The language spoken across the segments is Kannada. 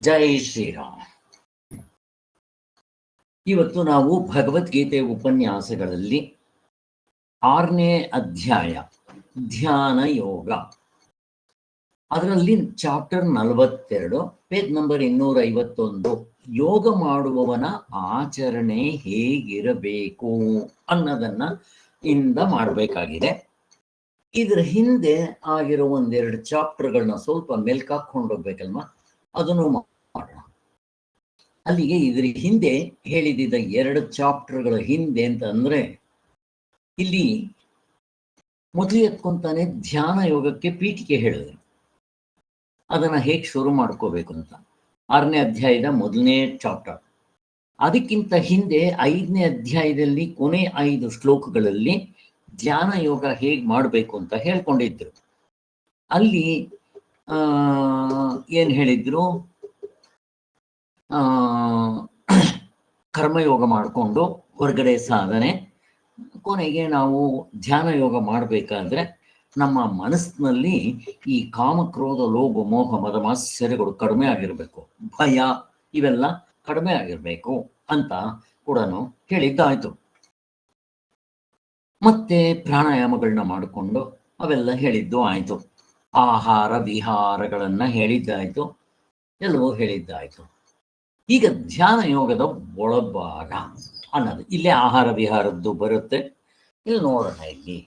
ಜೈ ಶ್ರೀರಾಮ್. ಇವತ್ತು ನಾವು ಭಗವದ್ಗೀತೆ ಉಪನ್ಯಾಸಗಳಲ್ಲಿ 6ನೇ ಅಧ್ಯಾಯ ಧ್ಯಾನ ಯೋಗ, ಅದರಲ್ಲಿ ಚಾಪ್ಟರ್ 42 ಪೇಜ್ ನಂಬರ್ 251 ಯೋಗ ಮಾಡುವವನ ಆಚರಣೆ ಹೇಗಿರಬೇಕು ಅನ್ನೋದನ್ನ ಇಂದ ಮಾಡಬೇಕಾಗಿದೆ. ಇದರ ಹಿಂದೆ ಆಗಿರೋ ಒಂದೆರಡು ಚಾಪ್ಟರ್ಗಳನ್ನ ಸ್ವಲ್ಪ ಮೆಲ್ಕಾಕೊಂಡು ಹೋಗ್ಬೇಕಲ್ವಾ, ಅದನ್ನು ಮಾಡೋಣ. ಅಲ್ಲಿಗೆ ಇದ್ರ ಹಿಂದೆ ಹೇಳಿದ 2 ಚಾಪ್ಟರ್ಗಳ ಹಿಂದೆ ಅಂತ ಅಂದ್ರೆ, ಇಲ್ಲಿ ಮೊದಲು ಎತ್ಕೊಂತಾನೆ ಧ್ಯಾನ ಯೋಗಕ್ಕೆ ಪೀಠಿಕೆ ಹೇಳಿದ್ರು, ಅದನ್ನ ಹೇಗೆ ಶುರು ಮಾಡ್ಕೋಬೇಕು ಅಂತ. 6ನೇ ಅಧ್ಯಾಯದ ಮೊದಲನೇ ಚಾಪ್ಟರ್. ಅದಕ್ಕಿಂತ ಹಿಂದೆ 5ನೇ ಅಧ್ಯಾಯದಲ್ಲಿ ಕೊನೆ 5 ಶ್ಲೋಕಗಳಲ್ಲಿ ಧ್ಯಾನ ಯೋಗ ಹೇಗೆ ಮಾಡಬೇಕು ಅಂತ ಹೇಳ್ಕೊಂಡಿದ್ರು. ಅಲ್ಲಿ ಏನ್ ಹೇಳಿದ್ರು, ಕರ್ಮಯೋಗ ಮಾಡಿಕೊಂಡು ಹೊರಗಡೆ ಸಾಧನೆ, ಕೊನೆಗೆ ನಾವು ಧ್ಯಾನ ಯೋಗ ಮಾಡಬೇಕಾದ್ರೆ ನಮ್ಮ ಮನಸ್ಸಿನಲ್ಲಿ ಈ ಕಾಮ, ಕ್ರೋಧ, ಲೋಭ, ಮೋಹ, ಮದ, ಮಾತ್ಸರ್ಯಗಳು ಕಡಿಮೆ ಆಗಿರಬೇಕು, ಭಯ ಇವೆಲ್ಲ ಕಡಿಮೆ ಆಗಿರಬೇಕು ಅಂತ ಕೂಡ ಹೇಳಿದ್ದಾಯ್ತು. ಮತ್ತೆ ಪ್ರಾಣಾಯಾಮಗಳನ್ನ ಮಾಡಿಕೊಂಡು ಅವೆಲ್ಲ ಹೇಳಿದ್ದು ಆಯ್ತು. ಆಹಾರ ವಿಹಾರಗಳನ್ನ ಹೇಳಿದ್ದಾಯ್ತು, ಎಲ್ಲವೂ ಹೇಳಿದ್ದಾಯ್ತು. ಈಗ ಧ್ಯಾನ ಯೋಗದ ಒಳಭಾಗ ಅನ್ನೋದು ಇಲ್ಲೇ ಆಹಾರ ವಿಹಾರದ್ದು ಬರುತ್ತೆ. ಇಲ್ಲಿ ನೋಡೋಣ. ಇಲ್ಲಿ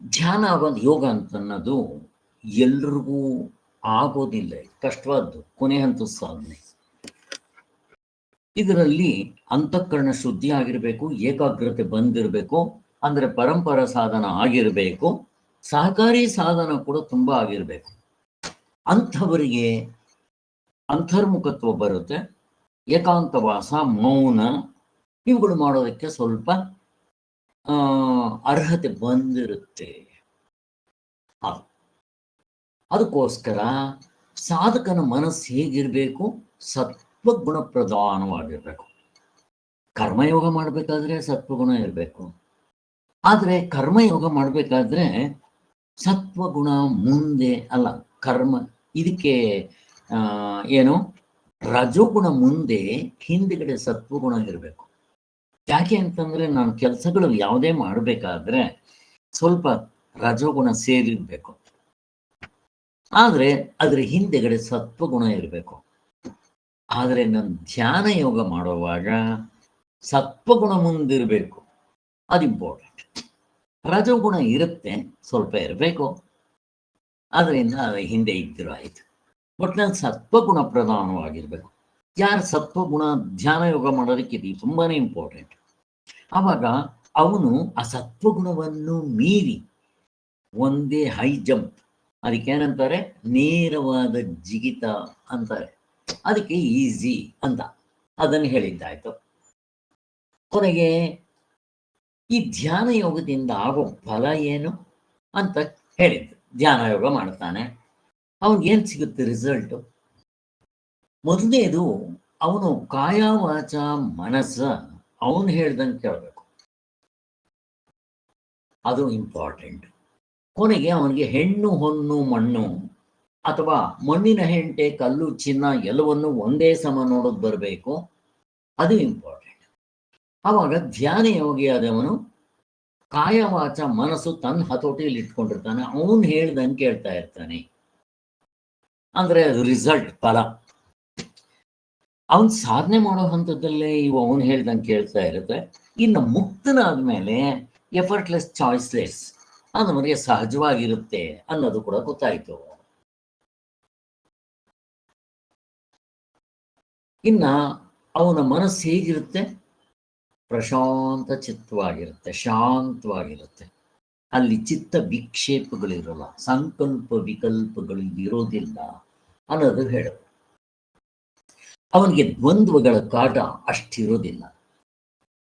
ಧ್ಯಾನ ಯೋಗ ಅಂತನ್ನೋದು ಎಲ್ರಿಗೂ ಆಗೋದಿಲ್ಲ, ಕಷ್ಟವಾದ್ದು, ಕೊನೆ ಹಂತದ ಸಾಧನೆ. ಇದರಲ್ಲಿ ಅಂತಃಕರಣ ಶುದ್ಧಿ ಆಗಿರಬೇಕು, ಏಕಾಗ್ರತೆ ಬಂದಿರಬೇಕು, ಅಂದ್ರೆ ಪರಂಪರಾ ಸಾಧನ ಆಗಿರಬೇಕು, ಸಹಕಾರಿ ಸಾಧನ ಕೂಡ ತುಂಬಾ ಆಗಿರಬೇಕು. ಅಂಥವರಿಗೆ ಅಂತರ್ಮುಖತ್ವ ಬರುತ್ತೆ, ಏಕಾಂತವಾಸ, ಮೌನ ಇವುಗಳು ಮಾಡೋದಕ್ಕೆ ಸ್ವಲ್ಪ ಅರ್ಹತೆ ಬಂದಿರುತ್ತೆ. ಅದಕ್ಕೋಸ್ಕರ ಸಾಧಕನ ಮನಸ್ಸು ಹೇಗಿರಬೇಕು, ಸತ್ವಗುಣ ಪ್ರಧಾನವಾಗಿರ್ಬೇಕು. ಕರ್ಮಯೋಗ ಮಾಡಬೇಕಾದ್ರೆ ಸತ್ವಗುಣ ಇರಬೇಕು, ಆದರೆ ಕರ್ಮಯೋಗ ಮಾಡಬೇಕಾದ್ರೆ ಸತ್ವಗುಣ ಮುಂದೆ ಅಲ್ಲ, ಕರ್ಮ ಇದಕ್ಕೆ ಏನು ರಜೋಗುಣ ಮುಂದೆ, ಹಿಂದ್ಗಡೆ ಸತ್ವಗುಣ ಇರಬೇಕು. ಯಾಕೆ ಅಂತಂದ್ರೆ ನಾನು ಕೆಲಸಗಳು ಯಾವುದೇ ಮಾಡಬೇಕಾದ್ರೆ ಸ್ವಲ್ಪ ರಜೋಗುಣ ಸೇರಿರ್ಬೇಕು, ಆದ್ರೆ ಅದ್ರ ಹಿಂದೆಗಡೆ ಸತ್ವಗುಣ ಇರಬೇಕು. ಆದರೆ ನಾನು ಧ್ಯಾನ ಯೋಗ ಮಾಡುವಾಗ ಸತ್ವಗುಣ ಮುಂದಿರಬೇಕು, ಅದು ಇಂಪಾರ್ಟೆಂಟ್. ರಜೋಗುಣ ಇರುತ್ತೆ, ಸ್ವಲ್ಪ ಇರಬೇಕು, ಅದರಿಂದ ಅದು ಹಿಂದೆ ಇದ್ದಿರೋ ಆಯ್ತು. ಒಟ್ಟಿನಲ್ಲಿ ಸತ್ವಗುಣ ಪ್ರಧಾನವಾಗಿರ್ಬೇಕು. ಯಾರು ಸತ್ವಗುಣ ಧ್ಯಾನ ಯೋಗ ಮಾಡೋದಕ್ಕೆ ಇದು ತುಂಬಾನೇ ಇಂಪಾರ್ಟೆಂಟ್. ಆವಾಗ ಅವನು ಆ ಸತ್ವಗುಣವನ್ನು ಮೀರಿ ಒಂದೇ ಹೈ ಜಂಪ್, ಅದಕ್ಕೇನಂತಾರೆ ನೇರವಾದ ಜಿಗಿತ ಅಂತಾರೆ, ಅದಕ್ಕೆ ಈಸಿ ಅಂತ ಅದನ್ನು ಹೇಳಿದ್ದಾಯ್ತು. ಕೊನೆಗೆ ಈ ಧ್ಯಾನ ಯೋಗದಿಂದ ಆಗೋ ಫಲ ಏನು ಅಂತ ಹೇಳಿದ್ದು. ಧ್ಯಾನ ಯೋಗ ಮಾಡ್ತಾನೆ, ಅವನಿಗೇನು ಸಿಗುತ್ತೆ ರಿಸಲ್ಟು? ಮೊದಲನೇದು, ಅವನು ಕಾಯ ವಾಚ ಮನಸ್ಸ ಅವನು ಹೇಳ್ದಂಗೆ ಕೇಳಬೇಕು, ಅದು ಇಂಪಾರ್ಟೆಂಟ್. ಕೊನೆಗೆ ಅವನಿಗೆ ಹೆಣ್ಣು ಹೊನ್ನು ಮಣ್ಣು ಅಥವಾ ಮಣ್ಣಿನ ಹೆಂಟೆ ಕಲ್ಲು ಚಿನ್ನ ಎಲ್ಲವನ್ನು ಒಂದೇ ಸಮ ನೋಡೋದು ಬರಬೇಕು, ಅದು ಇಂಪಾರ್ಟೆಂಟ್. ಆವಾಗ ಧ್ಯಾನ ಯೋಗಿಯಾದವನು ಕಾಯವಾಚ ಮನಸ್ಸು ತನ್ನ ಹತೋಟಿಯಲ್ಲಿ ಇಟ್ಕೊಂಡಿರ್ತಾನೆ, ಅವನು ಹೇಳ್ದಂಗೆ ಕೇಳ್ತಾ ಇರ್ತಾನೆ, ಅಂದ್ರೆ ಅದು ರಿಸಲ್ಟ್, ಫಲ. ಅವನ್ ಸಾಧನೆ ಮಾಡೋ ಹಂತದಲ್ಲೇ ಇವು ಅವನು ಹೇಳ್ದಂಗೆ ಕೇಳ್ತಾ ಇರುತ್ತೆ. ಇನ್ನು ಮುಕ್ತನಾದ್ಮೇಲೆ ಎಫರ್ಟ್ಲೆಸ್, ಚಾಯ್ಸ್ಲೆಸ್, ಅದು ನಮಗೆ ಸಹಜವಾಗಿರುತ್ತೆ ಅನ್ನೋದು ಕೂಡ ಗೊತ್ತಾಯ್ತು. ಇನ್ನ ಅವನ ಮನಸ್ಸು ಹೇಗಿರುತ್ತೆ? ಪ್ರಶಾಂತ ಚಿತ್ತವಾಗಿರುತ್ತೆ, ಶಾಂತವಾಗಿರುತ್ತೆ. ಅಲ್ಲಿ ಚಿತ್ತ ವಿಕ್ಷೇಪಗಳಿರಲ್ಲ, ಸಂಕಲ್ಪ ವಿಕಲ್ಪಗಳು ಇರೋದಿಲ್ಲ ಅನ್ನೋದು ಹೇಳು. ಅವನಿಗೆ ದ್ವಂದ್ವಗಳ ಕಾಟ ಅಷ್ಟಿರೋದಿಲ್ಲ.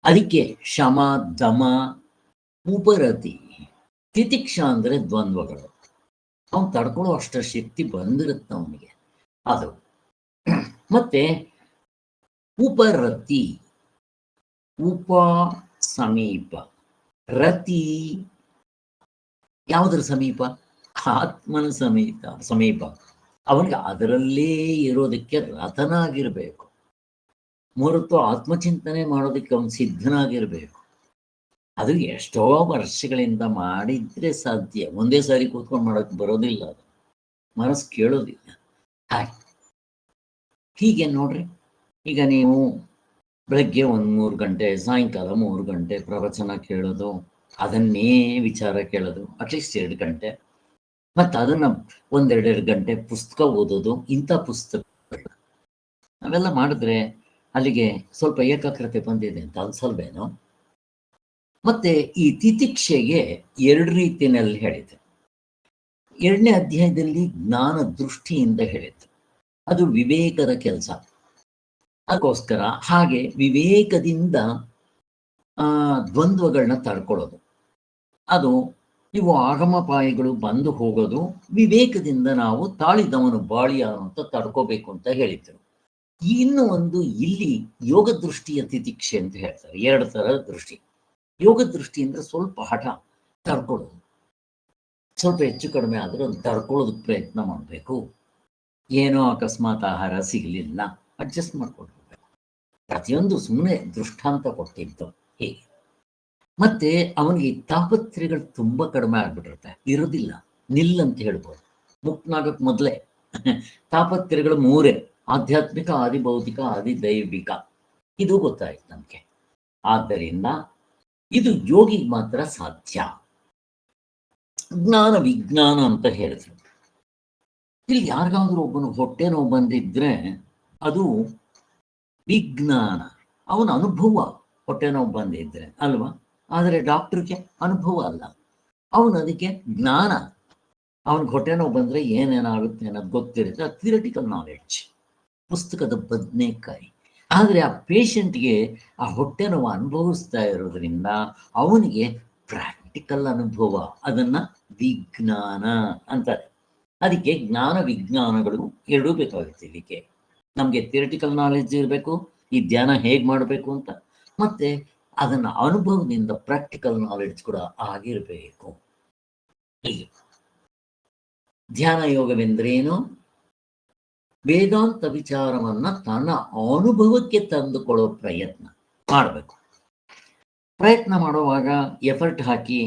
ಅದಕ್ಕೆ ಶಮ, ದಮ, ಉಪರತಿ, ತಿತಿಕ್ಷಾ ಅಂದ್ರೆ ದ್ವಂದ್ವಗಳು. ಅವನು ತಡ್ಕೊಳ್ಳೋ ಅಷ್ಟರ ಶಕ್ತಿ ಬಂದಿರುತ್ತೆ ಅವನಿಗೆ ಅದು. ಮತ್ತೆ ಉಪರತಿ, ಉಪ ಸಮೀಪ, ರತಿ ಯಾವುದರ ಸಮೀಪ? ಆತ್ಮನ ಸಮೀಪ ಅವನಿಗೆ ಅದರಲ್ಲೇ ಇರೋದಕ್ಕೆ ರತನಾಗಿರ್ಬೇಕು, ಹೊರತು ಆತ್ಮಚಿಂತನೆ ಮಾಡೋದಕ್ಕೆ ಅವನು ಸಿದ್ಧನಾಗಿರ್ಬೇಕು. ಅದು ಎಷ್ಟೋ ವರ್ಷಗಳಿಂದ ಮಾಡಿದ್ರೆ ಸಾಧ್ಯ, ಒಂದೇ ಸಾರಿ ಕೂತ್ಕೊಂಡು ಮಾಡೋಕ್ಕೆ ಬರೋದಿಲ್ಲ, ಅದು ಮನಸ್ಸು ಕೇಳೋದಿಲ್ಲ. ಹಾಗೆ ಹೀಗೆ ನೋಡ್ರಿ, ಈಗ ನೀವು ಬೆಳಗ್ಗೆ 3 ಗಂಟೆ, ಸಾಯಂಕಾಲ 3 ಗಂಟೆ ಪ್ರವಚನ ಕೇಳೋದು, ಅದನ್ನೇ ವಿಚಾರ ಕೇಳೋದು, ಅಟ್ಲೀಸ್ಟ್ 2 ಗಂಟೆ, ಮತ್ತು ಅದನ್ನು 1-2 ಗಂಟೆ ಪುಸ್ತಕ ಓದೋದು, ಇಂಥ ಪುಸ್ತಕ ಅವೆಲ್ಲ ಮಾಡಿದ್ರೆ ಅಲ್ಲಿಗೆ ಸ್ವಲ್ಪ ಏಕಾಗ್ರತೆ ಬಂದಿದೆ ಅಂತ ಅನ್ಸಲ್ವೇನೋ. ಮತ್ತೆ ಈ ತಿತಿಕ್ಷೆಗೆ 2 ರೀತಿಯಲ್ಲಿ ಹೇಳಿದೆ. 2ನೇ ಅಧ್ಯಾಯದಲ್ಲಿ ಜ್ಞಾನ ದೃಷ್ಟಿಯಿಂದ ಹೇಳಿದ್ದು, ಅದು ವಿವೇಕದ ಕೆಲಸ. ಅದಕ್ಕೋಸ್ಕರ ಹಾಗೆ ವಿವೇಕದಿಂದ ದ್ವಂದ್ವಗಳನ್ನ ತಡ್ಕೊಳ್ಳೋದು, ಅದು ಇವು ಆಗಮಪಾಯಗಳು ಬಂದು ಹೋಗೋದು ವಿವೇಕದಿಂದ ನಾವು ತಾಳಿದವನು ಬಾಳಿಯ ಅಂತ ತಡ್ಕೋಬೇಕು ಅಂತ ಹೇಳಿದ್ರು. ಇನ್ನು ಒಂದು ಇಲ್ಲಿ ಯೋಗ ದೃಷ್ಟಿಯ ತಿತಿಕ್ಷೆ ಅಂತ ಹೇಳ್ತಾರೆ. 2 ಥರದ ದೃಷ್ಟಿ. ಯೋಗ ದೃಷ್ಟಿ ಅಂದ್ರೆ ಸ್ವಲ್ಪ ಹಠ, ತಡ್ಕೊಳ್ಳೋದು, ಸ್ವಲ್ಪ ಹೆಚ್ಚು ಕಡಿಮೆ ಆದರೂ ಒಂದು ತಡ್ಕೊಳ್ಳೋದಕ್ಕೆ ಪ್ರಯತ್ನ ಮಾಡಬೇಕು. ಏನೋ ಅಕಸ್ಮಾತ್ ಆಹಾರ ಸಿಗಲಿಲ್ಲ, ಅಡ್ಜಸ್ಟ್ ಮಾಡ್ಕೊಳ್ಬೇಕು. ಪ್ರತಿಯೊಂದು ಸುಮ್ಮನೆ ದೃಷ್ಟಾಂತ ಕೊಟ್ಟಿದ್ದು ಹೀಗೆ. ಮತ್ತೆ ಅವನಿಗೆ ತಾಪತ್ರೆಗಳು ತುಂಬ ಕಡಿಮೆ ಆಗ್ಬಿಟ್ಟಿರುತ್ತೆ, ಇರೋದಿಲ್ಲ, ನಿಲ್ಲಂತ ಹೇಳ್ಬೋದು. ಮುಕ್ತನಾಗಕ್ಕೆ ಮೊದಲೇ ತಾಪತ್ರೆಗಳು 3: ಆಧ್ಯಾತ್ಮಿಕ, ಆದಿಭೌತಿಕ, ಆದಿದೈವಿಕ. ಇದು ಗೊತ್ತಾಯ್ತು ನಮಗೆ. ಆದ್ದರಿಂದ ಇದು ಯೋಗಿಗೆ ಮಾತ್ರ ಸಾಧ್ಯ. ಜ್ಞಾನ ವಿಜ್ಞಾನ ಅಂತ ಹೇಳಿದ್ರು. ಇಲ್ಲಿ ಯಾರಿಗಾದ್ರೂ ಒಬ್ಬನು ಹೊಟ್ಟೆ ನೋವು ಬಂದಿದ್ರೆ ಅದು ವಿಜ್ಞಾನ, ಅವನ ಅನುಭವ. ಹೊಟ್ಟೆ ನೋವು ಬಂದಿದ್ರೆ ಅಲ್ವಾ, ಆದರೆ ಡಾಕ್ಟ್ರಿಗೆ ಅನುಭವ ಅಲ್ಲ, ಅವನು ಅದಕ್ಕೆ ಜ್ಞಾನ. ಅವನಿಗೆ ಹೊಟ್ಟೆ ನೋವು ಬಂದರೆ ಏನೇನಾಗುತ್ತೆ ಅನ್ನೋದು ಗೊತ್ತಿರುತ್ತೆ, ಅದು ಥಿಯರಿಟಿಕಲ್ ನಾಲೆಡ್ಜ್, ಪುಸ್ತಕದ ಬದನೆಕಾಯಿ. ಆದರೆ ಆ ಪೇಷಂಟ್ಗೆ ಆ ಹೊಟ್ಟೆ ನೋವು ಅನುಭವಿಸ್ತಾ ಇರೋದ್ರಿಂದ ಅವನಿಗೆ ಪ್ರಾಕ್ಟಿಕಲ್ ಅನುಭವ, ಅದನ್ನು ವಿಜ್ಞಾನ ಅಂತಾರೆ. ಅದಕ್ಕೆ ಜ್ಞಾನ ವಿಜ್ಞಾನಗಳು 2 ಬೇಕಾಗುತ್ತೆ. ಇದಕ್ಕೆ ನಮಗೆ ಥಿಯರಿಟಿಕಲ್ ನಾಲೆಡ್ಜ್ ಇರಬೇಕು, ಈ ಧ್ಯಾನ ಹೇಗೆ ಮಾಡಬೇಕು ಅಂತ, ಮತ್ತೆ ಅದನ್ನು ಅನುಭವದಿಂದ ಪ್ರಾಕ್ಟಿಕಲ್ ನಾಲೆಡ್ಜ್ ಕೂಡ ಆಗಿರಬೇಕು. ಹೀಗೆ ಧ್ಯಾನ ಯೋಗವೆಂದ್ರೇನು? ವೇದಾಂತ ವಿಚಾರವನ್ನ ತನ್ನ ಅನುಭವಕ್ಕೆ ತಂದುಕೊಳ್ಳೋ ಪ್ರಯತ್ನ ಮಾಡಬೇಕು. ಪ್ರಯತ್ನ ಮಾಡುವಾಗ ಎಫರ್ಟ್ ಹಾಕಿ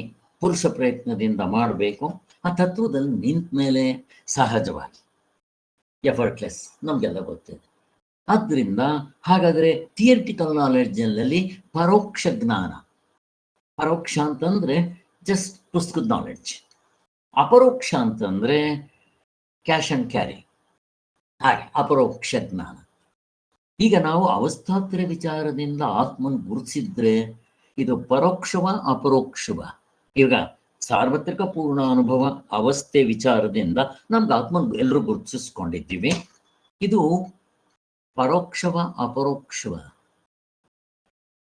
ಪುರುಷ ಪ್ರಯತ್ನದಿಂದ ಮಾಡಬೇಕು. ಆ ತತ್ವದಲ್ಲಿ ನಿಂತ ಮೇಲೆ ಸಹಜವಾಗಿ ಎಫರ್ಟ್ಲೆಸ್, ನಮಗೆಲ್ಲ ಗೊತ್ತಿದೆ. ಆದ್ದರಿಂದ ಹಾಗಾದರೆ ಥಿಯರಿಟಿಕಲ್ ನಾಲೆಡ್ಜಲ್ಲಿ ಪರೋಕ್ಷ ಜ್ಞಾನ, ಪರೋಕ್ಷ ಅಂತಂದರೆ ಜಸ್ಟ್ ಪುಸ್ತಕದ ನಾಲೆಡ್ಜ್, ಅಪರೋಕ್ಷ ಅಂತಂದರೆ ಕ್ಯಾಶ್ ಆ್ಯಂಡ್ ಕ್ಯಾರಿ, ಹಾಗೆ ಅಪರೋಕ್ಷ ಜ್ಞಾನ. ಈಗ ನಾವು ಅವಸ್ಥಾತ್ರ ವಿಚಾರದಿಂದ ಆತ್ಮನ ಗುರುತಿಸಿದ್ರೆ ಇದು ಪರೋಕ್ಷವ ಅಪರೋಕ್ಷವ? ಈಗ ಸಾರ್ವತ್ರಿಕ ಪೂರ್ಣ ಅನುಭವ ಅವಸ್ಥೆ ವಿಚಾರದಿಂದ ನಮ್ಗೆ ಆತ್ಮನ್ ಎಲ್ಲರೂ ಗುರುತಿಸ್ಕೊಂಡಿದ್ದೀವಿ. ಇದು ಪರೋಕ್ಷವ ಅಪರೋಕ್ಷವ?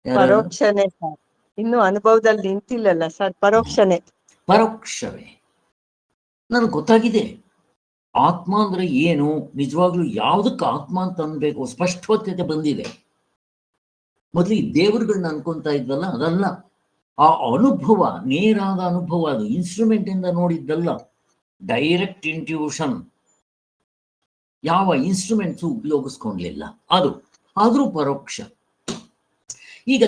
ಪರೋಕ್ಷನೇ ಸರ್, ಇನ್ನು ಅನುಭವದಲ್ಲಿ ನಿಂತಿಲ್ಲಲ್ಲ ಸರ್. ಪರೋಕ್ಷನೇ. ಪರೋಕ್ಷವೇ. ನನಗೆ ಗೊತ್ತಾಗಿದೆ ಆತ್ಮ ಅಂದ್ರೆ ಏನು, ನಿಜವಾಗ್ಲೂ ಯಾವುದಕ್ಕೆ ಆತ್ಮ ಅಂತ ಅನ್ಬೇಕು ಸ್ಪಷ್ಟತೆ ಬಂದಿದೆ. ಮೊದಲು ಈ ದೇವರುಗಳನ್ನ ಅನ್ಕೊಂತ ಇದ್ವಲ್ಲ, ಅದಲ್ಲ. ಆ ಅನುಭವ, ನೇರಾದ ಅನುಭವ, ಅದು ಇನ್ಸ್ಟ್ರೂಮೆಂಟ್ ಇಂದ ನೋಡಿದ್ದಲ್ಲ, ಡೈರೆಕ್ಟ್ ಇಂಟ್ಯೂಷನ್. ಯಾವ ಇನ್ಸ್ಟ್ರೂಮೆಂಟ್ಸು ಉಪಯೋಗಿಸ್ಕೊಂಡ್ಲಿಲ್ಲ ಅದು, ಆದ್ರೂ ಪರೋಕ್ಷ. ಈಗ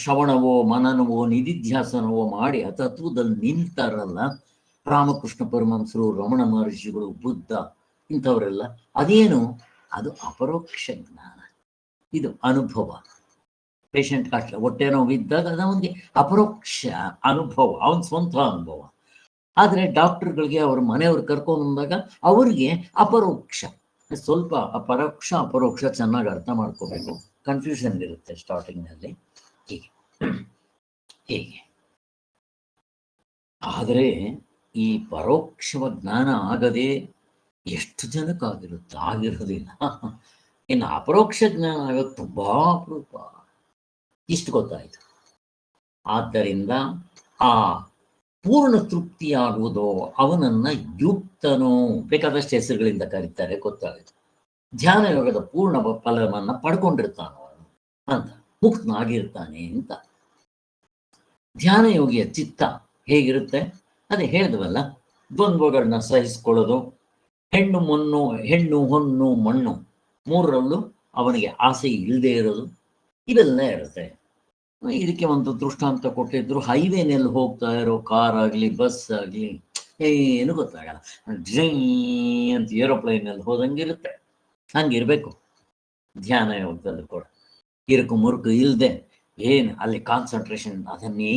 ಶ್ರವಣವೋ ಮನನವೋ ನಿಧಿಧ್ಯಾಸನವೋ ಮಾಡಿ ಆ ತತ್ವದಲ್ಲಿ ನಿಲ್ತಾರಲ್ಲ, ರಾಮಕೃಷ್ಣ ಪರಮಹಂಸರು, ರಮಣ ಮಹರ್ಷಿಗಳು, ಬುದ್ಧ, ಇಂಥವರೆಲ್ಲ, ಅದೇನು? ಅದು ಅಪರೋಕ್ಷ ಜ್ಞಾನ. ಇದು ಅನುಭವ. ಪೇಷಂಟ್ ಕಾಟ್ಲ ಹೊಟ್ಟೆ ನೋವಿದ್ದಾಗ ಅದು ಅವನಿಗೆ ಅಪರೋಕ್ಷ ಅನುಭವ, ಅವನ ಸ್ವಂತ ಅನುಭವ. ಆದರೆ ಡಾಕ್ಟರ್ಗಳಿಗೆ ಅವ್ರ ಮನೆಯವ್ರು ಕರ್ಕೊಂಡು ಬಂದಾಗ ಅವರಿಗೆ ಅಪರೋಕ್ಷ. ಸ್ವಲ್ಪ ಪರೋಕ್ಷ ಅಪರೋಕ್ಷ ಚೆನ್ನಾಗಿ ಅರ್ಥ ಮಾಡ್ಕೋಬೇಕು, ಕನ್ಫ್ಯೂಷನ್ ಇರುತ್ತೆ ಸ್ಟಾರ್ಟಿಂಗ್ನಲ್ಲಿ. ಹೀಗೆ ಆದರೆ ಈ ಪರೋಕ್ಷವ ಜ್ಞಾನ ಆಗದೆ ಎಷ್ಟು ಜನಕ್ಕಾಗಿರುತ್ತೆ? ಆಗಿರೋದಿಲ್ಲ. ಇನ್ನು ಅಪರೋಕ್ಷ ಜ್ಞಾನ ಆಗೋದು ತುಂಬಾ ಅಪರೂಪ. ಇಷ್ಟು ಗೊತ್ತಾಯಿತು. ಆದ್ದರಿಂದ ಆ ಪೂರ್ಣ ತೃಪ್ತಿಯಾಗುವುದೋ ಅವನನ್ನ ಯುಕ್ತನೋ, ಬೇಕಾದಷ್ಟು ಹೆಸರುಗಳಿಂದ ಕರೀತಾರೆ, ಗೊತ್ತಾಯಿತು. ಧ್ಯಾನ ಯೋಗದ ಪೂರ್ಣ ಫಲವನ್ನ ಪಡ್ಕೊಂಡಿರ್ತಾನೋ ಅವನು ಅಂತ, ಮುಕ್ತನಾಗಿರ್ತಾನೆ ಅಂತ. ಧ್ಯಾನ ಯೋಗಿಯ ಚಿತ್ತ ಹೇಗಿರುತ್ತೆ? ಅದೇ ಹೇಳಿದ್ವಲ್ಲ, ದ್ವಂದ್ವಗಳನ್ನ ಸಹಿಸ್ಕೊಳ್ಳೋದು, ಹೆಣ್ಣು ಹೊನ್ನು ಮಣ್ಣು ಮೂರರಲ್ಲೂ ಅವನಿಗೆ ಆಸೆ ಇಲ್ಲದೆ ಇರೋದು, ಇವೆಲ್ಲ ಇರುತ್ತೆ. ಇದಕ್ಕೆ ಒಂದು ದೃಷ್ಟಾಂತ ಕೊಟ್ಟಿದ್ರು, ಹೈವೇನಲ್ಲಿ ಹೋಗ್ತಾ ಇರೋ ಕಾರ್ ಆಗಲಿ ಬಸ್ ಆಗಲಿ ಏನು ಗೊತ್ತಾಗಲ್ಲ, ಜೈ ಅಂತ ಏರೋಪ್ಲೈನಲ್ಲಿ ಹೋದಂಗಿರುತ್ತೆ. ಹಂಗಿರ್ಬೇಕು ಧ್ಯಾನ ಯೋಗದಲ್ಲಿ ಕೂಡ. ಇರುಕು ಮುರುಕು ಇಲ್ಲದೆ ಏನು ಅಲ್ಲಿ ಕಾನ್ಸಂಟ್ರೇಷನ್, ಅದನ್ನೇ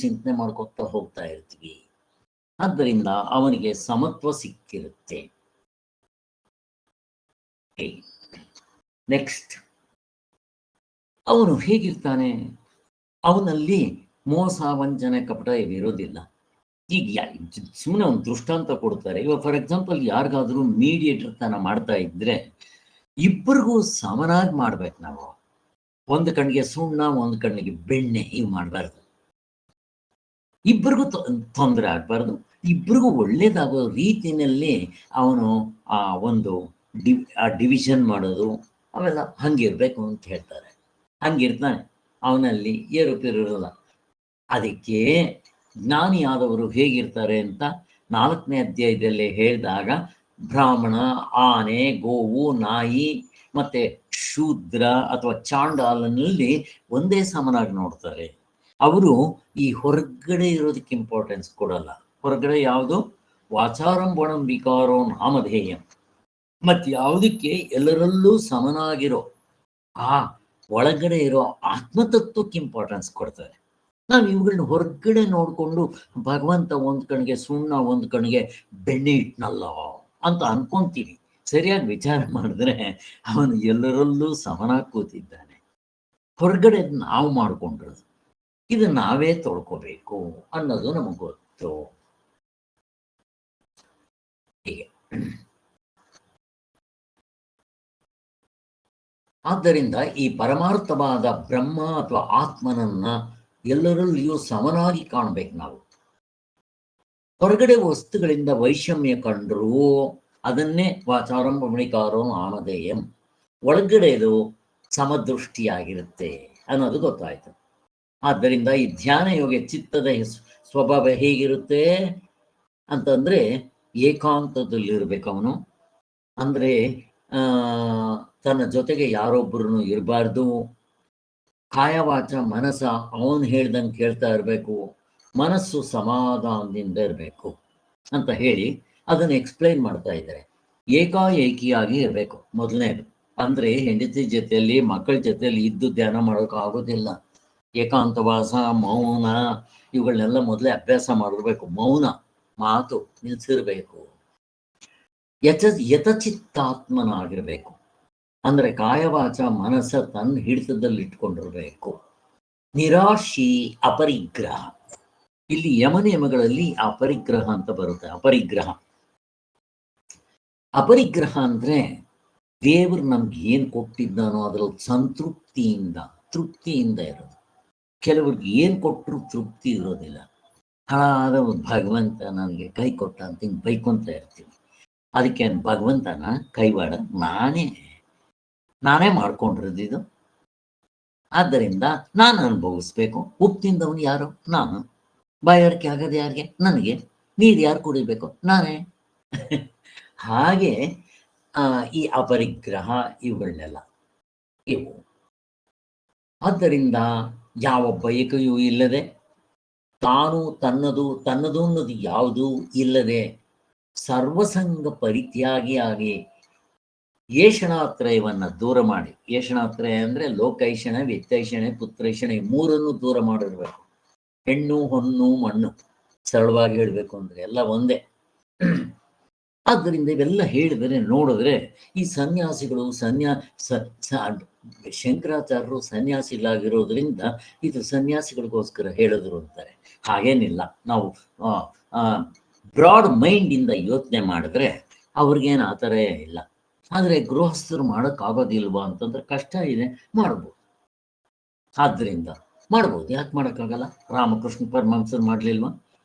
ಚಿಂತನೆ ಮಾಡ್ಕೊತಾ ಹೋಗ್ತಾ ಇರ್ತೀವಿ. ಆದ್ದರಿಂದ ಅವನಿಗೆ ಸಮತ್ವ ಸಿಕ್ಕಿರುತ್ತೆ. ನೆಕ್ಸ್ಟ್, ಅವನು ಹೇಗಿರ್ತಾನೆ? ಅವನಲ್ಲಿ ಮೋಸ ವಂಚನೆ ಕಪಟ ಇವಿರೋದಿಲ್ಲ. ಈಗ ಸುಮ್ಮನೆ ಒಂದು ದೃಷ್ಟಾಂತ ಕೊಡ್ತಾರೆ. ಇವಾಗ ಫಾರ್ ಎಕ್ಸಾಂಪಲ್ ಯಾರಿಗಾದ್ರೂ ಮೀಡಿಯೇಟರ್ ತನ ಮಾಡ್ತಾ ಇದ್ರೆ ಇಬ್ಬರಿಗೂ ಸಮನಾಗಿ ಮಾಡ್ಬೇಕು ನಾವು. ಒಂದು ಕಣ್ಣಿಗೆ ಸುಣ್ಣ, ಒಂದು ಕಣ್ಣಿಗೆ ಬೆಣ್ಣೆ, ಇವು ಮಾಡಬಾರ್ದು. ಇಬ್ಬರಿಗೂ ತೊಂದರೆ ಆಗ್ಬಾರ್ದು, ಇಬ್ಬರಿಗೂ ಒಳ್ಳೇದಾಗೋ ರೀತಿಯಲ್ಲಿ ಅವನು ಆ ಒಂದು ಡಿವಿಷನ್ ಮಾಡೋದು ಅವೆಲ್ಲ ಹಂಗಿರ್ಬೇಕು ಅಂತ ಹೇಳ್ತಾರೆ. ಹಂಗಿರ್ತಾನೆ, ಅವನಲ್ಲಿ ಏರುಪೇರು ಇರೋಲ್ಲ. ಅದಕ್ಕೆ ಜ್ಞಾನಿಯಾದವರು ಹೇಗಿರ್ತಾರೆ ಅಂತ 4ನೇ ಅಧ್ಯಾಯದಲ್ಲಿ ಹೇಳಿದಾಗ, ಬ್ರಾಹ್ಮಣ, ಆನೆ, ಗೋವು, ನಾಯಿ ಮತ್ತೆ ಶೂದ್ರ ಅಥವಾ ಚಾಂಡಾಲನಲ್ಲಿ ಒಂದೇ ಸಮನಾಗಿ ನೋಡ್ತಾರೆ. ಅವರು ಈ ಹೊರಗಡೆ ಇರೋದಕ್ಕೆ ಇಂಪಾರ್ಟೆನ್ಸ್ ಕೊಡಲ್ಲ. ಹೊರಗಡೆ ಯಾವುದು? ವಾಚಾರಂಭಣಂ ವಿಕಾರೋ ನಾಮಧೇಯಂ. ಮತ್ತು ಯಾವುದಕ್ಕೆ ಎಲ್ಲರಲ್ಲೂ ಸಮನಾಗಿರೋ ಆ ಒಳಗಡೆ ಇರೋ ಆತ್ಮತತ್ವಕ್ಕೆ ಇಂಪಾರ್ಟೆನ್ಸ್ ಕೊಡ್ತಾರೆ. ನಾವು ಇವುಗಳನ್ನ ಹೊರಗಡೆ ನೋಡಿಕೊಂಡು ಭಗವಂತ ಒಂದು ಕಣ್ಣಿಗೆ ಸುಣ್ಣ, ಒಂದು ಕಣ್ಣಿಗೆ ಬೆಣ್ಣೆ ಇಟ್ನಲ್ಲ ಅಂತ ಅನ್ಕೊಂತೀವಿ. ಸರಿಯಾಗಿ ವಿಚಾರ ಮಾಡಿದ್ರೆ ಅವನು ಎಲ್ಲರಲ್ಲೂ ಸಮನಾಗಿ ಕೂತಿದ್ದಾನೆ. ಹೊರಗಡೆ ನಾವು ಮಾಡಿಕೊಂಡಿರೋದು, ಇದು ನಾವೇ ತೊಳ್ಕೋಬೇಕು ಅನ್ನೋದು ನಮಗೆ ಗೊತ್ತು. ಹೀಗೆ ಆದ್ದರಿಂದ ಈ ಪರಮಾರ್ಥವಾದ ಬ್ರಹ್ಮ ಅಥವಾ ಆತ್ಮನನ್ನ ಎಲ್ಲರಲ್ಲಿಯೂ ಸಮನಾಗಿ ಕಾಣಬೇಕು ನಾವು. ಹೊರಗಡೆ ವಸ್ತುಗಳಿಂದ ವೈಷಮ್ಯ ಕಂಡ್ರೂ ಅದನ್ನೇ ವಾಚಾರಂಭ ಮಣಿಕಾರೋ ನಾಮಧೇಯಂ, ಒಳಗಡೆದು ಸಮದೃಷ್ಟಿಯಾಗಿರುತ್ತೆ ಅನ್ನೋದು ಗೊತ್ತಾಯ್ತು. ಆದ್ದರಿಂದ ಈ ಧ್ಯಾನ ಯೋಗ ಚಿತ್ತದ ಸ್ವಭಾವ ಹೇಗಿರುತ್ತೆ ಅಂತಂದ್ರೆ ಏಕಾಂತದಲ್ಲಿರ್ಬೇಕು ಅವನು. ಅಂದ್ರೆ ತನ್ನ ಜೊತೆಗೆ ಯಾರೊಬ್ಬರು ಇರಬಾರ್ದು. ಕಾಯವಾಚ ಮನಸ ಅವನು ಹೇಳ್ದಂಗೆ ಕೇಳ್ತಾ ಇರಬೇಕು. ಮನಸ್ಸು ಸಮಾಧಾನದಿಂದ ಇರಬೇಕು ಅಂತ ಹೇಳಿ ಅದನ್ನು ಎಕ್ಸ್ಪ್ಲೈನ್ ಮಾಡ್ತಾ ಇದ್ದಾರೆ. ಏಕಾಏಕಿಯಾಗಿ ಇರಬೇಕು ಮೊದಲನೇದು. ಅಂದ್ರೆ ಹೆಂಡತಿ ಜೊತೆಯಲ್ಲಿ, ಮಕ್ಕಳ ಜೊತೆಯಲ್ಲಿ ಇದ್ದು ಧ್ಯಾನ ಮಾಡೋಕೆ ಆಗೋದಿಲ್ಲ. ಏಕಾಂತವಾಸ, ಮೌನ ಇವುಗಳನ್ನೆಲ್ಲ ಮೊದಲೇ ಅಭ್ಯಾಸ ಮಾಡಿರ್ಬೇಕು. ಮೌನ, ಮಾತು ನಿಲ್ಸಿರ್ಬೇಕು. ಯಥಚಿತ್ತಾತ್ಮನಾಗಿರ್ಬೇಕು. ಅಂದ್ರೆ ಕಾಯವಾಚ ಮನಸ್ಸ ತನ್ನ ಹಿಡಿತದಲ್ಲಿ ಇಟ್ಕೊಂಡಿರ್ಬೇಕು. ನಿರಾಶಿ ಅಪರಿಗ್ರಹ. ಇಲ್ಲಿ ಯಮನಿಯಮಗಳಲ್ಲಿ ಅಪರಿಗ್ರಹ ಅಂತ ಬರುತ್ತೆ. ಅಪರಿಗ್ರಹ ಅಂದ್ರೆ ದೇವರು ನಮ್ಗೆ ಏನು ಕೊಟ್ಟಿದ್ದಾನೋ ಅದರಲ್ಲಿ ತೃಪ್ತಿಯಿಂದ ಇರೋದು. ಕೆಲವ್ರಿಗೆ ಏನು ಕೊಟ್ಟರು ತೃಪ್ತಿ ಇರೋದಿಲ್ಲ. ಆದ ಭಗವಂತ ನನಗೆ ಕೈ ಕೊಟ್ಟ ಅಂತ ಹಿಂಗೆ ಬೈಕೊಂತ ಇರ್ತೀವಿ. ಅದಕ್ಕೆ ಭಗವಂತನ ಕೈವಾಡ ನಾನೇ ಮಾಡ್ಕೊಂಡಿರೋದಿದು. ಆದ್ದರಿಂದ ನಾನು ಅನುಭವಿಸ್ಬೇಕು. ಉಪ್ಪು ತಿಂದವನು ಯಾರು? ನಾನು. ಬಾಯಾರಿಕೆ ಆಗೋದು ಯಾರಿಗೆ? ನನಗೆ. ನೀರು ಯಾರು ಕುಡಿಬೇಕು? ನಾನೇ. ಹಾಗೆ ಈ ಅಪರಿಗ್ರಹ ಇವುಗಳನ್ನೆಲ್ಲ ಇವು. ಆದ್ದರಿಂದ ಯಾವ ಬಯಕೆಯೂ ಇಲ್ಲದೆ, ತಾನು ತನ್ನದು ಅನ್ನೋದು ಯಾವುದೂ ಇಲ್ಲದೆ, ಸರ್ವಸಂಗ ಪರಿತ್ಯಾಗಿಯಾಗಿ ಏಷಣಾತ್ರಯವನ್ನು ದೂರ ಮಾಡಿ. ಏಷಣಾತ್ರಯ ಅಂದರೆ ಲೋಕೈಷಣ, ವಿತ್ತೈಷಣೆ, ಪುತ್ರೈಷಣೆ, ಮೂರನ್ನು ದೂರ ಮಾಡಿರ್ಬೇಕು. ಹೆಣ್ಣು ಹೊನ್ನು ಮಣ್ಣು, ಸರಳವಾಗಿ ಹೇಳಬೇಕು ಅಂದರೆ ಎಲ್ಲ ಒಂದೇ. ಆದ್ದರಿಂದ ಇವೆಲ್ಲ ಹೇಳಿದರೆ ನೋಡಿದ್ರೆ ಈ ಸನ್ಯಾಸಿಗಳು ಶಂಕರಾಚಾರ್ಯರು ಸನ್ಯಾಸಿಗಳಾಗಿರೋದ್ರಿಂದ ಇದು ಸನ್ಯಾಸಿಗಳಿಗೋಸ್ಕರ ಹೇಳಿದ್ರು ಅಂತಾರೆ. ಹಾಗೇನಿಲ್ಲ. ನಾವು ಬ್ರಾಡ್ ಮೈಂಡಿಂದ ಯೋಚನೆ ಮಾಡಿದ್ರೆ ಅವ್ರಿಗೇನು ಆ ಥರ ಇಲ್ಲ. ಆದರೆ ಗೃಹಸ್ಥರು ಮಾಡೋಕ್ಕಾಗೋದಿಲ್ವಾ ಅಂತಂದ್ರೆ ಕಷ್ಟ ಇದೆ, ಮಾಡ್ಬೋದು. ಆದ್ದರಿಂದ ಮಾಡ್ಬೋದು, ಯಾಕೆ ಮಾಡೋಕ್ಕಾಗಲ್ಲ? ರಾಮಕೃಷ್ಣ ಪರಮಹಂಸರು ಮಾಡಲಿಲ್ವಾ?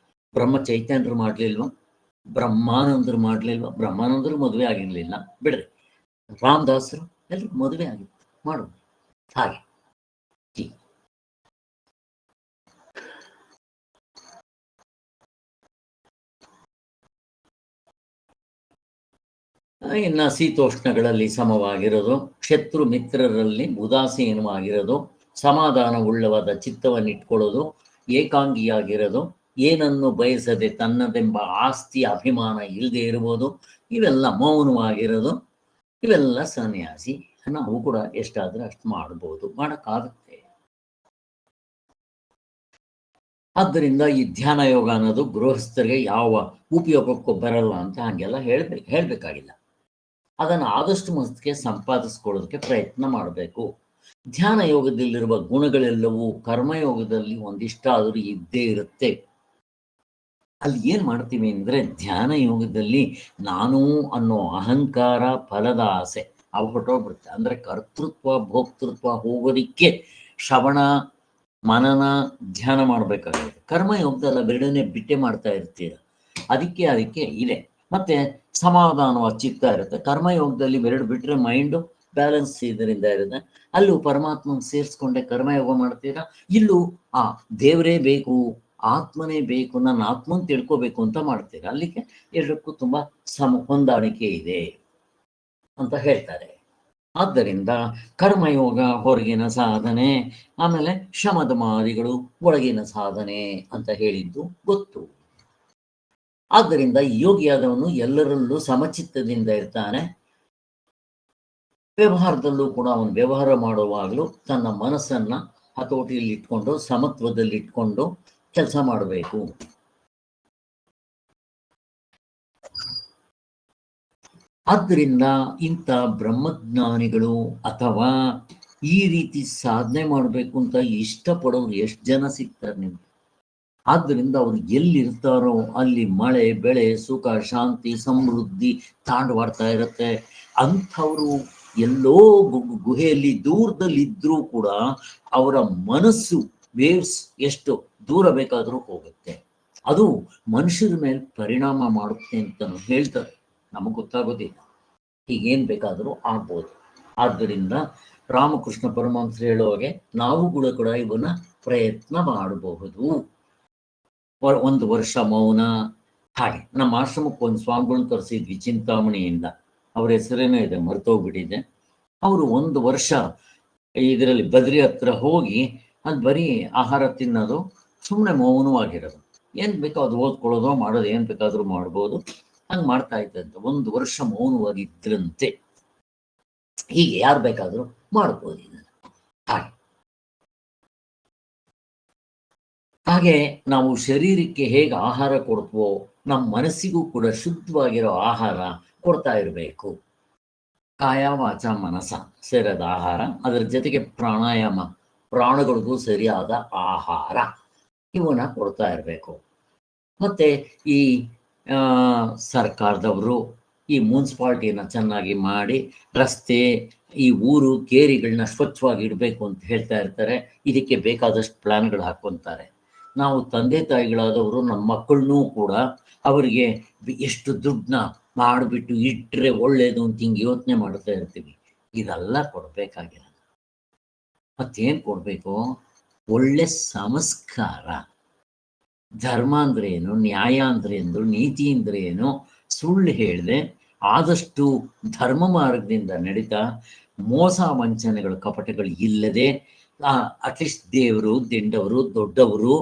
ಬ್ರಹ್ಮ ಚೈತನ್ಯರು ಮಾಡಲಿಲ್ವಾ? ಬ್ರಹ್ಮಾನಂದರು ಮಾಡಲಿಲ್ವಾ? ಬ್ರಹ್ಮಾನಂದರು ಮದುವೆ ಆಗಿರಲಿಲ್ಲ ಬಿಡ್ರಿ. ರಾಮದಾಸರು ಎಲ್ಲರೂ ಮದುವೆ ಆಗಿತ್ತು, ಮಾಡ್ಬೋದು. ಹಾಗೆ ಇನ್ನು ಶೀತೋಷ್ಣಗಳಲ್ಲಿ ಸಮವಾಗಿರೋದು, ಶತ್ರು ಮಿತ್ರರಲ್ಲಿ ಉದಾಸೀನವಾಗಿರೋದು, ಸಮಾಧಾನವುಳ್ಳವಾದ ಚಿತ್ತವನ್ನು ಇಟ್ಕೊಳ್ಳೋದು, ಏಕಾಂಗಿಯಾಗಿರೋದು, ಏನನ್ನು ಬಯಸದೆ ತನ್ನದೆಂಬ ಆಸ್ತಿ ಅಭಿಮಾನ ಇಲ್ಲದೆ ಇರುವುದು, ಇವೆಲ್ಲ ಮೌನವಾಗಿರೋದು, ಇವೆಲ್ಲ ಸನ್ಯಾಸಿ. ನಾವು ಕೂಡ ಎಷ್ಟಾದ್ರೆ ಅಷ್ಟು ಮಾಡ್ಬೋದು, ಮಾಡೋಕ್ಕಾಗುತ್ತೆ. ಆದ್ದರಿಂದ ಈ ಧ್ಯಾನ ಯೋಗ ಅನ್ನೋದು ಗೃಹಸ್ಥರಿಗೆ ಯಾವ ಉಪಯೋಗಕ್ಕೂ ಬರಲ್ಲ ಅಂತ ಹಾಗೆಲ್ಲ ಹೇಳ್ಬೇಕಾಗಿಲ್ಲ. ಅದನ್ನು ಆದಷ್ಟು ಮಟ್ಟಿಗೆ ಸಂಪಾದಿಸ್ಕೊಳ್ಳೋದಕ್ಕೆ ಪ್ರಯತ್ನ ಮಾಡಬೇಕು. ಧ್ಯಾನ ಯೋಗದಲ್ಲಿರುವ ಗುಣಗಳೆಲ್ಲವೂ ಕರ್ಮಯೋಗದಲ್ಲಿ ಒಂದಿಷ್ಟಾದರೂ ಇದ್ದೇ ಇರುತ್ತೆ. ಅಲ್ಲಿ ಏನು ಮಾಡ್ತೀವಿ ಅಂದರೆ, ಧ್ಯಾನ ಯೋಗದಲ್ಲಿ ನಾನು ಅನ್ನೋ ಅಹಂಕಾರ, ಫಲದ ಆಸೆ ಅವು ಹೊರಟೋಗ್ಬಿಡುತ್ತೆ. ಅಂದರೆ ಕರ್ತೃತ್ವ ಭೋಕ್ತೃತ್ವ ಹೋಗೋದಿಕ್ಕೆ ಶ್ರವಣ ಮನನ ಧ್ಯಾನ ಮಾಡಬೇಕಾಗುತ್ತೆ. ಕರ್ಮಯೋಗದಲ್ಲ ಬೆರಡನೇ ಬಿಟ್ಟೆ ಮಾಡ್ತಾ ಇರ್ತೀರ, ಅದಕ್ಕೆ ಇದೆ. ಮತ್ತೆ ಸಮಾಧಾನವಾದ ಚಿತ್ತ ಇರುತ್ತೆ. ಕರ್ಮಯೋಗದಲ್ಲಿ ಬೆರಡು ಬಿಟ್ಟರೆ ಮೈಂಡು ಬ್ಯಾಲೆನ್ಸ್ ಇದರಿಂದ ಇರುತ್ತೆ. ಅಲ್ಲೂ ಪರಮಾತ್ಮನ ಸೇರಿಸ್ಕೊಂಡೆ ಕರ್ಮಯೋಗ ಮಾಡ್ತೀರಾ, ಇಲ್ಲೂ ದೇವರೇ ಬೇಕು, ಆತ್ಮನೇ ಬೇಕು, ನನ್ನ ಆತ್ಮನ ತಿಳ್ಕೋಬೇಕು ಅಂತ ಮಾಡ್ತೀರಾ. ಅಲ್ಲಿಗೆ ಎರಡಕ್ಕೂ ತುಂಬಾ ಹೊಂದಾಣಿಕೆ ಇದೆ ಅಂತ ಹೇಳ್ತಾರೆ. ಆದ್ದರಿಂದ ಕರ್ಮಯೋಗ ಹೊರಗಿನ ಸಾಧನೆ, ಆಮೇಲೆ ಶಮದಮಾದಿಗಳು ಒಳಗಿನ ಸಾಧನೆ ಅಂತ ಹೇಳಿದ್ದು ಗೊತ್ತು. ಆದ್ದರಿಂದ ಯೋಗಿಯಾದವನು ಎಲ್ಲರಲ್ಲೂ ಸಮಚಿತ್ತದಿಂದ ಇರ್ತಾನೆ. ವ್ಯವಹಾರದಲ್ಲೂ ಕೂಡ ಅವನು ವ್ಯವಹಾರ ಮಾಡುವಾಗಲೂ ತನ್ನ ಮನಸ್ಸನ್ನ ಹತೋಟಿಯಲ್ಲಿ ಇಟ್ಕೊಂಡು ಸಮತ್ವದಲ್ಲಿ ಇಟ್ಕೊಂಡು ಕೆಲಸ ಮಾಡಬೇಕು. ಆದ್ದರಿಂದ ಇಂಥ ಬ್ರಹ್ಮಜ್ಞಾನಿಗಳು ಅಥವಾ ಈ ರೀತಿ ಸಾಧನೆ ಮಾಡಬೇಕು ಅಂತ ಇಷ್ಟಪಡೋರು ಎಷ್ಟು ಜನ ಸಿಗ್ತಾರೆ ನಿಮ್ಗೆ? ಆದ್ದರಿಂದ ಅವ್ರು ಎಲ್ಲಿರ್ತಾರೋ ಅಲ್ಲಿ ಮಳೆ ಬೆಳೆ ಸುಖ ಶಾಂತಿ ಸಮೃದ್ಧಿ ತಾಂಡವಾಡ್ತಾ ಇರುತ್ತೆ. ಅಂಥವರು ಎಲ್ಲೋ ಗುಹೆಯಲ್ಲಿ ದೂರದಲ್ಲಿದ್ರೂ ಕೂಡ ಅವರ ಮನಸ್ಸು ವೇವ್ಸ್ ಎಷ್ಟು ದೂರ ಬೇಕಾದರೂ ಹೋಗುತ್ತೆ. ಅದು ಮನುಷ್ಯರ ಮೇಲೆ ಪರಿಣಾಮ ಮಾಡುತ್ತೆ ಅಂತ ಹೇಳ್ತಾರೆ, ನಮಗೆ ಗೊತ್ತಾಗೋದಿಲ್ಲ. ಹೀಗೇನು ಬೇಕಾದರೂ ಆಗ್ಬೋದು. ಆದ್ದರಿಂದ ರಾಮಕೃಷ್ಣ ಪರಮಹಂಸರು ಹೇಳುವಾಗೆ ನಾವು ಕೂಡ ಇವನ್ನ ಪ್ರಯತ್ನ ಮಾಡಬಹುದು. 1 ವರ್ಷ ಮೌನ. ಹಾಗೆ ನಮ್ಮ ಆಶ್ರಮಕ್ಕೆ ಒಂದು ಸ್ವಾಮಿಗಳನ್ನ ಕರೆಸಿದ್ವಿ ಚಿಂತಾಮಣಿಯಿಂದ, ಅವ್ರ ಹೆಸರೇನೋ ಇದೆ ಮರ್ತೋಗ್ಬಿಟ್ಟಿದೆ. ಅವರು 1 ವರ್ಷ ಇದರಲ್ಲಿ ಬದ್ರಿ ಹತ್ರ ಹೋಗಿ ಅಲ್ಲಿ ಬರೀ ಆಹಾರ ತಿನ್ನೋದು, ಸುಮ್ಮನೆ ಮೌನವಾಗಿರೋದು, ಏನು ಬೇಕೋ ಅದು ಓದ್ಕೊಳ್ಳೋದು ಮಾಡೋದು, ಏನು ಬೇಕಾದರೂ ಮಾಡ್ಬೋದು, ಹಂಗೆ ಮಾಡ್ತಾ ಇದ್ದಂತೆ. 1 ವರ್ಷ ಮೌನವಾಗಿದ್ರಂತೆ. ಹೀಗೆ ಯಾರು ಬೇಕಾದರೂ ಮಾಡ್ಬೋದು ಇದನ್ನು. ಹಾಗೆ ನಾವು ಶರೀರಕ್ಕೆ ಹೇಗೆ ಆಹಾರ ಕೊಡ್ತೀವೋ ನಮ್ಮ ಮನಸ್ಸಿಗೂ ಕೂಡ ಶುದ್ಧವಾಗಿರೋ ಆಹಾರ ಕೊಡ್ತಾ ಇರಬೇಕು. ಕಾಯ ವಾಚ ಮನಸ ಸೇರಿದ ಆಹಾರ, ಅದರ ಜೊತೆಗೆ ಪ್ರಾಣಾಯಾಮ, ಪ್ರಾಣಗಳಿಗೂ ಸರಿಯಾದ ಆಹಾರ, ಇವನ್ನ ಕೊಡ್ತಾ ಇರಬೇಕು. ಮತ್ತೆ ಈ ಸರ್ಕಾರದವರು ಈ ಮುನ್ಸಿಪಾಲ್ಟಿನ ಚೆನ್ನಾಗಿ ಮಾಡಿ ರಸ್ತೆ, ಈ ಊರು ಕೇರಿಗಳನ್ನ ಸ್ವಚ್ಛವಾಗಿ ಇಡಬೇಕು ಅಂತ ಹೇಳ್ತಾ ಇರ್ತಾರೆ. ಇದಕ್ಕೆ ಬೇಕಾದಷ್ಟು ಪ್ಲಾನ್ಗಳು ಹಾಕ್ಕೊಂತಾರೆ. ನಾವು ತಂದೆ ತಾಯಿಗಳಾದವರು ನಮ್ಮ ಮಕ್ಕಳನ್ನೂ ಕೂಡ ಅವರಿಗೆ ಎಷ್ಟು ದುಡ್ಡನ್ನ ಮಾಡಿಬಿಟ್ಟು ಇಟ್ಟರೆ ಒಳ್ಳೇದು ಅಂತ ಹಿಂಗೆ ಯೋಚನೆ ಮಾಡ್ತಾ ಇರ್ತೀವಿ. ಇದೆಲ್ಲ ಕೊಡಬೇಕಾಗಿರೋದು. ಮತ್ತೇನು ಕೊಡಬೇಕು? ಒಳ್ಳೆ ಸಂಸ್ಕಾರ. ಧರ್ಮ ಅಂದ್ರೆ ಏನು, ನ್ಯಾಯ ಅಂದ್ರೆ ಏನು, ನೀತಿ ಅಂದ್ರೆ ಏನು, ಸುಳ್ಳು ಹೇಳಿದೆ ಆದಷ್ಟು ಧರ್ಮ ಮಾರ್ಗದಿಂದ ನಡೀತಾ ಮೋಸ ವಂಚನೆಗಳು ಕಪಟಗಳು ಇಲ್ಲದೆ ಅಟ್ಲೀಸ್ಟ್ ದೇವರು ದಿಂಡವರು ದೊಡ್ಡವರು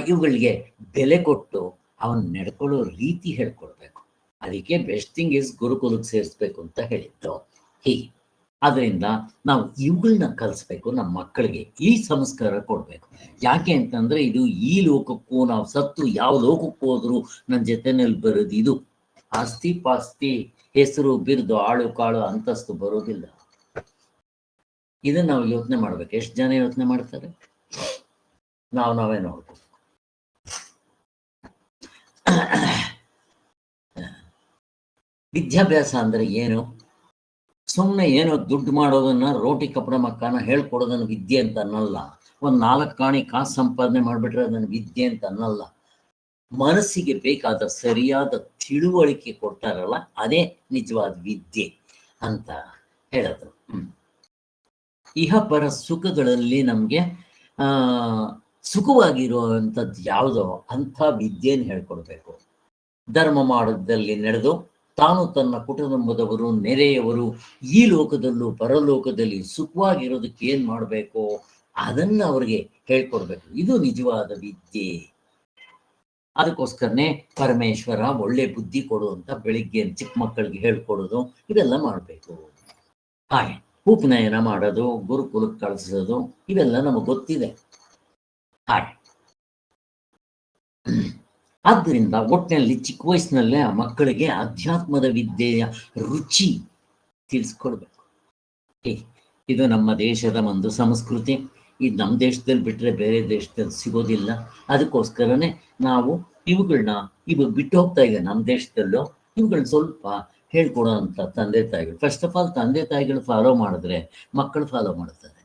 ಇವುಗಳಿಗೆ ಬೆಲೆ ಕೊಟ್ಟು ಅವನು ನಡ್ಕೊಳ್ಳೋ ರೀತಿ ಹೇಳ್ಕೊಡ್ಬೇಕು. ಅದಕ್ಕೆ ಬೆಸ್ಟ್ ಥಿಂಗ್ ಇಸ್ ಗುರುಕುಲಕ್ಕೆ ಸೇರಿಸ್ಬೇಕು ಅಂತ ಹೇಳಿದ್ದು. ಹೀಗೆ ಅದರಿಂದ ನಾವು ಇವುಗಳನ್ನ ಕಲಿಸ್ಬೇಕು, ನಮ್ಮ ಮಕ್ಕಳಿಗೆ ಈ ಸಂಸ್ಕಾರ ಕೊಡಬೇಕು. ಯಾಕೆ ಅಂತಂದ್ರೆ ಇದು ಈ ಲೋಕಕ್ಕೂ ನಾವು ಸತ್ತು ಯಾವ ಲೋಕಕ್ಕೂ ಹೋದ್ರು ನನ್ನ ಜೊತೆನಲ್ಲಿ ಬರೋದು ಇದು. ಆಸ್ತಿ ಪಾಸ್ತಿ ಹೆಸರು ಬಿರುದು ಆಳು ಕಾಳು ಅಂತಸ್ತು ಬರೋದಿಲ್ಲ. ಇದನ್ನ ನಾವು ಯೋಚನೆ ಮಾಡ್ಬೇಕು. ಎಷ್ಟು ಜನ ಯೋಚನೆ ಮಾಡ್ತಾರೆ? ನಾವೇ ನೋಡ್ಬೇಕು. ವಿದ್ಯಾಭ್ಯಾಸ ಅಂದ್ರೆ ಏನು? ಸುಮ್ಮನೆ ಏನೋ ದುಡ್ಡು ಮಾಡೋದನ್ನ ರೋಟಿ ಕಪಡ ಮಕ್ಕನ ಹೇಳ್ಕೊಡೋದನ್ನ ವಿದ್ಯೆ ಅಂತ ಅನ್ನಲ್ಲ. 4 ಕಾಣಿ ಕಾಸು ಸಂಪಾದನೆ ಮಾಡಿಬಿಟ್ರೆ ಅದನ್ನು ವಿದ್ಯೆ ಅಂತ ಅನ್ನಲ್ಲ. ಮನಸ್ಸಿಗೆ ಬೇಕಾದ ಸರಿಯಾದ ತಿಳುವಳಿಕೆ ಕೊಡ್ತಾರಲ್ಲ, ಅದೇ ನಿಜವಾದ ವಿದ್ಯೆ ಅಂತ ಹೇಳಿದ್ರು. ಇಹಪರ ಸುಖಗಳಲ್ಲಿ ನಮಗೆ ಸುಖವಾಗಿರುವಂಥದ್ದು ಯಾವುದೋ ಅಂಥ ವಿದ್ಯೆಯನ್ನು ಹೇಳ್ಕೊಡ್ಬೇಕು. ಧರ್ಮ ಮಾರ್ಗದಲ್ಲಿ ನಡೆದು ತಾನು ತನ್ನ ಕುಟುಂಬದವರು ನೆರೆಯವರು ಈ ಲೋಕದಲ್ಲೂ ಪರಲೋಕದಲ್ಲಿ ಸುಖವಾಗಿರೋದಕ್ಕೆ ಏನ್ ಮಾಡಬೇಕು ಅದನ್ನ ಅವ್ರಿಗೆ ಹೇಳ್ಕೊಡ್ಬೇಕು. ಇದು ನಿಜವಾದ ವಿದ್ಯೆ. ಅದಕ್ಕೋಸ್ಕರನೇ ಪರಮೇಶ್ವರ ಒಳ್ಳೆ ಬುದ್ಧಿ ಕೊಡು ಅಂತ ಬೆಳಿಗ್ಗೆ ಚಿಕ್ಕ ಮಕ್ಕಳಿಗೆ ಹೇಳ್ಕೊಡೋದು ಇವೆಲ್ಲ ಮಾಡಬೇಕು. ಹಾಗೆ ಉಪನಯನ ಮಾಡೋದು, ಗುರುಕುಲಕ್ಕೆ ಕಳಿಸೋದು ಇವೆಲ್ಲ ನಮಗೆ ಗೊತ್ತಿದೆ. ಹಾಗೆ ಆದ್ದರಿಂದ ಒಟ್ಟಿನಲ್ಲಿ ಚಿಕ್ಕ ವಯಸ್ಸಿನಲ್ಲೇ ಆ ಮಕ್ಕಳಿಗೆ ಅಧ್ಯಾತ್ಮದ ವಿದ್ಯೆಯ ರುಚಿ ತಿಳಿಸ್ಕೊಡ್ಬೇಕು. ಇದು ನಮ್ಮ ದೇಶದ ಒಂದು ಸಂಸ್ಕೃತಿ. ಇದು ನಮ್ಮ ದೇಶದಲ್ಲಿ ಬಿಟ್ಟರೆ ಬೇರೆ ದೇಶದಲ್ಲಿ ಸಿಗೋದಿಲ್ಲ. ಅದಕ್ಕೋಸ್ಕರನೇ ನಾವು ಇವಾಗ ಬಿಟ್ಟು ಹೋಗ್ತಾ ಇದೆ. ನಮ್ಮ ದೇಶದಲ್ಲೂ ಇವುಗಳನ್ನ ಸ್ವಲ್ಪ ಹೇಳ್ಕೊಡೋ ಅಂತ ತಂದೆ ತಾಯಿಗಳು. ಫಸ್ಟ್ ಆಫ್ ಆಲ್ ತಂದೆ ತಾಯಿಗಳು ಫಾಲೋ ಮಾಡಿದ್ರೆ ಮಕ್ಕಳು ಫಾಲೋ ಮಾಡ್ತಾರೆ.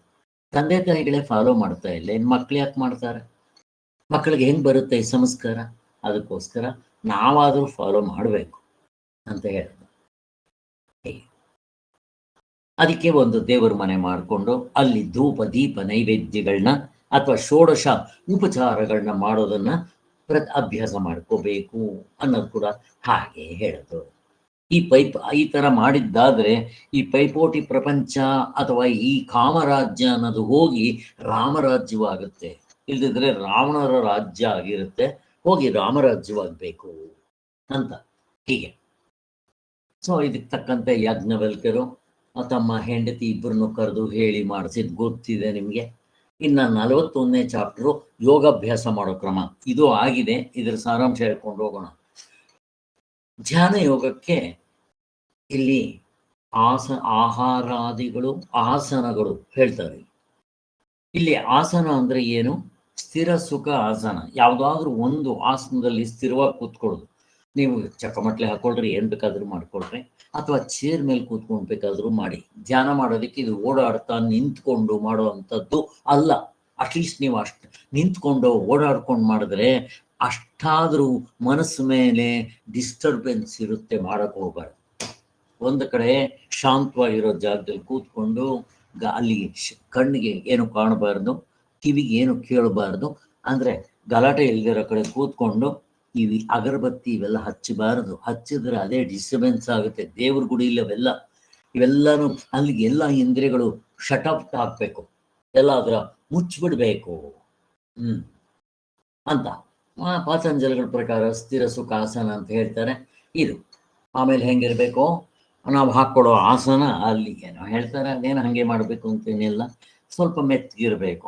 ತಂದೆ ತಾಯಿಗಳೇ ಫಾಲೋ ಮಾಡ್ತಾ ಇಲ್ಲ, ಇನ್ನು ಮಕ್ಳು ಯಾಕೆ ಮಾಡ್ತಾರೆ? ಮಕ್ಕಳಿಗೆ ಹೆಂಗ್ ಬರುತ್ತೆ ಈ ಸಂಸ್ಕಾರ? ಅದಕ್ಕೋಸ್ಕರ ನಾವಾದರೂ ಫಾಲೋ ಮಾಡಬೇಕು ಅಂತ ಹೇಳಿದ್ರು. ಅದಕ್ಕೆ ಒಂದು ದೇವರ ಮನೆ ಮಾಡಿಕೊಂಡು ಅಲ್ಲಿ ಧೂಪ ದೀಪ ನೈವೇದ್ಯಗಳನ್ನ ಅಥವಾ ಷೋಡಶ ಉಪಚಾರಗಳನ್ನ ಮಾಡೋದನ್ನ ಅಭ್ಯಾಸ ಮಾಡ್ಕೋಬೇಕು ಅನ್ನೋದು ಕೂಡ ಹಾಗೆ ಹೇಳಿದ್ರು. ಈ ತರ ಮಾಡಿದ್ದಾದ್ರೆ ಈ ಪೈಪೋಟಿ ಪ್ರಪಂಚ ಅಥವಾ ಈ ಕಾಮರಾಜ್ಯ ಅನ್ನೋದು ಹೋಗಿ ರಾಮರಾಜ್ಯವಾಗುತ್ತೆ. ಇಲ್ದಿದ್ರೆ ರಾವಣರ ರಾಜ್ಯ ಆಗಿರುತ್ತೆ, ಹೋಗಿ ರಾಮರಾಜ್ಯವಾಗಬೇಕು ಅಂತ ಹೀಗೆ. ಸೊ ಇದಕ್ಕೆ ತಕ್ಕಂತೆ ಯಾಜ್ಞವಲ್ಕ್ಯರು ತಮ್ಮ ಹೆಂಡತಿ ಇಬ್ಬರನ್ನು ಕರೆದು ಹೇಳಿ ಮಾಡಿಸಿದ್ ಗೊತ್ತಿದೆ ನಿಮಗೆ. ಇನ್ನು 41ನೇ ಚಾಪ್ಟರು ಯೋಗಾಭ್ಯಾಸ ಮಾಡೋ ಕ್ರಮ ಇದು ಆಗಿದೆ. ಇದರ ಸಾರಾಂಶ ಹೇಳ್ಕೊಂಡು ಹೋಗೋಣ. ಧ್ಯಾನ ಯೋಗಕ್ಕೆ ಇಲ್ಲಿ ಆಹಾರಾದಿಗಳು ಆಸನಗಳು ಹೇಳ್ತಾರೆ. ಇಲ್ಲಿ ಆಸನ ಅಂದ್ರೆ ಏನು? ಸ್ಥಿರ ಸುಖ ಆಸನ. ಯಾವುದಾದ್ರೂ ಒಂದು ಆಸನದಲ್ಲಿ ಸ್ಥಿರವಾಗಿ ಕೂತ್ಕೊಳ್ಳೋದು. ನೀವು ಚಕ್ಕಮಟ್ಲೆ ಹಾಕೊಳ್ರಿ, ಏನ್ ಬೇಕಾದ್ರೂ ಮಾಡ್ಕೊಳ್ರಿ, ಅಥವಾ ಚೇರ್ ಮೇಲೆ ಕೂತ್ಕೊಂಡು ಬೇಕಾದ್ರೂ ಮಾಡಿ. ಧ್ಯಾನ ಮಾಡೋದಕ್ಕೆ ಇದು ಓಡಾಡ್ತಾ ನಿಂತ್ಕೊಂಡು ಮಾಡೋ ಅಂಥದ್ದು ಅಲ್ಲ. ಅಟ್ಲೀಸ್ಟ್ ನೀವು ನಿಂತ್ಕೊಂಡು ಓಡಾಡ್ಕೊಂಡು ಮಾಡಿದ್ರೆ ಅಷ್ಟಾದ್ರೂ ಮನಸ್ಸು ಮೇಲೆ ಡಿಸ್ಟರ್ಬೆನ್ಸ್ ಇರುತ್ತೆ, ಮಾಡಕ್ ಹೋಗ್ಬಾರ್ದು. ಒಂದು ಕಡೆ ಶಾಂತವಾಗಿರೋ ಜಾಗದಲ್ಲಿ ಕೂತ್ಕೊಂಡು ಅಲ್ಲಿ ಕಣ್ಣಿಗೆ ಏನು ಕಾಣಬಾರ್ದು, ಕಿವಿಗೆ ಏನು ಕೇಳಬಾರ್ದು. ಅಂದ್ರೆ ಗಲಾಟೆ ಇಲ್ದಿರೋ ಕಡೆ ಕೂತ್ಕೊಂಡು ಇವು ಅಗರಬತ್ತಿ ಇವೆಲ್ಲ ಹಚ್ಚಬಾರದು. ಹಚ್ಚಿದ್ರೆ ಅದೇ ಡಿಸ್ಟರ್ಬೆನ್ಸ್ ಆಗುತ್ತೆ. ದೇವ್ರ ಗುಡಿ ಇವೆಲ್ಲನೂ ಅಲ್ಲಿಗೆ ಎಲ್ಲ ಇಂದ್ರಿಯಗಳು ಶಟಪ್ ಹಾಕ್ಬೇಕು, ಎಲ್ಲ ಅದರ ಮುಚ್ಚಿಬಿಡ್ಬೇಕು ಅಂತ ಪಾತಂಜಲಿಗಳ ಪ್ರಕಾರ ಸ್ಥಿರ ಸುಖಾಸನ ಅಂತ ಹೇಳ್ತಾರೆ ಇದು. ಆಮೇಲೆ ಹೆಂಗಿರ್ಬೇಕು ನಾವು ಹಾಕ್ಕೊಡೋ ಆಸನ ಅಲ್ಲಿ ಏನೋ ಹೇಳ್ತಾರೆ, ಅದೇನು ಹಾಗೆ ಮಾಡಬೇಕು ಅಂತೇನಿಲ್ಲ, ಸ್ವಲ್ಪ ಮೆತ್ತಗಿರ್ಬೇಕು.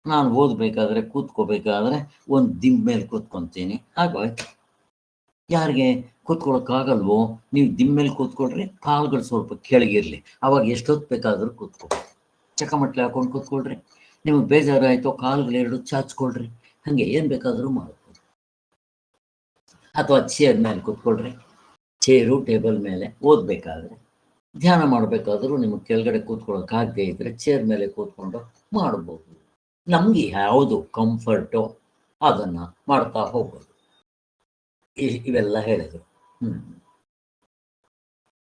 ನಾನು ಓದಬೇಕಾದ್ರೆ ಕೂತ್ಕೋಬೇಕಾದ್ರೆ ಒಂದು ದಿಂಬ ಮೇಲೆ ಕೂತ್ಕೊತೀನಿ, ಆಗೋಯ್ತು. ಯಾರಿಗೆ ಕೂತ್ಕೊಳ್ಳೋಕ್ಕಾಗಲ್ವೋ ನೀವು ದಿಂಬ ಮೇಲೆ ಕೂತ್ಕೊಳ್ರಿ, ಕಾಲುಗಳು ಸ್ವಲ್ಪ ಕೆಳಗಿರ್ಲಿ, ಅವಾಗ ಎಷ್ಟೊತ್ತು ಬೇಕಾದ್ರೂ ಕೂತ್ಕೊಳ್ರಿ. ಚಕ್ಕಮಟ್ಲೆ ಹಾಕೊಂಡು ಕೂತ್ಕೊಳ್ರಿ. ನಿಮಗೆ ಬೇಜಾರಾಯ್ತು ಕಾಲುಗಳೆರಡು ಚಾಚ್ಕೊಳ್ರಿ, ಹಂಗೆ ಏನ್ ಬೇಕಾದ್ರೂ ಮಾಡ್ಬೋದು. ಅಥವಾ ಚೇರ್ ಮೇಲೆ ಕೂತ್ಕೊಳ್ರಿ, ಚೇರು ಟೇಬಲ್ ಮೇಲೆ ಓದ್ಬೇಕಾದ್ರೆ, ಧ್ಯಾನ ಮಾಡಬೇಕಾದ್ರೂ ನಿಮಗೆ ಕೆಳಗಡೆ ಕೂತ್ಕೊಳ್ಳೋಕ್ಕಾಗದೇ ಇದ್ರೆ ಚೇರ್ ಮೇಲೆ ಕೂತ್ಕೊಂಡು ಮಾಡ್ಬೋದು. ನಮ್ಗೆ ಯಾವುದು ಕಂಫರ್ಟು ಅದನ್ನ ಮಾಡ್ತಾ ಹೋಗೋದು. ಇವೆಲ್ಲ ಹೇಳಿದ್ರು.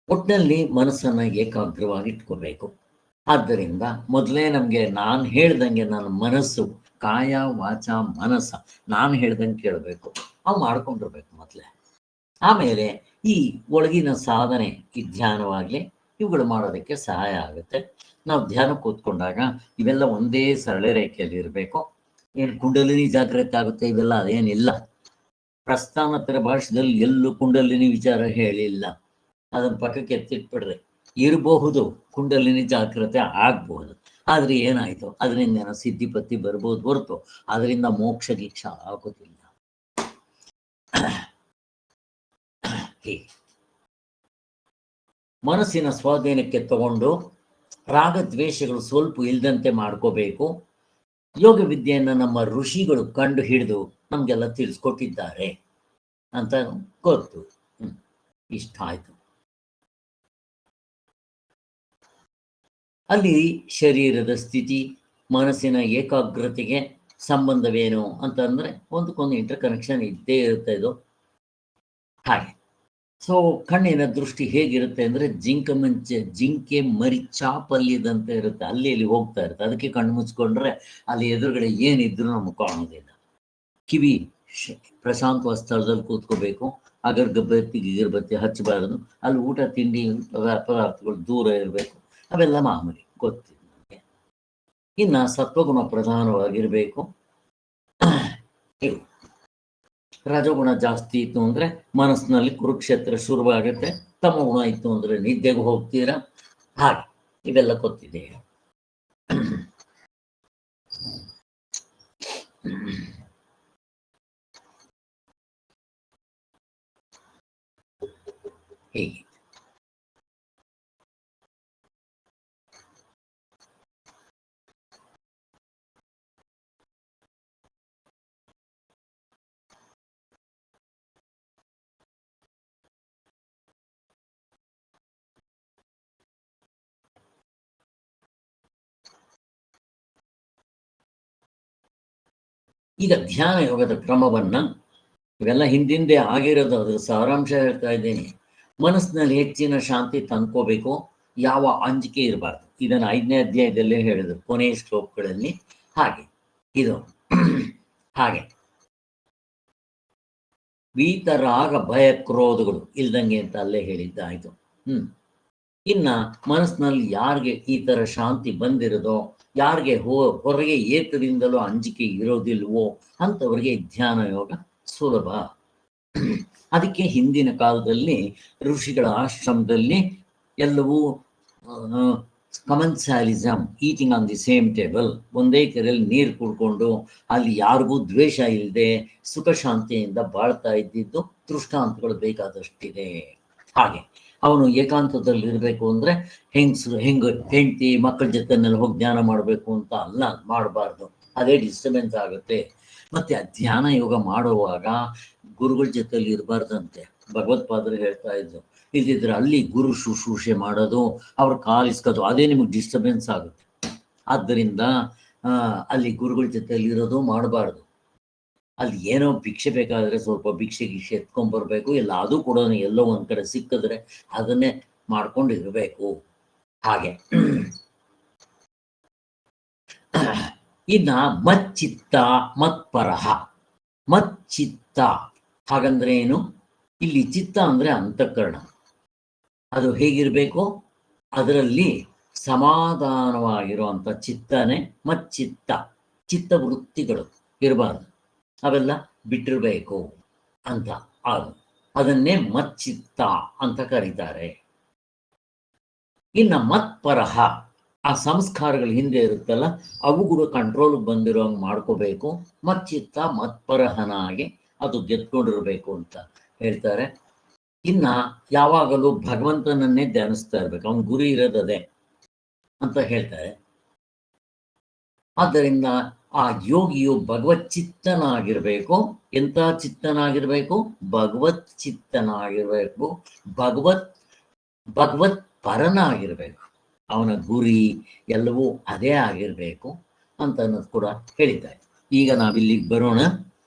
ಒಟ್ಟಿನಲ್ಲಿ ಮನಸ್ಸನ್ನ ಏಕಾಗ್ರವಾಗಿ ಇಟ್ಕೋಬೇಕು. ಆದ್ದರಿಂದ ಮೊದಲೇ ನಮ್ಗೆ ನಾನು ಹೇಳ್ದಂಗೆ ನನ್ನ ಮನಸ್ಸು ಕಾಯ ವಾಚ ಮನಸ್ಸ ನಾನು ಹೇಳ್ದಂಗೆ ಕೇಳಬೇಕು, ಅವು ಮಾಡ್ಕೊಂಡಿರ್ಬೇಕು ಮೊದಲೇ. ಆಮೇಲೆ ಈ ಒಳಗಿನ ಸಾಧನೆ, ಈ ಧ್ಯಾನವಾಗ್ಲಿ ಇವುಗಳು ಮಾಡೋದಕ್ಕೆ ಸಹಾಯ ಆಗುತ್ತೆ. ನಾವು ಧ್ಯಾನ ಕೂತ್ಕೊಂಡಾಗ ಇವೆಲ್ಲ ಒಂದೇ ಸರಳ ರೇಖೆಯಲ್ಲಿ ಇರಬೇಕು. ಏನು ಕುಂಡಲಿನಿ ಜಾಗೃತಿ ಆಗುತ್ತೆ ಇವೆಲ್ಲ ಅದೇನಿಲ್ಲ. ಪ್ರಸ್ಥಾನತರ ಭಾಷೆದಲ್ಲಿ ಎಲ್ಲೂ ಕುಂಡಲಿನಿ ವಿಚಾರ ಹೇಳಿಲ್ಲ. ಅದನ್ನ ಪಕ್ಕಕ್ಕೆ ಎತ್ತಿಟ್ಬಿಡ್ರಿ. ಇರಬಹುದು ಕುಂಡಲಿನಿ ಜಾಗೃತಿ ಆಗ್ಬಹುದು, ಆದ್ರೆ ಏನಾಯ್ತು ಅದರಿಂದ ಏನೋ ಸಿದ್ಧಿಪತ್ತಿ ಬರ್ಬೋದು ಹೊರತು ಅದರಿಂದ ಮೋಕ್ಷ ಗೀಕ್ಷ ಆಗೋದಿಲ್ಲ. ಮನಸ್ಸಿನ ಸ್ವಾಧೀನಕ್ಕೆ ತಗೊಂಡು ರಾಗದ್ವೇಷಗಳು ಸ್ವಲ್ಪ ಇಲ್ದಂತೆ ಮಾಡ್ಕೋಬೇಕು. ಯೋಗ ವಿದ್ಯೆಯನ್ನು ನಮ್ಮ ಋಷಿಗಳು ಕಂಡು ಹಿಡಿದು ನಮ್ಗೆಲ್ಲ ತಿಳಿಸ್ಕೊಟ್ಟಿದ್ದಾರೆ ಅಂತ ಗೊತ್ತು. ಇಷ್ಟ ಆಯ್ತು. ಅಲ್ಲಿ ಶರೀರದ ಸ್ಥಿತಿ ಮನಸ್ಸಿನ ಏಕಾಗ್ರತೆಗೆ ಸಂಬಂಧವೇನು ಅಂತಂದ್ರೆ ಒಂದಕ್ಕೊಂದು ಇಂಟರ್ ಕನೆಕ್ಷನ್ ಇದ್ದೇ ಇರುತ್ತೆ ಇದು. ಹಾಗೆ ಸೊ ಕಣ್ಣಿನ ದೃಷ್ಟಿ ಹೇಗಿರುತ್ತೆ ಅಂದ್ರೆ ಜಿಂಕೆ ಮರಿ ಚಾಪಲ್ಲಿದಂತೆ ಇರುತ್ತೆ, ಅಲ್ಲಿ ಇಲ್ಲಿ ಹೋಗ್ತಾ ಇರುತ್ತೆ. ಅದಕ್ಕೆ ಕಣ್ಣು ಮುಚ್ಕೊಂಡ್ರೆ ಅಲ್ಲಿ ಎದುರುಗಡೆ ಏನಿದ್ರು ನಮ್ಗೆ ಕಾಣೋದಿಲ್ಲ. ಕಿವಿ ಪ್ರಶಾಂತವಾದ ಸ್ಥಳದಲ್ಲಿ ಕೂತ್ಕೋಬೇಕು. ಅಗರಬತ್ತಿ ಗಿಗರಬತ್ತಿ ಹಚ್ಚಬಾರದು, ಅಲ್ಲಿ ಊಟ ತಿಂಡಿ ಪದಾರ್ಥಗಳು ದೂರ ಇರಬೇಕು, ಅವೆಲ್ಲ ಮಾಮೂಲಿ ಗೊತ್ತಿದೆ ನನಗೆ. ಇನ್ನು ಸತ್ವಗುಣ ಪ್ರಧಾನವಾಗಿರಬೇಕು. ರಜಗುಣ ಜಾಸ್ತಿ ಇತ್ತು ಅಂದರೆ ಮನಸ್ಸಿನಲ್ಲಿ ಕುರುಕ್ಷೇತ್ರ ಶುರುವಾಗುತ್ತೆ, ತಮ ಗುಣ ಇತ್ತು ಅಂದರೆ ನಿದ್ದೆಗೆ ಹೋಗ್ತೀರಾ, ಹಾಗೆ ಇವೆಲ್ಲ ಗೊತ್ತಿದೆ. ಹೇಗೆ ಈಗ ಧ್ಯಾನ ಯೋಗದ ಕ್ರಮವನ್ನ ಇವೆಲ್ಲ ಹಿಂದಿಂದೆ ಆಗಿರೋದು, ಅದ್ರ ಸಾರಾಂಶ ಹೇಳ್ತಾ ಇದ್ದೇನೆ. ಮನಸ್ಸಿನಲ್ಲಿ ಹೆಚ್ಚಿನ ಶಾಂತಿ ತಂದ್ಕೋಬೇಕು, ಯಾವ ಅಂಜಿಕೆ ಇರಬಾರ್ದು. ಇದನ್ನು 5ನೇ ಅಧ್ಯಾಯದಲ್ಲೇ ಹೇಳಿದ್ರು ಕೊನೆಯ ಶ್ಲೋಕಗಳಲ್ಲಿ. ಹಾಗೆ ಇದು ಹಾಗೆ ವೀತರಾಗ ಭಯ ಕ್ರೋಧಗಳು ಇಲ್ದಂಗೆ ಅಂತ ಅಲ್ಲೇ ಹೇಳಿದ್ದಾಯ್ತು. ಇನ್ನ ಮನಸ್ಸಿನಲ್ಲಿ ಯಾರಿಗೆ ಈ ತರ ಶಾಂತಿ ಬಂದಿರೋದೋ, ಯಾರಿಗೆ ಹೊರಗೆ ಏಕದಿಂದಲೂ ಅಂಜಿಕೆ ಇರೋದಿಲ್ವೋ ಅಂಥವ್ರಿಗೆ ಧ್ಯಾನ ಯೋಗ ಸುಲಭ. ಅದಕ್ಕೆ ಹಿಂದಿನ ಕಾಲದಲ್ಲಿ ಋಷಿಗಳ ಆಶ್ರಮದಲ್ಲಿ ಎಲ್ಲವೂ commensalism, eating on the same table, ಒಂದೇ ಕೆರೆಯಲ್ಲಿ ನೀರು ಕುಡ್ಕೊಂಡು ಅಲ್ಲಿ ಯಾರಿಗೂ ದ್ವೇಷ ಇಲ್ಲದೆ ಸುಖ ಶಾಂತಿಯಿಂದ ಬಾಳ್ತಾ ಇದ್ದಿದ್ದು ದೃಷ್ಟಾಂತಗಳು ಬೇಕಾದಷ್ಟಿದೆ. ಹಾಗೆ ಅವನು ಏಕಾಂತದಲ್ಲಿ ಇರಬೇಕು ಅಂದರೆ ಹೆಂಡತಿ ಮಕ್ಕಳ ಜೊತೆನಲ್ಲಿ ಹೋಗಿ ಧ್ಯಾನ ಮಾಡಬೇಕು ಅಂತ ಅಲ್ಲ, ಮಾಡಬಾರ್ದು, ಅದೇ ಡಿಸ್ಟರ್ಬೆನ್ಸ್ ಆಗುತ್ತೆ. ಮತ್ತೆ ಧ್ಯಾನ ಯೋಗ ಮಾಡುವಾಗ ಗುರುಗಳ ಜೊತೆಯಲ್ಲಿ ಇರಬಾರ್ದಂತೆ, ಭಗವತ್ಪಾದರು ಹೇಳ್ತಾ ಇದ್ರು. ಇಲ್ದಿದ್ರೆ ಅಲ್ಲಿ ಗುರು ಶುಶ್ರೂಷೆ ಮಾಡೋದು, ಅವ್ರ ಕಾಲಿಸ್ಕೋದು, ಅದೇ ನಿಮಗೆ ಡಿಸ್ಟರ್ಬೆನ್ಸ್ ಆಗುತ್ತೆ. ಆದ್ದರಿಂದ ಅಲ್ಲಿ ಗುರುಗಳ ಜೊತೆಯಲ್ಲಿ ಇರೋದು ಮಾಡಬಾರ್ದು. ಅಲ್ಲಿ ಏನೋ ಭಿಕ್ಷೆ ಬೇಕಾದರೆ ಸ್ವಲ್ಪ ಭಿಕ್ಷೆ ಎತ್ಕೊಂಡ್ಬರ್ಬೇಕು, ಇಲ್ಲ ಅದು ಕೂಡ ಎಲ್ಲೋ ಒಂದ್ ಕಡೆ ಸಿಕ್ಕಿದ್ರೆ ಅದನ್ನೇ ಮಾಡ್ಕೊಂಡು ಇರಬೇಕು. ಹಾಗೆ ಇನ್ನ ಮಚ್ಚಿತ್ತ ಮತ್ಪರಹ. ಮಚ್ಚಿತ್ತ ಹಾಗಂದ್ರೆ ಏನು? ಇಲ್ಲಿ ಚಿತ್ತ ಅಂದ್ರೆ ಅಂತಃಕರಣ, ಅದು ಹೇಗಿರ್ಬೇಕು? ಅದರಲ್ಲಿ ಸಮಾಧಾನವಾಗಿರುವಂಥ ಚಿತ್ತನೇ ಮಚ್ಚಿತ್ತ. ಚಿತ್ತವೃತ್ತಿಗಳು ಇರಬಾರ್ದು, ಅವೆಲ್ಲ ಬಿಟ್ಟಿರ್ಬೇಕು ಅಂತ, ಅದನ್ನೇ ಮಚ್ಚಿತ್ತ ಅಂತ ಕರೀತಾರೆ. ಇನ್ನು ಮತ್ಪರಹ, ಆ ಸಂಸ್ಕಾರಗಳು ಹಿಂದೆ ಇರುತ್ತಲ್ಲ ಅವು ಕೂಡ ಕಂಟ್ರೋಲ್ ಬಂದಿರೋಂಗೆ ಮಾಡ್ಕೋಬೇಕು. ಮಚ್ಚಿತ್ತ ಮತ್ಪರಹನಾಗಿ ಅದು ಗೆದ್ಕೊಂಡಿರ್ಬೇಕು ಅಂತ ಹೇಳ್ತಾರೆ. ಇನ್ನ ಯಾವಾಗಲೂ ಭಗವಂತನನ್ನೇ ಧ್ಯಾನಿಸ್ತಾ ಇರ್ಬೇಕು, ಅವನ ಗುರಿ ಇರೋದದೇ ಅಂತ ಹೇಳ್ತಾರೆ. ಆದ್ದರಿಂದ ಆ ಯೋಗಿಯು ಭಗವತ್ ಚಿತ್ತನಾಗಿರ್ಬೇಕು. ಎಂಥ ಚಿತ್ತನಾಗಿರ್ಬೇಕು? ಭಗವತ್ ಚಿತ್ತನಾಗಿರ್ಬೇಕು, ಭಗವತ್ ಪರನಾಗಿರ್ಬೇಕು. ಅವನ ಗುರಿ ಎಲ್ಲವೂ ಅದೇ ಆಗಿರ್ಬೇಕು ಅಂತ ಅನ್ನೋದು ಕೂಡ ಹೇಳಿದ್ದಾರೆ. ಈಗ ನಾವಿಲ್ಲಿಗೆ ಬರೋಣ.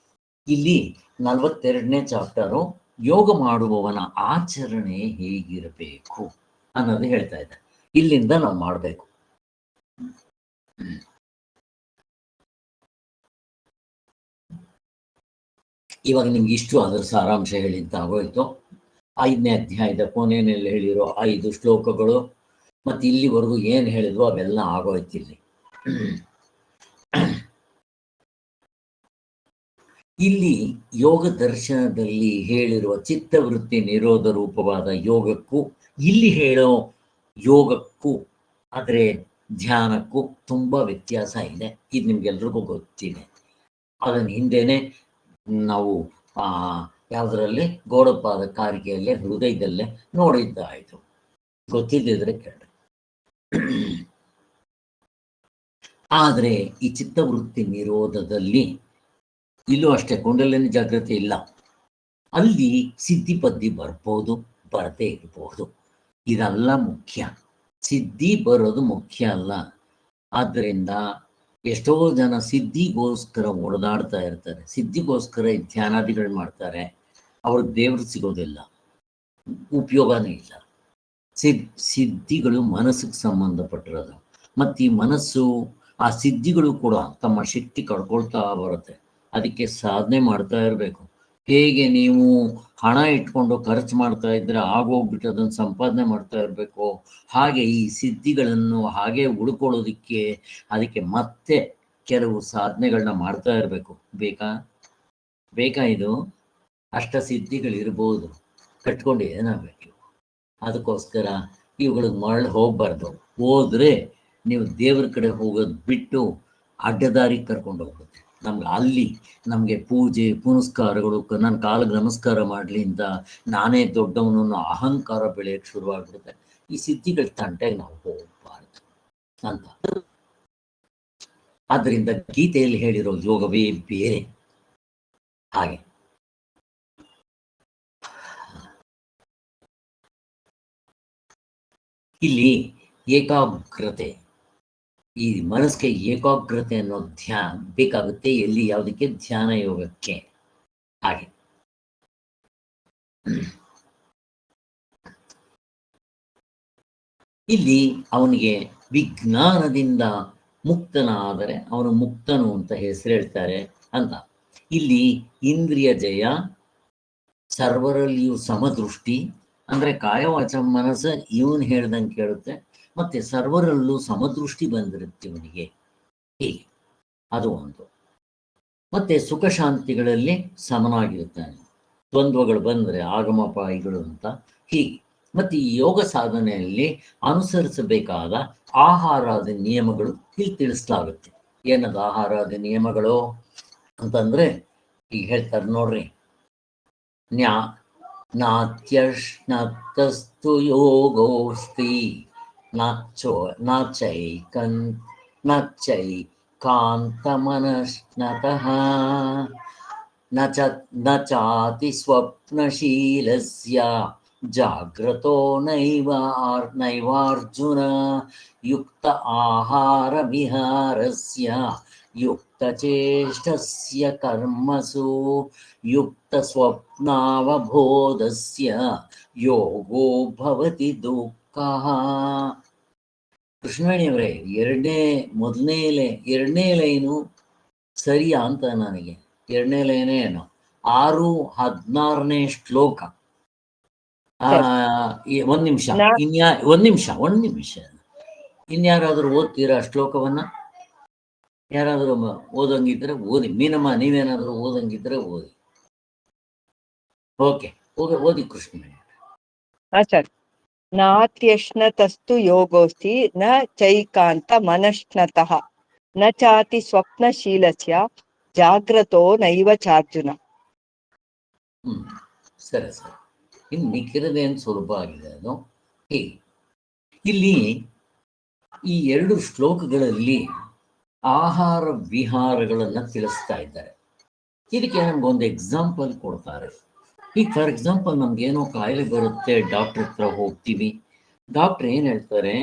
ಇಲ್ಲಿ 42ನೇ ಚಾಪ್ಟರು ಯೋಗ ಮಾಡುವವನ ಆಚರಣೆ ಹೇಗಿರಬೇಕು ಅನ್ನೋದು ಹೇಳ್ತಾ ಇದ್ದಾರೆ. ಇಲ್ಲಿಂದ ನಾವು ಮಾಡಬೇಕು. ಇವಾಗ ನಿಮ್ಗೆ ಇಷ್ಟು ಅದರ ಸಾರಾಂಶ ಹೇಳಿದ್ದಾಗೋಯ್ತು. 5ನೇ ಅಧ್ಯಾಯದ ಕೊನೆಯಲ್ಲಿ ಹೇಳಿರೋ 5 ಶ್ಲೋಕಗಳು ಮತ್ತೆ ಇಲ್ಲಿವರೆಗೂ ಏನು ಹೇಳಿದ್ವು ಅವೆಲ್ಲ ಆಗೋಯ್ತು. ಇಲ್ಲಿ ಯೋಗ ದರ್ಶನದಲ್ಲಿ ಹೇಳಿರುವ ಚಿತ್ತವೃತ್ತಿ ನಿರೋಧ ರೂಪವಾದ ಯೋಗಕ್ಕೂ ಇಲ್ಲಿ ಹೇಳೋ ಯೋಗಕ್ಕೂ, ಆದರೆ ಧ್ಯಾನಕ್ಕೂ ತುಂಬಾ ವ್ಯತ್ಯಾಸ ಇದೆ. ಇದು ನಿಮ್ಗೆಲ್ರಿಗೂ ಗೊತ್ತಿದೆ. ಅದನ್ನ ಹಿಂದೆನೆ ನಾವು ಯಾವುದರಲ್ಲಿ ಗೌಡಪಾದ ಕಾರಿಕೆಯಲ್ಲೇ ಹೃದಯದಲ್ಲೇ ನೋಡಿದ್ದಾಯಿತು. ಗೊತ್ತಿದ್ದಿದ್ರೆ ಕೇಳಿ. ಆದರೆ ಈ ಚಿತ್ತವೃತ್ತಿ ನಿರೋಧದಲ್ಲಿ ಇಲ್ಲೂ ಅಷ್ಟೇ ಕುಂಡಲಿನಿ ಜಾಗೃತಿ ಇಲ್ಲ. ಅಲ್ಲಿ ಸಿದ್ಧಿ ಪದ್ಧಿ ಬರ್ಬೋದು, ಬರದೇ ಇರಬಹುದು. ಇದೆಲ್ಲ ಮುಖ್ಯ, ಸಿದ್ಧಿ ಬರೋದು ಮುಖ್ಯ ಅಲ್ಲ. ಆದ್ದರಿಂದ ಎಷ್ಟೋ ಜನ ಸಿದ್ಧಿಗೋಸ್ಕರ ಓಡಾಡ್ತಾ ಇರ್ತಾರೆ, ಸಿದ್ಧಿಗೋಸ್ಕರ ಧ್ಯಾನಾದಿಗಳು ಮಾಡ್ತಾರೆ, ಅವ್ರಿಗೆ ದೇವರು ಸಿಗೋದಿಲ್ಲ, ಉಪಯೋಗನೇ ಇಲ್ಲ. ಸಿದ್ಧಿಗಳು ಮನಸ್ಸಿಗೆ ಸಂಬಂಧಪಟ್ಟಿರೋದು. ಮತ್ತು ಈ ಮನಸ್ಸು, ಆ ಸಿದ್ಧಿಗಳು ಕೂಡ ತಮ್ಮ ಶಕ್ತಿ ಕಳ್ಕೊಳ್ತಾ ಬರುತ್ತೆ. ಅದಕ್ಕೆ ಸಾಧನೆ ಮಾಡ್ತಾ ಇರಬೇಕು. ಹೇಗೆ ನೀವು ಹಣ ಇಟ್ಕೊಂಡು ಖರ್ಚು ಮಾಡ್ತಾ ಇದ್ರೆ ಆಗೋಗ್ಬಿಟ್ಟು ಅದನ್ನು ಸಂಪಾದನೆ ಮಾಡ್ತಾ ಇರಬೇಕು, ಹಾಗೆ ಈ ಸಿದ್ಧಿಗಳನ್ನು ಹಾಗೆ ಉಳ್ಕೊಳ್ಳೋದಿಕ್ಕೆ ಅದಕ್ಕೆ ಮತ್ತೆ ಕೆಲವು ಸಾಧನೆಗಳನ್ನ ಮಾಡ್ತಾ ಇರಬೇಕು. ಬೇಕಾ ಇದು? ಅಷ್ಟ ಸಿದ್ಧಿಗಳಿರ್ಬೋದು, ಕಟ್ಕೊಂಡು ಏನಾಗಬೇಕು? ಅದಕ್ಕೋಸ್ಕರ ಇವುಗಳಿಗೆ ಮರಳು ಹೋಗ್ಬಾರ್ದು. ಹೋದ್ರೆ ನೀವು ದೇವ್ರ ಕಡೆ ಹೋಗೋದು ಬಿಟ್ಟು ಅಡ್ಡದಾರಿಗೆ ಕರ್ಕೊಂಡು ಹೋಗುತ್ತೆ. ಅಲ್ಲಿ ನಮಗೆ ಪೂಜೆ ಪುನಸ್ಕಾರಗಳು, ನನ್ನ ಕಾಲಿಗೆ ನಮಸ್ಕಾರ ಮಾಡಲಿ ಅಂತ ನಾನೇ ದೊಡ್ಡವನು ಅನ್ನೋ ಅಹಂಕಾರ ಬೆಳೆಯಕ್ಕೆ ಶುರುವಾಗ್ಬಿಡುತ್ತೆ. ಈ ಸಿದ್ಧಿಗಳ ತಂಟೆಗೆ ನಾವು ಹೋಗಬಾರ್ದು ಅಂತ. ಆದ್ದರಿಂದ ಗೀತೆಯಲ್ಲಿ ಹೇಳಿರೋ ಯೋಗವೇ ಬೇರೆ. ಹಾಗೆ ಇಲ್ಲಿ ಏಕಾಗ್ರತೆ, ಈ ಮನಸ್ಸಿಗೆ ಏಕಾಗ್ರತೆ ಅನ್ನೋ ಧ್ಯಾನ ಬೇಕಾಗುತ್ತೆ. ಎಲ್ಲಿ? ಯಾವುದಕ್ಕೆ? ಧ್ಯಾನ ಯೋಗಕ್ಕೆ. ಹಾಗೆ ಇಲ್ಲಿ ಅವನಿಗೆ ವಿಜ್ಞಾನದಿಂದ ಮುಕ್ತನಾದರೆ ಅವನು ಮುಕ್ತನು ಅಂತ ಹೆಸರು ಹೇಳ್ತಾರೆ ಅಂತ. ಇಲ್ಲಿ ಇಂದ್ರಿಯ ಜಯ, ಸರ್ವರಲ್ಲಿಯೂ ಸಮದೃಷ್ಟಿ, ಅಂದ್ರೆ ಕಾಯವಾಚ ಮನಸ್ಸು ಇವನು ಹೇಳ್ದಂಗೆ ಕೇಳುತ್ತೆ, ಮತ್ತೆ ಸರ್ವರಲ್ಲೂ ಸಮದೃಷ್ಟಿ ಬಂದಿರುತ್ತೆ ಇವನಿಗೆ. ಹೀಗೆ ಅದು ಒಂದು. ಮತ್ತೆ ಸುಖ ಶಾಂತಿಗಳಲ್ಲಿ ಸಮನಾಗಿರುತ್ತಾನೆ. ದ್ವಂದ್ವಗಳು ಬಂದರೆ ಆಗಮಪಾಯಿಗಳು ಅಂತ. ಹೀಗೆ ಮತ್ತೆ ಈ ಯೋಗ ಸಾಧನೆಯಲ್ಲಿ ಅನುಸರಿಸಬೇಕಾದ ಆಹಾರಾದಿ ನಿಯಮಗಳು ಇಲ್ಲಿ ತಿಳಿಸಲಾಗುತ್ತೆ. ಏನದು ಆಹಾರಾದಿ ನಿಯಮಗಳು ಅಂತಂದ್ರೆ ಈಗ ಹೇಳ್ತಾರೆ ನೋಡ್ರಿ. ನಾತ್ಯಶ್ನತಸ್ತು ಯೋಗೋಸ್ತಿ ನೈಕಾಂತಮನಶ್ನತಃ ನ ಚಾತಿ ಸ್ವಪ್ನಶೀಲಸ್ಯ ಜಾಗ್ರತೋ ನೈವಾರ್ಜುನ ಯುಕ್ತ ಆಹಾರ ವಿಹಾರಸ್ಯ ಯುಕ್ತ ಚೇಷ್ಟಸ್ಯ ಕರ್ಮಸು ಯುಕ್ತ ಸ್ವಪ್ನಾವಬೋಧಸ್ಯ ಯೋಗೋ ಭವತಿ ದುಃಖಃ. ಕೃಷ್ಣವೇಣಿಯವರೇ, ಎರಡನೇ ಲೈನು ಸರಿಯಾ ಅಂತ ನನಗೆ. ಎರಡನೇ ಲೈನೇ ಏನು 6:16 ಶ್ಲೋಕ. ಒಂದ್ ನಿಮಿಷ ಇನ್ಯಾರಾದ್ರೂ ಓದ್ತೀರಾ ಶ್ಲೋಕವನ್ನ? ಯಾರಾದ್ರೂ ಓದಂಗಿದ್ರೆ ಓದಿ. ಮೀನಮ್ಮ, ನೀವೇನಾದ್ರೂ ಓದಂಗಿದ್ರೆ ಓದಿ. ಓಕೆ, ಓದಿ ಕೃಷ್ಣ. ಸರ್. ನಾತ್ಯಶ್ನತಸ್ತು ಯೋಗೋಸ್ತಿ ನ ಚೈಕಾಂತ ಮನಶ್ನತಃ ನ ಚಾತಿ ಸ್ವಪ್ನಶೀಲಸ್ಯ ಜಾಗ್ರತೋ ನೈವ ಚಾರ್ಜುನ. ಸರಿ. ಇನ್ನು ಮಿಕ್ಕಿರದೇನು ಸುಲಭ ಆಗಿದೆ ಅದು. ಹೀಗೆ ಇಲ್ಲಿ ಈ 2 ಶ್ಲೋಕಗಳಲ್ಲಿ ಆಹಾರ ವಿಹಾರಗಳನ್ನ ತಿಳಿಸ್ತಾ ಇದ್ದಾರೆ. ಇದಕ್ಕೆ ನಮ್ಗೊಂದು ಎಕ್ಸಾಂಪಲ್ ಕೊಡ್ತಾರೆ. ಈಗ ಫಾರ್ ಎಕ್ಸಾಂಪಲ್ ನಮ್ಗೇನೋ ಕಾಯಿಲೆ ಬರುತ್ತೆ, ಡಾಕ್ಟರ್ ಹತ್ರ ಹೋಗ್ತೀವಿ. ಡಾಕ್ಟರ್ ಏನ್ ಹೇಳ್ತಾರೆ?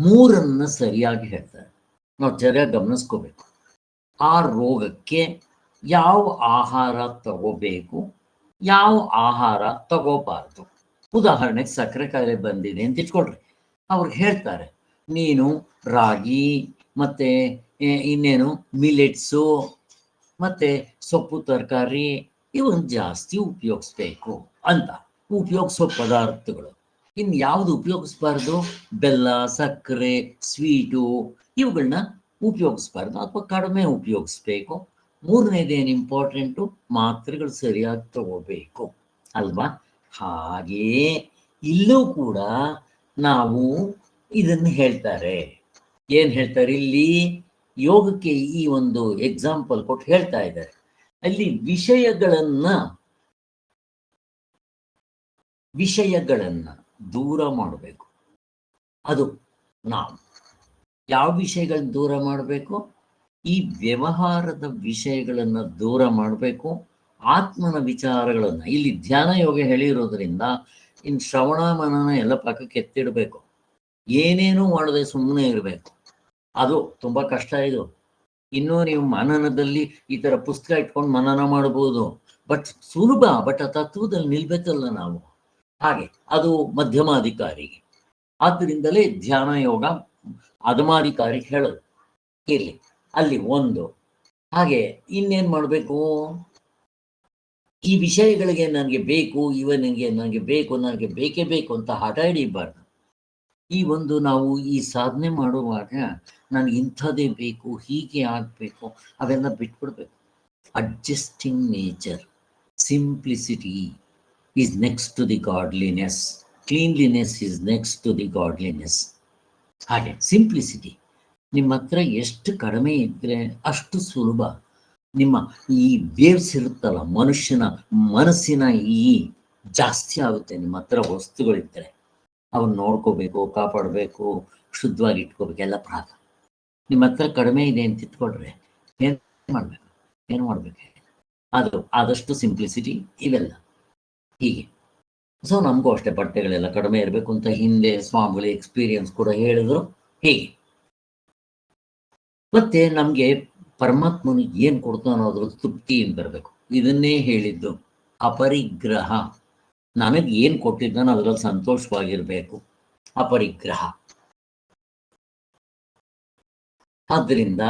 3 ಸರಿಯಾಗಿ ಹೇಳ್ತಾರೆ. ನಾವು ಸರಿಯಾಗಿ ಗಮನಿಸ್ಕೋಬೇಕು. ಆ ರೋಗಕ್ಕೆ ಯಾವ ಆಹಾರ ತಗೋಬೇಕು, ಯಾವ ಆಹಾರ ತಗೋಬಾರ್ದು. ಉದಾಹರಣೆಗೆ ಸಕ್ಕರೆ ಕಾಯಿಲೆ ಬಂದಿದೆ ಅಂತ ಇಟ್ಕೊಳ್ರಿ. ಅವ್ರಿಗೆ ಹೇಳ್ತಾರೆ, ನೀನು ರಾಗಿ ಮತ್ತೆ ಇನ್ನೇನು ಮಿಲೆಟ್ಸು ಮತ್ತೆ ಸೊಪ್ಪು ತರಕಾರಿ ಇವನ್ ಜಾಸ್ತಿ ಉಪಯೋಗಿಸ್ಬೇಕು ಅಂತ. ಉಪಯೋಗಿಸೋ ಪದಾರ್ಥಗಳು ಇನ್ನು ಯಾವುದು ಉಪಯೋಗಿಸ್ಬಾರ್ದು? ಬೆಲ್ಲ, ಸಕ್ಕರೆ, ಸ್ವೀಟು ಇವುಗಳನ್ನ ಉಪಯೋಗಿಸ್ಬಾರ್ದು ಅಥವಾ ಕಡಿಮೆ ಉಪಯೋಗಿಸ್ಬೇಕು. 3ನೇದೇನು ಇಂಪಾರ್ಟೆಂಟು? ಮಾತ್ರೆಗಳು ಸರಿಯಾಗಿ ತಗೋಬೇಕು ಅಲ್ವಾ? ಹಾಗೆಯೇ ಇಲ್ಲೂ ಕೂಡ ನಾವು ಇದನ್ನು ಹೇಳ್ತಾರೆ. ಏನ್ ಹೇಳ್ತಾರೆ ಇಲ್ಲಿ? ಯೋಗಕ್ಕೆ ಈ ಒಂದು ಎಕ್ಸಾಂಪಲ್ ಕೊಟ್ಟು ಹೇಳ್ತಾ ಇದ್ದಾರೆ. ಅಲ್ಲಿ ವಿಷಯಗಳನ್ನ ದೂರ ಮಾಡಬೇಕು. ಅದು ನಾವು ಯಾವ ವಿಷಯಗಳನ್ನ ದೂರ ಮಾಡಬೇಕು? ಈ ವ್ಯವಹಾರದ ವಿಷಯಗಳನ್ನ ದೂರ ಮಾಡಬೇಕು. ಆತ್ಮನ ವಿಚಾರಗಳನ್ನ ಇಲ್ಲಿ ಧ್ಯಾನ ಯೋಗ ಹೇಳಿರೋದ್ರಿಂದ ಇನ್ನು ಶ್ರವಣ ಮನನ ಎಲ್ಲ ಪಕ್ಕಕ್ಕೆ ಎತ್ತಿಡಬೇಕು. ಏನೇನೂ ಮಾಡದೆ ಸುಮ್ಮನೆ ಇರಬೇಕು. ಅದು ತುಂಬಾ ಕಷ್ಟ. ಇದು ಇನ್ನೂ ನೀವು ಮನನದಲ್ಲಿ ಈ ತರ ಪುಸ್ತಕ ಇಟ್ಕೊಂಡು ಮನನ ಮಾಡಬಹುದು, ಬಟ್ ಸುಲಭ. ಬಟ್ ಆ ತತ್ವದಲ್ಲಿ ನಿಲ್ಬೇಕಲ್ಲ ನಾವು. ಹಾಗೆ ಅದು ಮಧ್ಯಮಾಧಿಕಾರಿಗೆ. ಆದ್ದರಿಂದಲೇ ಧ್ಯಾನ ಯೋಗ ಅಧಮಾಧಿಕಾರಿಗೆ ಹೇಳೋದು. ಇರ್ಲಿ ಅಲ್ಲಿ ಒಂದು. ಹಾಗೆ ಇನ್ನೇನ್ ಮಾಡಬೇಕು? ಈ ವಿಷಯಗಳಿಗೆ ನನಗೆ ಬೇಕು, ನನಗೆ ಬೇಕು, ನನಗೆ ಬೇಕೇ ಬೇಕು ಅಂತ ಹಠ ಹಿಡಿಬಾರ್ದು. ಈ ಒಂದು ನಾವು ಈ ಸಾಧನೆ ಮಾಡುವಾಗ ನನಗೆ ಇಂಥದ್ದೇ ಬೇಕು, ಹೀಗೆ ಆಗಬೇಕು, ಅವೆಲ್ಲ ಬಿಟ್ಬಿಡ್ಬೇಕು. Adjusting nature, simplicity is next to the godliness, cleanliness is next to the godliness. ಹಾಗೆ ಸಿಂಪ್ಲಿಸಿಟಿ, ನಿಮ್ಮ ಹತ್ರ ಎಷ್ಟು ಕಡಿಮೆ ಇದ್ದರೆ ಅಷ್ಟು ಸುಲಭ. ನಿಮ್ಮ ಈ ವೇವ್ಸ್ ಇರುತ್ತಲ್ಲ, ಮನುಷ್ಯನ ಮನಸ್ಸಿನ ಈ ಜಾಸ್ತಿ ಆಗುತ್ತೆ. ನಿಮ್ಮ ಹತ್ರ ವಸ್ತುಗಳಿದ್ದರೆ ಅವನ್ನ ನೋಡ್ಕೋಬೇಕು, ಕಾಪಾಡಬೇಕು, ಶುದ್ಧವಾಗಿ ಇಟ್ಕೋಬೇಕು, ಎಲ್ಲ ಪ್ರಾಗ. ನಿಮ್ಮ ಹತ್ರ ಕಡಿಮೆ ಇದೆ ಅಂತ ಇಟ್ಕೊಳ್ರೆ ಏನು ಮಾಡ್ಬೇಕು? ಅದು ಆದಷ್ಟು ಸಿಂಪ್ಲಿಸಿಟಿ, ಇವೆಲ್ಲ ಹೀಗೆ. ಸೊ ನಮಗೂ ಅಷ್ಟೇ ಬಟ್ಟೆಗಳೆಲ್ಲ ಕಡಿಮೆ ಇರಬೇಕು ಅಂತ ಹಿಂದೆ ಸ್ವಾಮಿಗಳ ಎಕ್ಸ್ಪೀರಿಯನ್ಸ್ ಕೂಡ ಹೇಳಿದ್ರು. ಹೀಗೆ ಮತ್ತೆ ನಮಗೆ ಪರಮಾತ್ಮನು ಏನು ಕೊಡ್ತಾನೋ ಅದ್ರ ತೃಪ್ತಿಯಿಂದ ಬರಬೇಕು. ಇದನ್ನೇ ಹೇಳಿದ್ದು ಅಪರಿಗ್ರಹ. ನನಗೆ ಏನು ಕೊಟ್ಟಿದ್ದಾನೋ ಅದರಲ್ಲಿ ಸಂತೋಷವಾಗಿರ್ಬೇಕು, ಅಪರಿಗ್ರಹ. ಆದ್ದರಿಂದ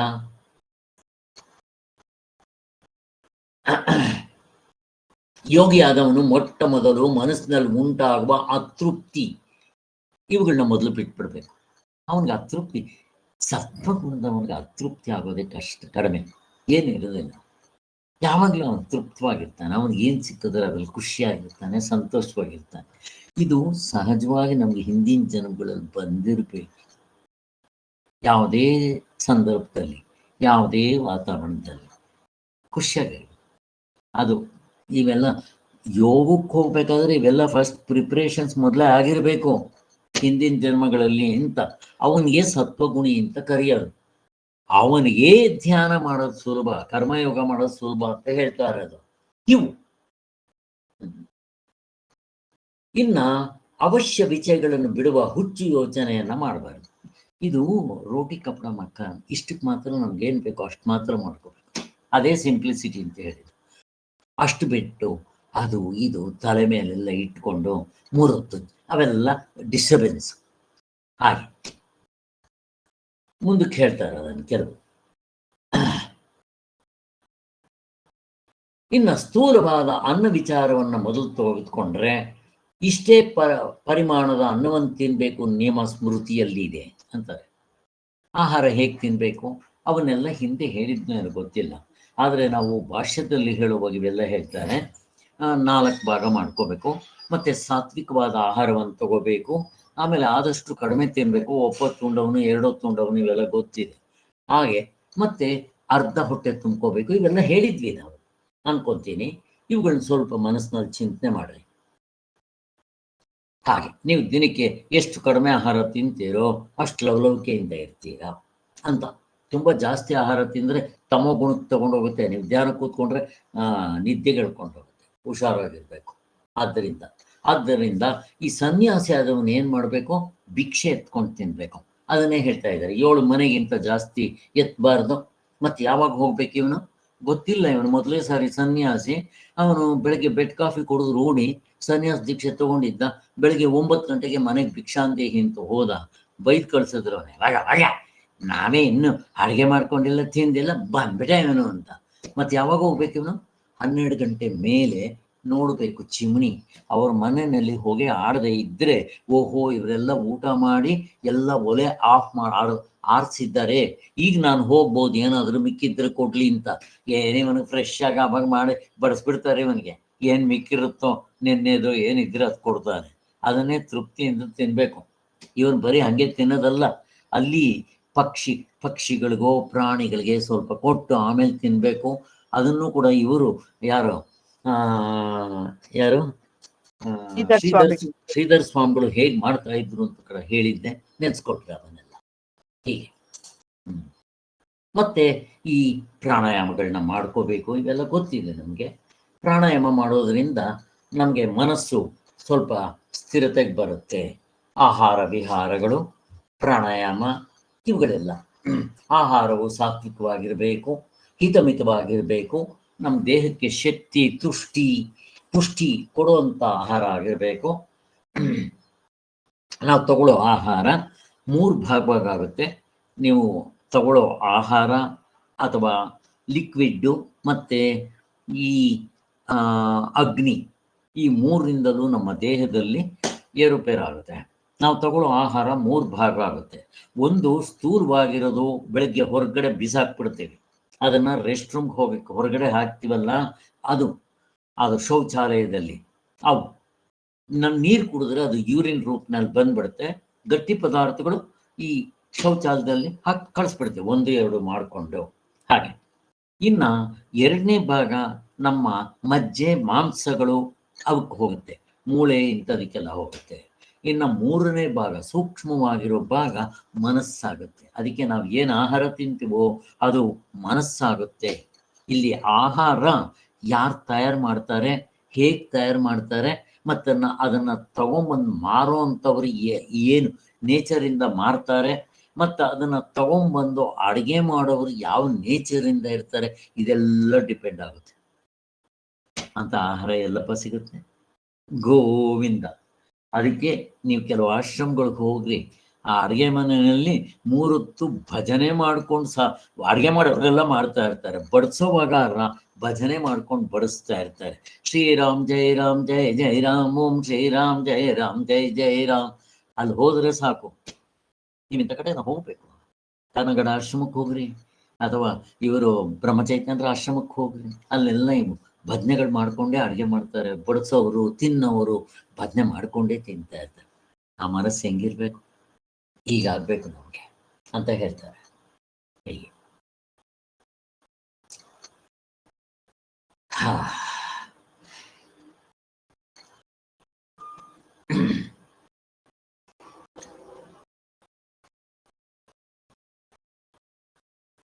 ಯೋಗಿಯಾದವನು ಮೊಟ್ಟ ಮೊದಲು ಮನಸ್ಸಿನಲ್ಲಿ ಉಂಟಾಗುವ ಅತೃಪ್ತಿ ಇವುಗಳನ್ನ ಮೊದಲು ಬಿಟ್ಬಿಡ್ಬೇಕು. ಅವನಿಗೆ ಅತೃಪ್ತಿ, ಸತ್ವಗುಣದವನಿಗೆ ಅತೃಪ್ತಿ ಆಗೋದೇ ಕಡಿಮೆ, ಏನಿರೋದಿಲ್ಲ. ಯಾವಾಗಲೂ ಅವನು ತೃಪ್ತವಾಗಿರ್ತಾನೆ, ಅವನಿಗೆ ಏನು ಸಿಕ್ಕಿದ್ರೆ ಅದ್ರಲ್ಲಿ ಖುಷಿಯಾಗಿರ್ತಾನೆ, ಸಂತೋಷವಾಗಿರ್ತಾನೆ. ಇದು ಸಹಜವಾಗಿ ನಮಗೆ ಹಿಂದಿನ ಜನ್ಮಗಳಲ್ಲಿ ಬಂದಿರಬೇಕು. ಯಾವುದೇ ಸಂದರ್ಭದಲ್ಲಿ, ಯಾವುದೇ ವಾತಾವರಣದಲ್ಲಿ ಖುಷಿಯಾಗಿರ್ಬೇಕು. ಅದು ಇವೆಲ್ಲ ಯೋಗಕ್ಕೆ ಹೋಗ್ಬೇಕಾದ್ರೆ ಇವೆಲ್ಲ ಫಸ್ಟ್ ಪ್ರಿಪ್ರೇಷನ್ಸ್ ಮೊದಲೇ ಆಗಿರಬೇಕು ಹಿಂದಿನ ಜನ್ಮಗಳಲ್ಲಿ ಅಂತ. ಅವನಿಗೆ ಸತ್ವಗುಣಿ ಅಂತ ಕರೆಯೋದು. ಅವನಿಗೆ ಧ್ಯಾನ ಮಾಡೋದು ಸುಲಭ, ಕರ್ಮಯೋಗ ಮಾಡೋದು ಸುಲಭ ಅಂತ ಹೇಳ್ತಾ ಇರೋದು ಇವು. ಇನ್ನ ಅವಶ್ಯ ವಿಷಯಗಳನ್ನು ಬಿಡುವ ಹುಚ್ಚು ಯೋಚನೆಯನ್ನ ಮಾಡಬಾರ್ದು. ಇದು ರೋಟಿ ಕಪಡ ಮಕ್ಕ, ಇಷ್ಟಕ್ಕೆ ಮಾತ್ರ ನಮ್ಗೇನು ಬೇಕೋ ಅಷ್ಟು ಮಾತ್ರ ಮಾಡ್ಕೋಬೇಕು. ಅದೇ ಸಿಂಪ್ಲಿಸಿಟಿ ಅಂತ ಹೇಳಿದ್ರು. ಅಷ್ಟು ಬಿಟ್ಟು ಅದು ಇದು ತಲೆ ಮೇಲೆಲ್ಲ ಇಟ್ಕೊಂಡು ಮೂರೊತ್ತು ಅವೆಲ್ಲ ಡಿಸ್ಟರ್ಬೆನ್ಸ್. ಹಾಗೆ ಮುಂದಕ್ಕೆ ಹೇಳ್ತಾರೆ ಅದನ್ನು ಕೆಲವು. ಇನ್ನು ಸ್ಥೂಲವಾದ ಅನ್ನ ವಿಚಾರವನ್ನು ಮೊದಲು ತೆಗೆದುಕೊಂಡ್ರೆ ಇಷ್ಟೇ ಪರಿಮಾಣದ ಅನ್ನವನ್ನು ತಿನ್ನಬೇಕು ನಿಯಮ ಸ್ಮೃತಿಯಲ್ಲಿ ಇದೆ ಅಂತಾರೆ. ಆಹಾರ ಹೇಗೆ ತಿನ್ನಬೇಕು ಅವನ್ನೆಲ್ಲ ಹಿಂದೆ ಹೇಳಿದ್ನೋ ನನಗೆ ಗೊತ್ತಿಲ್ಲ, ಆದರೆ ನಾವು ಭಾಷ್ಯದಲ್ಲಿ ಹೇಳುವಾಗ ಇವೆಲ್ಲ ಹೇಳ್ತಾರೆ. 4 ಭಾಗ ಮಾಡ್ಕೋಬೇಕು, ಮತ್ತು ಸಾತ್ವಿಕವಾದ ಆಹಾರವನ್ನು ತಗೋಬೇಕು, ಆಮೇಲೆ ಆದಷ್ಟು ಕಡಿಮೆ ತಿನ್ನಬೇಕು, 9 ತುಂಡವನು 2 ತುಂಡವನು ಇವೆಲ್ಲ ಗೊತ್ತಿದೆ. ಹಾಗೆ ಮತ್ತೆ ಅರ್ಧ ಹೊಟ್ಟೆ ತುಂಬ್ಕೋಬೇಕು, ಇವೆಲ್ಲ ಹೇಳಿದ್ವಿ ನಾವು ಅನ್ಕೊತೀನಿ. ಇವುಗಳನ್ನ ಸ್ವಲ್ಪ ಮನಸ್ಸಿನಲ್ಲಿ ಚಿಂತನೆ ಮಾಡ್ರಿ. ಹಾಗೆ ನೀವು ದಿನಕ್ಕೆ ಎಷ್ಟು ಕಡಿಮೆ ಆಹಾರ ತಿಂತೀರೋ ಅಷ್ಟು ಲವಲವಿಕೆಯಿಂದ ಇರ್ತೀರಾ ಅಂತ. ತುಂಬ ಜಾಸ್ತಿ ಆಹಾರ ತಿಂದರೆ ತಮೋ ಗುಣಕ್ಕೆ ತಗೊಂಡೋಗುತ್ತೆ. ನೀವು ಧ್ಯಾನ ಕೂತ್ಕೊಂಡ್ರೆ ನಿದ್ದೆಗೆಳ್ಕೊಂಡೋಗುತ್ತೆ. ಹುಷಾರಾಗಿರ್ಬೇಕು. ಆದ್ದರಿಂದ ಈ ಸನ್ಯಾಸಿ ಆದವನು ಏನು ಮಾಡಬೇಕು, ಭಿಕ್ಷೆ ಎತ್ಕೊಂಡು ತಿನ್ಬೇಕು. ಅದನ್ನೇ ಹೇಳ್ತಾ ಇದ್ದಾರೆ. 7 ಮನೆಗಿಂತ ಜಾಸ್ತಿ ಎತ್ತಬಾರ್ದು. ಮತ್ತು ಯಾವಾಗ ಹೋಗ್ಬೇಕು ಇವನು ಗೊತ್ತಿಲ್ಲ. ಇವನು ಮೊದಲೇ ಸಾರಿ ಸನ್ಯಾಸಿ. ಅವನು ಬೆಳಗ್ಗೆ ಬೆಡ್ ಕಾಫಿ ಕುಡಿದು ರೂಢಿ ಸನ್ಯಾಸ ದೀಕ್ಷೆ ತಗೊಂಡಿದ್ದ. ಬೆಳಗ್ಗೆ 9 ಗಂಟೆಗೆ ಮನೆಗೆ ಭಿಕ್ಷಾಂದೇಹಿ ಅಂತ ಹೋದ. ಬೈದು ಕಳ್ಸಿದ್ರು ಅವನೇ, ನಾವೇ ಇನ್ನು ಅಡುಗೆ ಮಾಡ್ಕೊಂಡಿಲ್ಲ, ತಿಂದಿಲ್ಲ, ಬಂದ್ಬಿಟ್ಟೆ ಇವನು ಅಂತ. ಮತ್ತೆ ಯಾವಾಗ ಹೋಗ್ಬೇಕು ಇವನು? 12 ಗಂಟೆ ಮೇಲೆ ನೋಡಬೇಕು ಚಿಮಣಿ. ಅವ್ರ ಮನೆಯಲ್ಲಿ ಹೊಗೆ ಆಡದೆ ಇದ್ದರೆ ಓಹೋ ಇವರೆಲ್ಲ ಊಟ ಮಾಡಿ ಎಲ್ಲ ಒಲೆ ಆಫ್ ಆರಿಸಿದ್ದಾರೆ, ಈಗ ನಾನು ಹೋಗ್ಬೋದು, ಏನಾದರೂ ಮಿಕ್ಕಿದ್ರೆ ಕೊಡ್ಲಿ ಅಂತ. ಇವನಿಗೆ ಫ್ರೆಶ್ ಆಗಿ ಆವಾಗ ಮಾಡಿ ಬಡಿಸ್ಬಿಡ್ತಾರೆ. ಇವನಿಗೆ ಏನು ಮಿಕ್ಕಿರುತ್ತೋ ನಿನ್ನೆದು ಏನಿದ್ರೆ ಅದು ಕೊಡ್ತಾರೆ. ಅದನ್ನೇ ತೃಪ್ತಿಯಿಂದ ತಿನ್ಬೇಕು. ಇವನು ಬರೀ ಹಂಗೆ ತಿನ್ನೋದಲ್ಲ, ಅಲ್ಲಿ ಪಕ್ಷಿಗಳಿಗೋ ಪ್ರಾಣಿಗಳಿಗೆ ಸ್ವಲ್ಪ ಕೊಟ್ಟು ಆಮೇಲೆ ತಿನ್ಬೇಕು. ಅದನ್ನು ಕೂಡ ಇವರು ಯಾರು ಶ್ರೀಧರ್ ಸ್ವಾಮಿಗಳು ಹೇಗೆ ಮಾಡ್ತಾ ಇದ್ರು ಅಂತ ಕೂಡ ಹೇಳಿದ್ದೆ, ನೆನ್ಸ್ಕೊಟ್ರೆ ಅದನ್ನೆಲ್ಲ ಹೀಗೆ. ಮತ್ತೆ ಈ ಪ್ರಾಣಾಯಾಮಗಳನ್ನ ಮಾಡ್ಕೋಬೇಕು, ಇವೆಲ್ಲ ಗೊತ್ತಿದೆ ನಮಗೆ. ಪ್ರಾಣಾಯಾಮ ಮಾಡೋದ್ರಿಂದ ನಮಗೆ ಮನಸ್ಸು ಸ್ವಲ್ಪ ಸ್ಥಿರತೆಗೆ ಬರುತ್ತೆ. ಆಹಾರ ವಿಹಾರಗಳು, ಪ್ರಾಣಾಯಾಮ ಇವುಗಳೆಲ್ಲ. ಆಹಾರವು ಸಾತ್ವಿಕವಾಗಿರಬೇಕು, ಹಿತಮಿತವಾಗಿರಬೇಕು, ನಮ್ಮ ದೇಹಕ್ಕೆ ಶಕ್ತಿ ಪುಷ್ಟಿ ಕೊಡುವಂಥ ಆಹಾರ ಆಗಿರಬೇಕು. ನಾವು ತಗೊಳ್ಳೋ ಆಹಾರ 3 ಭಾಗವಾಗುತ್ತೆ. ನೀವು ತಗೊಳ್ಳೋ ಆಹಾರ ಅಥವಾ ಲಿಕ್ವಿಡ್ಡು ಮತ್ತು ಈ ಅಗ್ನಿ, ಈ ಮೂರರಿಂದಲೂ ನಮ್ಮ ದೇಹದಲ್ಲಿ ಏರುಪೇರಾಗುತ್ತೆ. ನಾವು ತಗೊಳ್ಳೋ ಆಹಾರ 3 ಭಾಗ ಆಗುತ್ತೆ. ಒಂದು ಸ್ಥೂಲವಾಗಿರೋದು ಬೆಳಗ್ಗೆ ಹೊರಗಡೆ ಬಿಸಾಕ್ಬಿಡ್ತೀವಿ, ಅದನ್ನು ರೆಸ್ಟ್ ರೂಮ್ಗೆ ಹೋಗಬೇಕು ಹೊರಗಡೆ ಹಾಕ್ತೀವಲ್ಲ, ಅದು ಶೌಚಾಲಯದಲ್ಲಿ ಅವು ನೀರು ಕುಡಿದ್ರೆ ಅದು ಯೂರಿನ್ ರೂಟ್ನಲ್ಲಿ ಬಂದ್ಬಿಡುತ್ತೆ. ಗಟ್ಟಿ ಪದಾರ್ಥಗಳು ಈ ಶೌಚಾಲಯದಲ್ಲಿ ಹಾಕಿ ಕಳಿಸ್ಬಿಡ್ತೇವೆ, 1-2 ಮಾಡಿಕೊಂಡು. ಹಾಗೆ ಇನ್ನ 2ನೇ ಭಾಗ ನಮ್ಮ ಮಜ್ಜೆ ಮಾಂಸಗಳು ಅವಕ್ಕೆ ಹೋಗುತ್ತೆ, ಮೂಳೆ ಇಂಥದಕ್ಕೆಲ್ಲ ಹೋಗುತ್ತೆ. ಇನ್ನು 3ನೇ ಭಾಗ ಸೂಕ್ಷ್ಮವಾಗಿರೋ ಭಾಗ ಮನಸ್ಸಾಗುತ್ತೆ. ಅದಕ್ಕೆ ನಾವು ಏನು ಆಹಾರ ತಿಂತೀವೋ ಅದು ಮನಸ್ಸಾಗುತ್ತೆ. ಇಲ್ಲಿ ಆಹಾರ ಯಾರು ತಯಾರು ಮಾಡ್ತಾರೆ, ಹೇಗೆ ತಯಾರು ಮಾಡ್ತಾರೆ, ಮತ್ತು ಅದನ್ನು ತಗೊಂಬಂದು ಮಾರೋ ಅಂಥವ್ರು ಏನು ನೇಚರಿಂದ ಮಾರ್ತಾರೆ, ಮತ್ತು ಅದನ್ನು ತಗೊಂಬಂದು ಅಡುಗೆ ಮಾಡೋರು ಯಾವ ನೇಚರಿಂದ ಇರ್ತಾರೆ, ಇದೆಲ್ಲ ಡಿಪೆಂಡ್ ಆಗುತ್ತೆ. ಅಂತ ಆಹಾರ ಎಲ್ಲಪ್ಪ ಸಿಗುತ್ತೆ? ಗೋವಿಂದ. ಅದಕ್ಕೆ ನೀವು ಕೆಲವು ಆಶ್ರಮಗಳಿಗೆ ಹೋಗ್ರಿ, ಆ ಅಡುಗೆ ಮನೆಯಲ್ಲಿ 3 ಹೊತ್ತು ಭಜನೆ ಮಾಡ್ಕೊಂಡು ಅಡುಗೆ ಮಾಡೋರೆಲ್ಲ ಮಾಡ್ತಾ ಇರ್ತಾರೆ, ಬಡಿಸೋವಾಗ ಭಜನೆ ಮಾಡ್ಕೊಂಡು ಬಡಿಸ್ತಾ ಇರ್ತಾರೆ. ಶ್ರೀರಾಮ್ ಜೈ ರಾಮ್ ಜೈ ಜೈ ರಾಮ್, ಓಂ ಶ್ರೀರಾಮ್ ಜೈ ರಾಮ್ ಜೈ ಜೈ ರಾಮ್. ಅಲ್ಲಿ ಹೋದ್ರೆ ಸಾಕು. ನೀವು ಇಂಥ ಕಡೆ ಹೋಗ್ಬೇಕು, ಕನಗಡ ಆಶ್ರಮಕ್ಕೆ ಹೋಗ್ರಿ, ಅಥವಾ ಇವರು ಬ್ರಹ್ಮಚೈತನ್ಯರ ಆಶ್ರಮಕ್ಕೆ ಹೋಗ್ರಿ, ಅಲ್ಲೆಲ್ಲ ಇವು ಭಜನೆಗಳು ಮಾಡ್ಕೊಂಡೇ ಅಡುಗೆ ಮಾಡ್ತಾರೆ. ಬಡಿಸೋರು ತಿನ್ನೋರು ಭಜನೆ ಮಾಡ್ಕೊಂಡೇ ತಿಂತಾ ಇರ್ತಾರೆ. ಆ ಮನಸ್ಸು ಹೆಂಗಿರ್ಬೇಕು, ಹೀಗಾಗಬೇಕು ನಮಗೆ ಅಂತ ಹೇಳ್ತಾರೆ. ಹೀಗೆ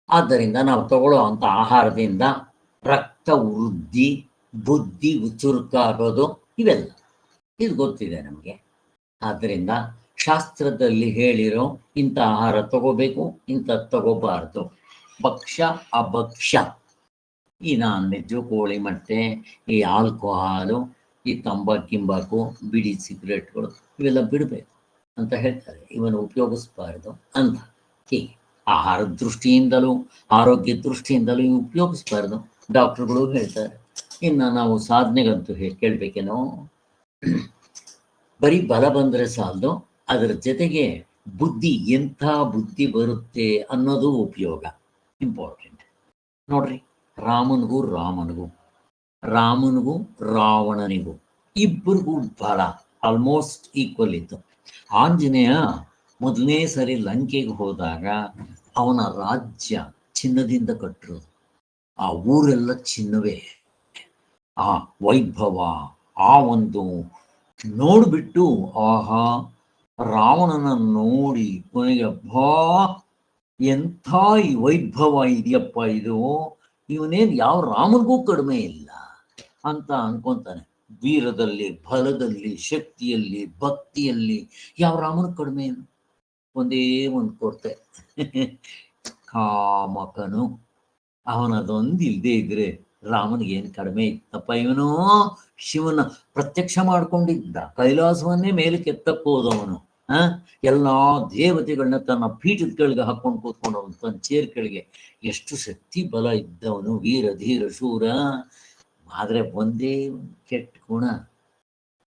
ಆದ್ದರಿಂದ ನಾವು ತಗೊಳ್ಳೋ ಅಂಥ ಆಹಾರದಿಂದ ರಕ್ತ ವೃದ್ಧಿ, ಬುದ್ಧಿ ಚುರುಕಾಗೋದು, ಇವೆಲ್ಲ ಇದು ಗೊತ್ತಿದೆ ನಮಗೆ. ಆದ್ದರಿಂದ ಶಾಸ್ತ್ರದಲ್ಲಿ ಹೇಳಿರೋ ಇಂಥ ಆಹಾರ ತಗೋಬೇಕು, ಇಂಥದ್ದು ತಗೋಬಾರ್ದು. ಭಕ್ಷ್ಯ ಅಭಕ್ಷ್ಯ, ಈ ನಾನ್ ವೆಜ್ಜು, ಕೋಳಿ ಮೊಟ್ಟೆ, ಈ ಆಲ್ಕೋಹಾಲು, ಈ ತಂಬಾಕು, ಬಿಡಿ ಸಿಗರೇಟ್ಗಳು ಇವೆಲ್ಲ ಬಿಡಬೇಕು ಅಂತ ಹೇಳ್ತಾರೆ. ಇವನ್ನು ಉಪಯೋಗಿಸ್ಬಾರ್ದು ಅಂತ. ಹೀಗೆ ಆಹಾರದ ದೃಷ್ಟಿಯಿಂದಲೂ ಆರೋಗ್ಯ ದೃಷ್ಟಿಯಿಂದಲೂ ಉಪಯೋಗಿಸ್ಬಾರ್ದು ಡಾಕ್ಟ್ರುಗಳು ಹೇಳ್ತಾರೆ. ಇನ್ನು ನಾವು ಸಾಧನೆಗಂತೂ ಕೇಳಬೇಕೇನೋ, ಬರೀ ಬಲ ಬಂದರೆ ಸಾಲದು, ಅದರ ಜೊತೆಗೆ ಬುದ್ಧಿ, ಎಂಥ ಬುದ್ಧಿ ಬರುತ್ತೆ ಅನ್ನೋದು ಉಪಯೋಗ ಇಂಪಾರ್ಟೆಂಟ್. ನೋಡ್ರಿ, ರಾಮನಿಗೂ ರಾವಣನಿಗೂ ಇಬ್ಬರಿಗೂ ಬಲ ಆಲ್ಮೋಸ್ಟ್ ಈಕ್ವಲ್ ಇತ್ತು. ಆಂಜನೇಯ ಮೊದಲನೇ ಸರಿ ಲಂಕೆಗೆ ಹೋದಾಗ ಅವನ ರಾಜ್ಯ ಚಿನ್ನದಿಂದ ಕಟ್ಟಿರೋದು, ಆ ಊರೆಲ್ಲ ಚಿನ್ನವೇ. ಆ ವೈಭವ, ಆ ಒಂದು ನೋಡ್ಬಿಟ್ಟು ಆಹಾ, ರಾವಣನ ನೋಡಿ ಕೊನೆಗೆ ಅಬ್ಬಾ ಎಂಥ ಈ ವೈಭವ ಇದೆಯಪ್ಪ, ಇದು ಇವನೇನು ಯಾವ ರಾಮನಿಗೂ ಕಡಿಮೆ ಇಲ್ಲ ಅಂತ ಅನ್ಕೊಂತಾನೆ. ವೀರದಲ್ಲಿ, ಬಲದಲ್ಲಿ, ಶಕ್ತಿಯಲ್ಲಿ, ಭಕ್ತಿಯಲ್ಲಿ ಯಾವ ರಾಮನ ಕಡಿಮೆ ಇಲ್ಲ. ಒಂದೇ ಒಂದು ಕೊರತೆ, ಕಾಮಕನು. ಅವನದೊಂದು ಇಲ್ಲದೆ ಇದ್ರೆ ರಾಮನಿಗೆ ಏನು ಕಡಿಮೆ ಇತ್ತಪ್ಪ. ಇವನು ಶಿವನ ಪ್ರತ್ಯಕ್ಷ ಮಾಡ್ಕೊಂಡಿದ್ದ, ಕೈಲಾಸವನ್ನೇ ಮೇಲೆ ಕೆತ್ತಕ್ಕೋದವನು. ಎಲ್ಲಾ ದೇವತೆಗಳನ್ನ ತನ್ನ ಪೀಠದ ಕೆಳಗೆ ಹಾಕೊಂಡು ಕೂತ್ಕೊಂಡವನು, ತನ್ನ ಚೇರ್ ಕೆಳಗೆ. ಎಷ್ಟು ಶಕ್ತಿ ಬಲ ಇದ್ದವನು, ವೀರ ಧೀರ ಶೂರ. ಆದ್ರೆ ಒಂದೇ ಕೆಟ್ಟ ಗುಣ,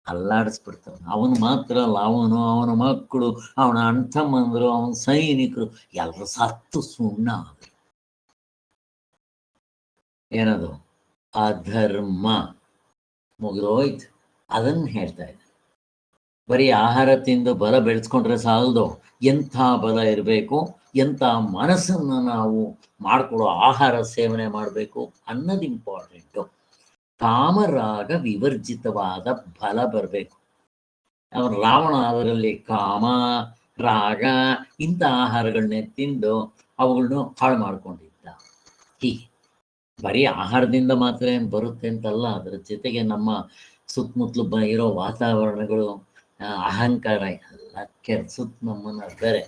ಅಲ್ಲಾಡಿಸ್ಬಿಡ್ತವನು. ಅವನು ಮಾತ್ರ ಅಲ್ಲ, ಅವನ ಮಕ್ಕಳು, ಅವನ ಅಣ್ಣ ತಮ್ಮಂದರು, ಅವನ ಸೈನಿಕರು ಎಲ್ಲರೂ ಸತ್ತು ಸುಣ್ಣ. ಏನದು ಅಧರ್ಮ ಮುಗಿದೋಯ್ತು. ಅದನ್ನು ಹೇಳ್ತಾ ಇದ್ದ. ಬರೀ ಆಹಾರ ತಿಂದು ಬಲ ಬೆಳೆಸ್ಕೊಂಡ್ರೆ ಸಾಲದು, ಎಂಥ ಬಲ ಇರಬೇಕು, ಎಂಥ ಮನಸ್ಸನ್ನು ನಾವು ಮಾಡ್ಕೊಳ್ಳೋ ಆಹಾರ ಸೇವನೆ ಮಾಡಬೇಕು ಅನ್ನೋದು ಇಂಪಾರ್ಟೆಂಟು. ಕಾಮರಾಗ ವಿವರ್ಜಿತವಾದ ಬಲ ಬರಬೇಕು. ಅವನು ರಾವಣ ಅದರಲ್ಲಿ ಕಾಮ, ರಾಗ ಇಂಥ ಆಹಾರಗಳನ್ನೇ ತಿಂದು ಅವುಗಳನ್ನು ಹಾಳು ಮಾಡ್ಕೊಂಡಿದ್ದ. ಹೀಗೆ ಬರೀ ಆಹಾರದಿಂದ ಮಾತ್ರ ಏನು ಬರುತ್ತೆ ಅಂತಲ್ಲ, ಅದರ ಜೊತೆಗೆ ನಮ್ಮ ಸುತ್ತಮುತ್ತಲು ಇರೋ ವಾತಾವರಣಗಳು, ಅಹಂಕಾರ ಎಲ್ಲ ಕೆರ್ಸುತ್ತ ನಮ್ಮನ್ನ ಬೇರೆ.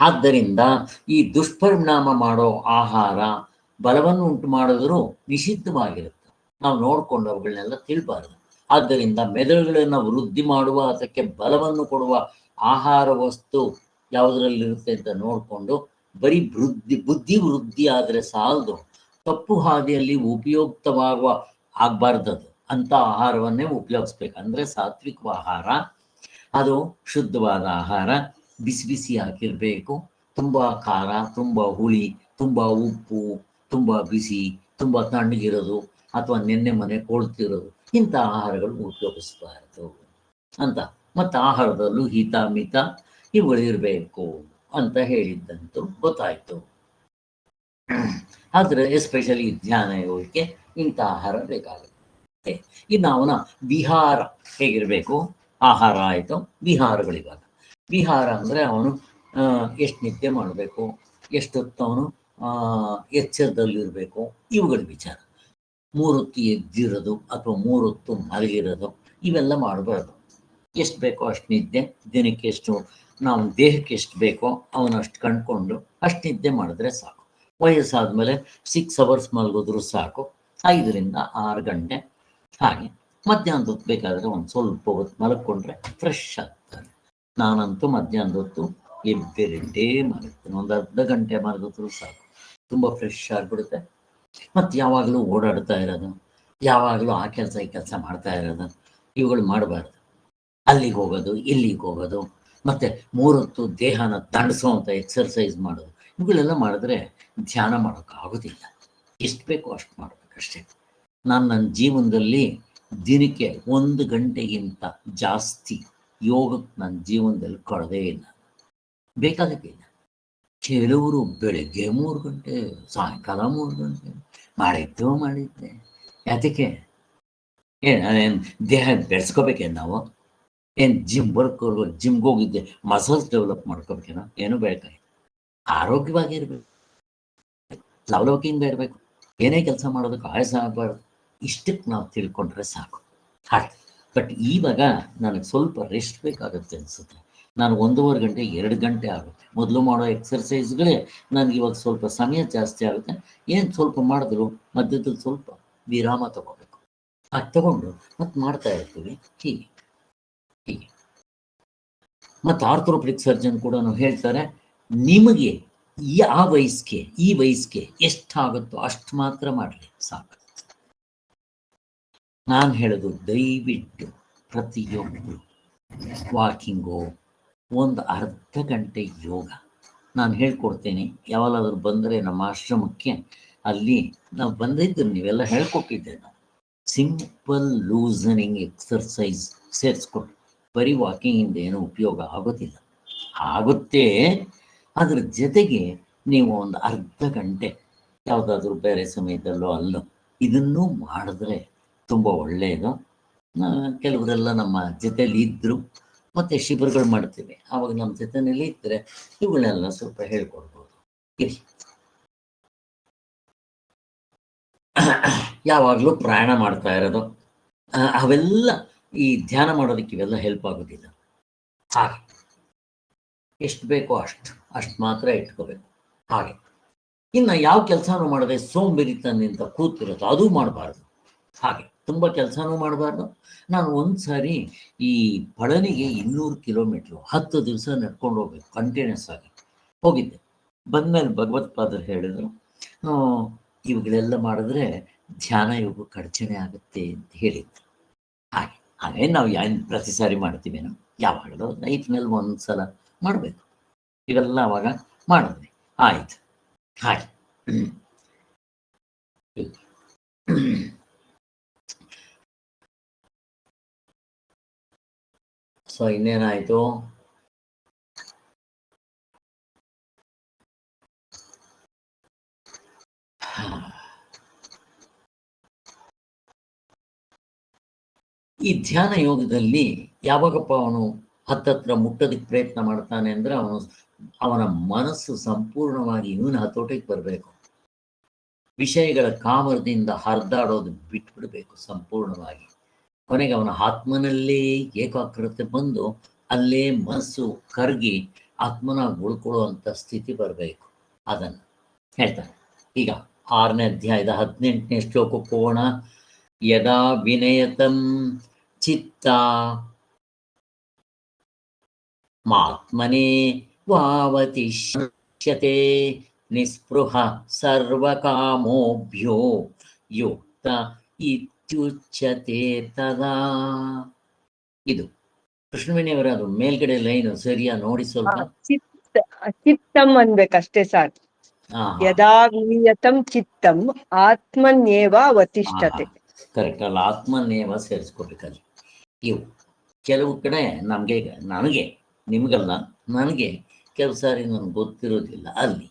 ಆದ್ದರಿಂದ ಈ ದುಷ್ಪರಿಣಾಮ ಮಾಡೋ ಆಹಾರ ಬಲವನ್ನು ಉಂಟು ಮಾಡಿದ್ರು ನಿಷಿದ್ಧವಾಗಿರುತ್ತೆ. ನಾವು ನೋಡ್ಕೊಂಡು ಅವುಗಳನ್ನೆಲ್ಲ ತಿಳ್ಬಾರ್ದು. ಆದ್ದರಿಂದ ಮೆದುಳುಗಳನ್ನು ವೃದ್ಧಿ ಮಾಡುವ, ಅದಕ್ಕೆ ಬಲವನ್ನು ಕೊಡುವ ಆಹಾರ ವಸ್ತು ಯಾವುದರಲ್ಲಿರುತ್ತೆ ಅಂತ ನೋಡಿಕೊಂಡು, ಬರೀ ಬುದ್ಧಿ ವೃದ್ಧಿ ಆದರೆ ಸಾಲದು, ತಪ್ಪು ಹಾದಿಯಲ್ಲಿ ಉಪಯುಕ್ತವಾಗುವ ಆಗ್ಬಾರ್ದದು ಅಂತ ಆಹಾರವನ್ನೇ ಉಪಯೋಗಿಸ್ಬೇಕು. ಅಂದರೆ ಸಾತ್ವಿಕ ಆಹಾರ, ಅದು ಶುದ್ಧವಾದ ಆಹಾರ, ಬಿಸಿ ಬಿಸಿ ಹಾಕಿರಬೇಕು, ತುಂಬ ಖಾರ, ತುಂಬ ಹುಳಿ, ತುಂಬ ಉಪ್ಪು, ತುಂಬ ಬಿಸಿ, ತುಂಬ ತಣ್ಣಗಿರೋದು ಅಥವಾ ನೆನ್ನೆ ಮನೆ ಕೊಳ್ತಿರೋದು ಇಂಥ ಆಹಾರಗಳು ಉಪಯೋಗಿಸಬಾರದು ಅಂತ. ಮತ್ತು ಆಹಾರದಲ್ಲೂ ಹಿತ ಮಿತ ಇವುಗಳಿರಬೇಕು ಅಂತ ಹೇಳಿದ್ದಂತೂ ಗೊತ್ತಾಯಿತು. ಆದರೆ ಎಸ್ಪೆಷಲಿ ಧ್ಯಾನ ಯೋಗಕ್ಕೆ ಇಂಥ ಆಹಾರ ಬೇಕಾಗುತ್ತೆ. ಇನ್ನು ಅವನ ವಿಹಾರ ಹೇಗಿರಬೇಕು? ಆಹಾರ ಆಯಿತು, ವಿಹಾರಗಳಿವಾಗ. ವಿಹಾರ ಅಂದರೆ ಅವನು ಎಷ್ಟು ನಿದ್ದೆ ಮಾಡಬೇಕು, ಎಷ್ಟೊತ್ತು ಅವನು ಎಚ್ಚರದಲ್ಲಿರಬೇಕು, ಇವುಗಳ ವಿಚಾರ. 3 ಹೊತ್ತು ಎದ್ದಿರೋದು ಅಥವಾ 3 ಹೊತ್ತು ಮಲಗಿರೋದು ಇವೆಲ್ಲ ಮಾಡಬಾರ್ದು. ಎಷ್ಟು ಬೇಕೋ ಅಷ್ಟು ನಿದ್ದೆ, ದಿನಕ್ಕೆ ಎಷ್ಟು ನಾವು ದೇಹಕ್ಕೆ ಎಷ್ಟು ಬೇಕೋ ಅವನಷ್ಟು ಕಂಡುಕೊಂಡು ಅಷ್ಟು ನಿದ್ದೆ ಮಾಡಿದ್ರೆ ಸಾಕು. ವಯಸ್ಸಾದಮೇಲೆ 6 ಅವರ್ಸ್ ಮಲಗಿದ್ರು ಸಾಕು, 5 ರಿಂದ 6 ಗಂಟೆ. ಹಾಗೆ ಮಧ್ಯಾಹ್ನದ ಹೊತ್ತು ಬೇಕಾದರೆ ಒಂದು ಸ್ವಲ್ಪ ಹೊತ್ತು ಮಲಗಿಕೊಂಡ್ರೆ ಫ್ರೆಶ್ ಆಗ್ತಾರೆ. ನಾನಂತೂ ಮಧ್ಯಾಹ್ನದ ಹೊತ್ತು ಎವ್ರಿಡೇ ಮಲಗ್ತೀನಿ, ಒಂದು ಅರ್ಧ ಗಂಟೆ ಮಲಗಿದ್ರು ಸಾಕು, ತುಂಬ ಫ್ರೆಶ್ ಆಗಿಬಿಡುತ್ತೆ. ಮತ್ತು ಯಾವಾಗಲೂ ಓಡಾಡ್ತಾ ಇರೋದು, ಯಾವಾಗಲೂ ಆ ಕೆಲಸ ಈ ಕೆಲಸ ಮಾಡ್ತಾ ಇರೋದು ಇವುಗಳು ಮಾಡಬಾರ್ದು. ಅಲ್ಲಿಗೆ ಹೋಗೋದು, ಇಲ್ಲಿಗೆ ಹೋಗೋದು, ಮತ್ತು 3 ಹೊತ್ತು ದೇಹನ ದಂಡಿಸೋವಂಥ ಎಕ್ಸರ್ಸೈಸ್ ಮಾಡೋದು, ಇವುಗಳೆಲ್ಲ ಮಾಡಿದ್ರೆ ಧ್ಯಾನ ಮಾಡೋಕ್ಕಾಗೋದಿಲ್ಲ. ಎಷ್ಟು ಬೇಕೋ ಅಷ್ಟು ಮಾಡಬೇಕಷ್ಟೇ. ನಾನು ನನ್ನ ಜೀವನದಲ್ಲಿ ದಿನಕ್ಕೆ 1 ಗಂಟೆಗಿಂತ ಜಾಸ್ತಿ ಯೋಗಕ್ಕೆ ನನ್ನ ಜೀವನದಲ್ಲಿ ಕಳೆದೇ ಇಲ್ಲ, ಬೇಕಾದಕ್ಕಿಲ್ಲ. ಕೆಲವರು ಬೆಳಗ್ಗೆ 3 ಗಂಟೆ, ಸಾಯಂಕಾಲ 3 ಗಂಟೆ ಮಾಡಿದ್ದೆ. ಯಾತಕ್ಕೆ? ಏನು ದೇಹ ಬೆಳೆಸ್ಕೋಬೇಕೇನು ನಾವು? ಏನು ಜಿಮ್ಗೆ ಹೋಗಿದ್ದೆ ಮಸಲ್ಸ್ ಡೆವಲಪ್ ಮಾಡ್ಕೋಬೇಕೇನೋ? ಏನೂ ಬೇಕಾಗಿಲ್ಲ. ಆರೋಗ್ಯವಾಗಿರ್ಬೇಕು, ಲವಲವಿಕೆಯಿಂದ ಇರಬೇಕು, ಏನೇ ಕೆಲಸ ಮಾಡೋದಕ್ಕೆ ಆಯಾಸ ಆಗಬಾರ್ದು. ಇಷ್ಟಕ್ಕೆ ನಾವು ತಿಳ್ಕೊಂಡ್ರೆ ಸಾಕು. ಹಾಗೆ ಬಟ್ ಇವಾಗ ನನಗೆ ಸ್ವಲ್ಪ ರೆಸ್ಟ್ ಬೇಕಾಗುತ್ತೆ ಅನಿಸುತ್ತೆ. ನಾನು 1.5 ಗಂಟೆ 2 ಗಂಟೆ ಆಗುತ್ತೆ. ಮೊದಲು ಮಾಡೋ ಎಕ್ಸರ್ಸೈಸ್ಗಳೇ ನನಗೆ ಇವಾಗ ಸ್ವಲ್ಪ ಸಮಯ ಜಾಸ್ತಿ ಆಗುತ್ತೆ. ಏನು ಸ್ವಲ್ಪ ಮಾಡಿದ್ರು ಮಧ್ಯದಲ್ಲಿ ಸ್ವಲ್ಪ ವಿರಾಮ ತಗೋಬೇಕು. ಅದು ತಗೊಂಡು ಮತ್ತೆ ಮಾಡ್ತಾ ಇರ್ತೀವಿ. ಹೀಗೆ ಮತ್ತು ಆರ್ಥೋಪೆಡಿಕ್ ಸರ್ಜನ್ ಕೂಡ ಹೇಳ್ತಾರೆ, ನಿಮಗೆ ಈ ವಯಸ್ಸಿಗೆ ಎಷ್ಟಾಗುತ್ತೋ ಅಷ್ಟು ಮಾತ್ರ ಮಾಡಲಿ ಸಾಕು. ನಾನು ಹೇಳೋದು, ದಯವಿಟ್ಟು ಪ್ರತಿಯೊಬ್ಬರು ವಾಕಿಂಗು, ಒಂದು ಅರ್ಧ ಗಂಟೆ ಯೋಗ ನಾನು ಹೇಳ್ಕೊಡ್ತೇನೆ. ಯಾವಾಗಾದರೂ ಬಂದರೆ ನಮ್ಮ ಆಶ್ರಮಕ್ಕೆ, ಅಲ್ಲಿ ನಾವು ಬಂದಿದ್ದರು, ನೀವೆಲ್ಲ ಹೇಳ್ಕೊಟ್ಟಿದ್ದೆ. ನಾವು ಸಿಂಪಲ್ ಲೂಸನಿಂಗ್ ಎಕ್ಸರ್ಸೈಸ್ ಸೇರಿಸ್ಕೊಟ್ಟು, ಬರೀ ವಾಕಿಂಗಿಂದ ಏನೂ ಉಪಯೋಗ ಆಗೋದಿಲ್ಲ. ಆಗುತ್ತೆ, ಅದ್ರ ಜೊತೆಗೆ ನೀವು ಒಂದು ಅರ್ಧ ಗಂಟೆ ಯಾವುದಾದ್ರೂ ಬೇರೆ ಸಮಯದಲ್ಲೋ ಅಲ್ಲೋ ಇದನ್ನೂ ಮಾಡಿದ್ರೆ ತುಂಬ ಒಳ್ಳೆಯದು. ಕೆಲವರೆಲ್ಲ ನಮ್ಮ ಜೊತೆಯಲ್ಲಿ ಇದ್ದರು, ಮತ್ತು ಶಿಬಿರಗಳು ಮಾಡ್ತೀವಿ, ಆವಾಗ ನಮ್ಮ ಜೊತೆಯಲ್ಲಿ ಇದ್ದರೆ ಇವುಗಳೆಲ್ಲ ಸ್ವಲ್ಪ ಹೇಳ್ಕೊಡ್ಬೋದು. ಇರಿ, ಯಾವಾಗಲೂ ಪ್ರಯಾಣ ಮಾಡ್ತಾ ಇರೋದು ಅವೆಲ್ಲ ಈ ಧ್ಯಾನ ಮಾಡೋದಕ್ಕೆ ಇವೆಲ್ಲ ಹೆಲ್ಪ್ ಆಗೋದಿಲ್ಲ. ಹಾಗೆ ಎಷ್ಟು ಬೇಕೋ ಅಷ್ಟು ಮಾತ್ರ ಇಟ್ಕೋಬೇಕು. ಹಾಗೆ ಇನ್ನು ಯಾವ ಕೆಲಸನೂ ಮಾಡದೆ ಸೋಂಬೇರಿತನದಿಂದ ಕೂತಿರೋದು ಅದು ಮಾಡಬಾರ್ದು. ಹಾಗೆ ತುಂಬ ಕೆಲಸನೂ ಮಾಡಬಾರ್ದು. ನಾನು ಒಂದು ಸಾರಿ ಈ ಪಳನಿಗೆ 200 ಕಿಲೋಮೀಟ್ರು 10 ದಿವಸ ನಡ್ಕೊಂಡು ಹೋಗ್ಬೇಕು, ಕಂಟಿನ್ಯೂಸ್ ಆಗಿ ಹೋಗಿದ್ದೆ. ಬಂದಮೇಲೆ ಭಗವತ್ಪಾದರು ಹೇಳಿದರು, ಇವುಗಳೆಲ್ಲ ಮಾಡಿದ್ರೆ ಧ್ಯಾನ ಯೋಗಕ್ಕೆ ಅಡಚಣೆ ಆಗುತ್ತೆ ಅಂತ ಹೇಳಿದ್ರು. ಹಾಗೆ ನಾವು ಪ್ರತಿ ಸಾರಿ ಮಾಡ್ತೀವೇನೋ, ಯಾವಾಗಲೂ ಲೈಫ್ನಲ್ಲಿ ಒಂದು ಸಲ ಮಾಡಬೇಕು. ಇವೆಲ್ಲ ಅವಾಗ ಮಾಡಿದ್ವಿ, ಆಯಿತು. ಹಾಗೆ ಸೊ ಇನ್ನೇನಾಯಿತು? ಈ ಧ್ಯಾನ ಯೋಗದಲ್ಲಿ ಯಾವಾಗಪ್ಪ ಅವನು ಹತ್ತತ್ರ ಮುಟ್ಟೋದಕ್ಕೆ ಪ್ರಯತ್ನ ಮಾಡ್ತಾನೆ ಅಂದರೆ ಅವನ ಮನಸ್ಸು ಸಂಪೂರ್ಣವಾಗಿ ಇವನ ಹತೋಟಿಗೆ ಬರಬೇಕು. ವಿಷಯಗಳ ಕಾಮರದಿಂದ ಹರಿದಾಡೋದು ಬಿಟ್ಬಿಡಬೇಕು ಸಂಪೂರ್ಣವಾಗಿ. ಕೊನೆಗೆ ಅವನ ಆತ್ಮನಲ್ಲೇ ಏಕಾಗ್ರತೆ ಬಂದು ಅಲ್ಲೇ ಮನಸ್ಸು ಕರಗಿ ಆತ್ಮನಾಗಿ ಉಳ್ಕೊಳ್ಳುವಂಥ ಸ್ಥಿತಿ ಬರಬೇಕು. ಅದನ್ನು ಹೇಳ್ತಾನೆ. ಈಗ 6ನೇ ಅಧ್ಯಾಯದ 18ನೇ ಶ್ಲೋಕಕ್ಕೆ ಹೋಗೋಣ. ಯದಾ ವಿನಯತಂ ಚಿತ್ತ ಮಾತ್ಮನೇ ವಾವತಿಷ್ಯತೆ ನಿಸ್ಪೃಹ ಸರ್ವಕಾಮೋಭ್ಯೋ ಯುಕ್ತ ಇತ್ಯುಚ್ಯತೆ ತದಾ. ಇದು ಕೃಷ್ಣವೇಣಿಯವರ ಅದು ಮೇಲ್ಗಡೆ ಲೈನ್ ಸರಿಯಾ ನೋಡಿ ಸ್ವಲ್ಪ. ಚಿತ್ತಂ ಅನ್ಬೇಕಷ್ಟೇ ಸರ್. ಯದಾ ವಿನಿಯತಂ ಚಿತ್ತಂ ಆತ್ಮನ್ಯೇವ ಅವತಿಷ್ಠತೆ. ಕರೆಕ್ಟ್ ಅಲ್ಲ, ಆತ್ಮನ್ಯೇವ ಸೇರಿಸ್ಕೋಬೇಕಲ್ಲಿ. ಇವು ಕೆಲವು ಕಡೆ ನನಗೆ ನಿಮಗಲ್ಲ, ನನಗೆ ಕೆಲವು ಸಾರಿ ನನಗೆ ಗೊತ್ತಿರೋದಿಲ್ಲ. ಅಲ್ಲಿ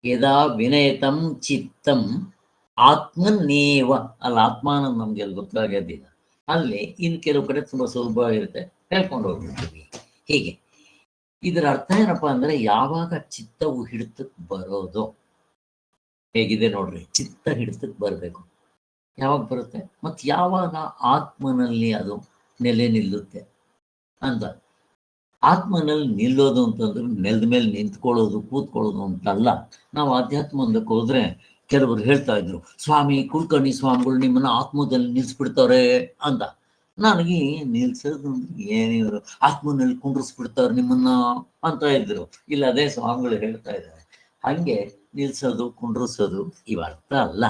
ಯದಾ ವಿನಯತಂ ಚಿತ್ತಂ ಆತ್ಮನ್ಯೇವ, ಅಲ್ಲಿ ಆತ್ಮಾನ ನಮ್ಗೆಲ್ಲ ಗೊತ್ತಾಗೋದಿಲ್ಲ. ಅಲ್ಲಿ ಇನ್ನು ಕೆಲವು ಕಡೆ ತುಂಬ ಸುಲಭ ಇರುತ್ತೆ, ಹೇಳ್ಕೊಂಡು ಹೋಗ್ಬಿಡ್ತೀವಿ. ಹೀಗೆ ಇದರ ಅರ್ಥ ಏನಪ್ಪಾ ಅಂದ್ರೆ, ಯಾವಾಗ ಚಿತ್ತವು ಹಿಡಿತಕ್ಕೆ ಬರೋದು ಹೇಗಿದೆ ನೋಡ್ರಿ, ಚಿತ್ತ ಹಿಡಿತಕ್ಕೆ ಬರಬೇಕು. ಯಾವಾಗ ಬರುತ್ತೆ ಮತ್ತು ಯಾವಾಗ ಆತ್ಮನಲ್ಲಿ ಅದು ನೆಲೆ ನಿಲ್ಲುತ್ತೆ ಅಂತ. ಆತ್ಮನಲ್ಲಿ ನಿಲ್ಲೋದು ಅಂತಂದ್ರೆ ನೆಲದ ಮೇಲೆ ನಿಂತ್ಕೊಳ್ಳೋದು ಕೂತ್ಕೊಳ್ಳೋದು ಅಂತಲ್ಲ. ನಾವು ಆಧ್ಯಾತ್ಮ ಅಂದಕ್ಕೆ ಹೋದ್ರೆ ಕೆಲವರು ಹೇಳ್ತಾ ಇದ್ರು, ಸ್ವಾಮಿ ಕುಲಕರ್ಣಿ ಸ್ವಾಮಿಗಳು ನಿಮ್ಮನ್ನ ಆತ್ಮದಲ್ಲಿ ನಿಲ್ಲಿಸ್ಬಿಡ್ತಾರೆ ಅಂತ. ನನಗೆ ನಿಲ್ಸೋದು ಏನಿದ್ರು, ಆತ್ಮನಲ್ಲಿ ಕುಂಡ್ರಿಸ್ಬಿಡ್ತಾರೆ ನಿಮ್ಮನ್ನ ಅಂತ ಇದ್ರು. ಇಲ್ಲ, ಅದೇ ಸ್ವಾಮಿಗಳು ಹೇಳ್ತಾ ಇದ್ದಾರೆ, ಹಂಗೆ ನಿಲ್ಸೋದು ಕುಂಡ್ರಿಸೋದು ಇವ ಅರ್ಥ ಅಲ್ಲ.